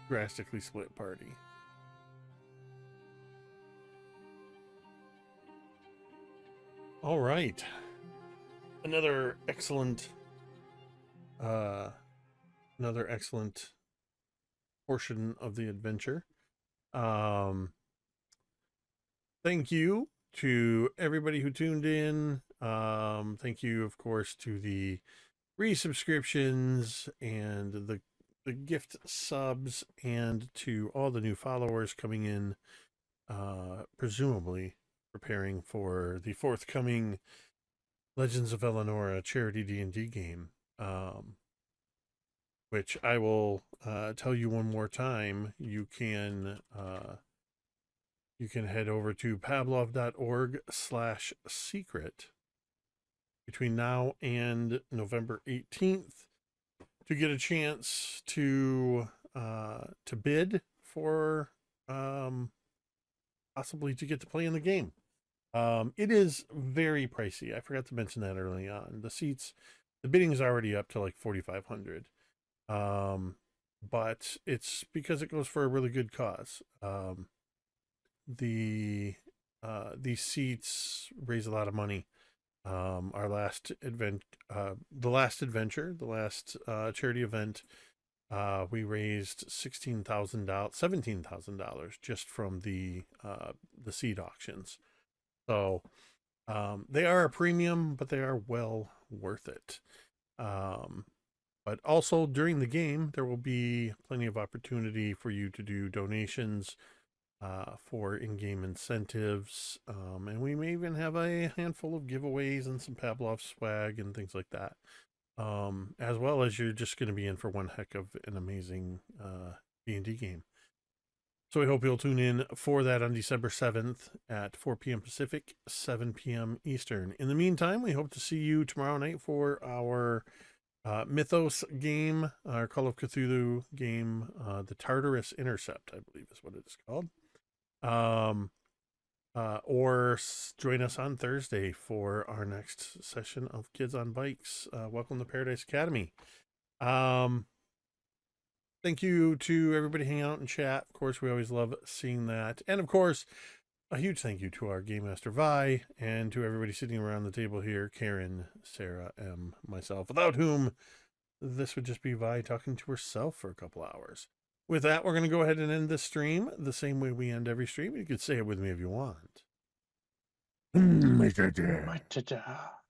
drastically split party. All right. Another excellent portion of the adventure. Thank you to everybody who tuned in. Thank you, of course, to the resubscriptions and the gift subs, and to all the new followers coming in, presumably preparing for the forthcoming Legends of Eleanor charity D&D game, which I will tell you one more time. You can you can head over to pavlov.org/secret between now and November 18th to get a chance to bid for possibly to get to play in the game. It is very pricey. I forgot to mention that early on. The bidding is already up to like 4,500. But it's because it goes for a really good cause. These seats raise a lot of money. Our last charity event, we raised $17,000 just from the seed auctions. So they are a premium, but they are well worth it. But also during the game, there will be plenty of opportunity for you to do donations for in-game incentives. And we may even have a handful of giveaways and some Pavlov swag and things like that. As well as you're just going to be in for one heck of an amazing D&D game. So we hope you'll tune in for that on December 7th at 4 p.m. Pacific, 7 p.m. Eastern. In the meantime, we hope to see you tomorrow night for our Mythos game, our Call of Cthulhu game, the Tartarus Intercept, I believe is what it is called. Or join us on Thursday for our next session of Kids on Bikes. Welcome to Paradise Academy. Thank you to everybody hanging out and chat. Of course, we always love seeing that. And of course, a huge thank you to our Game Master Vi and to everybody sitting around the table here, Kaeryn, Sara, and myself, without whom this would just be Vi talking to herself for a couple hours. With that, we're going to go ahead and end this stream the same way we end every stream. You could say it with me if you want. My ta-ta.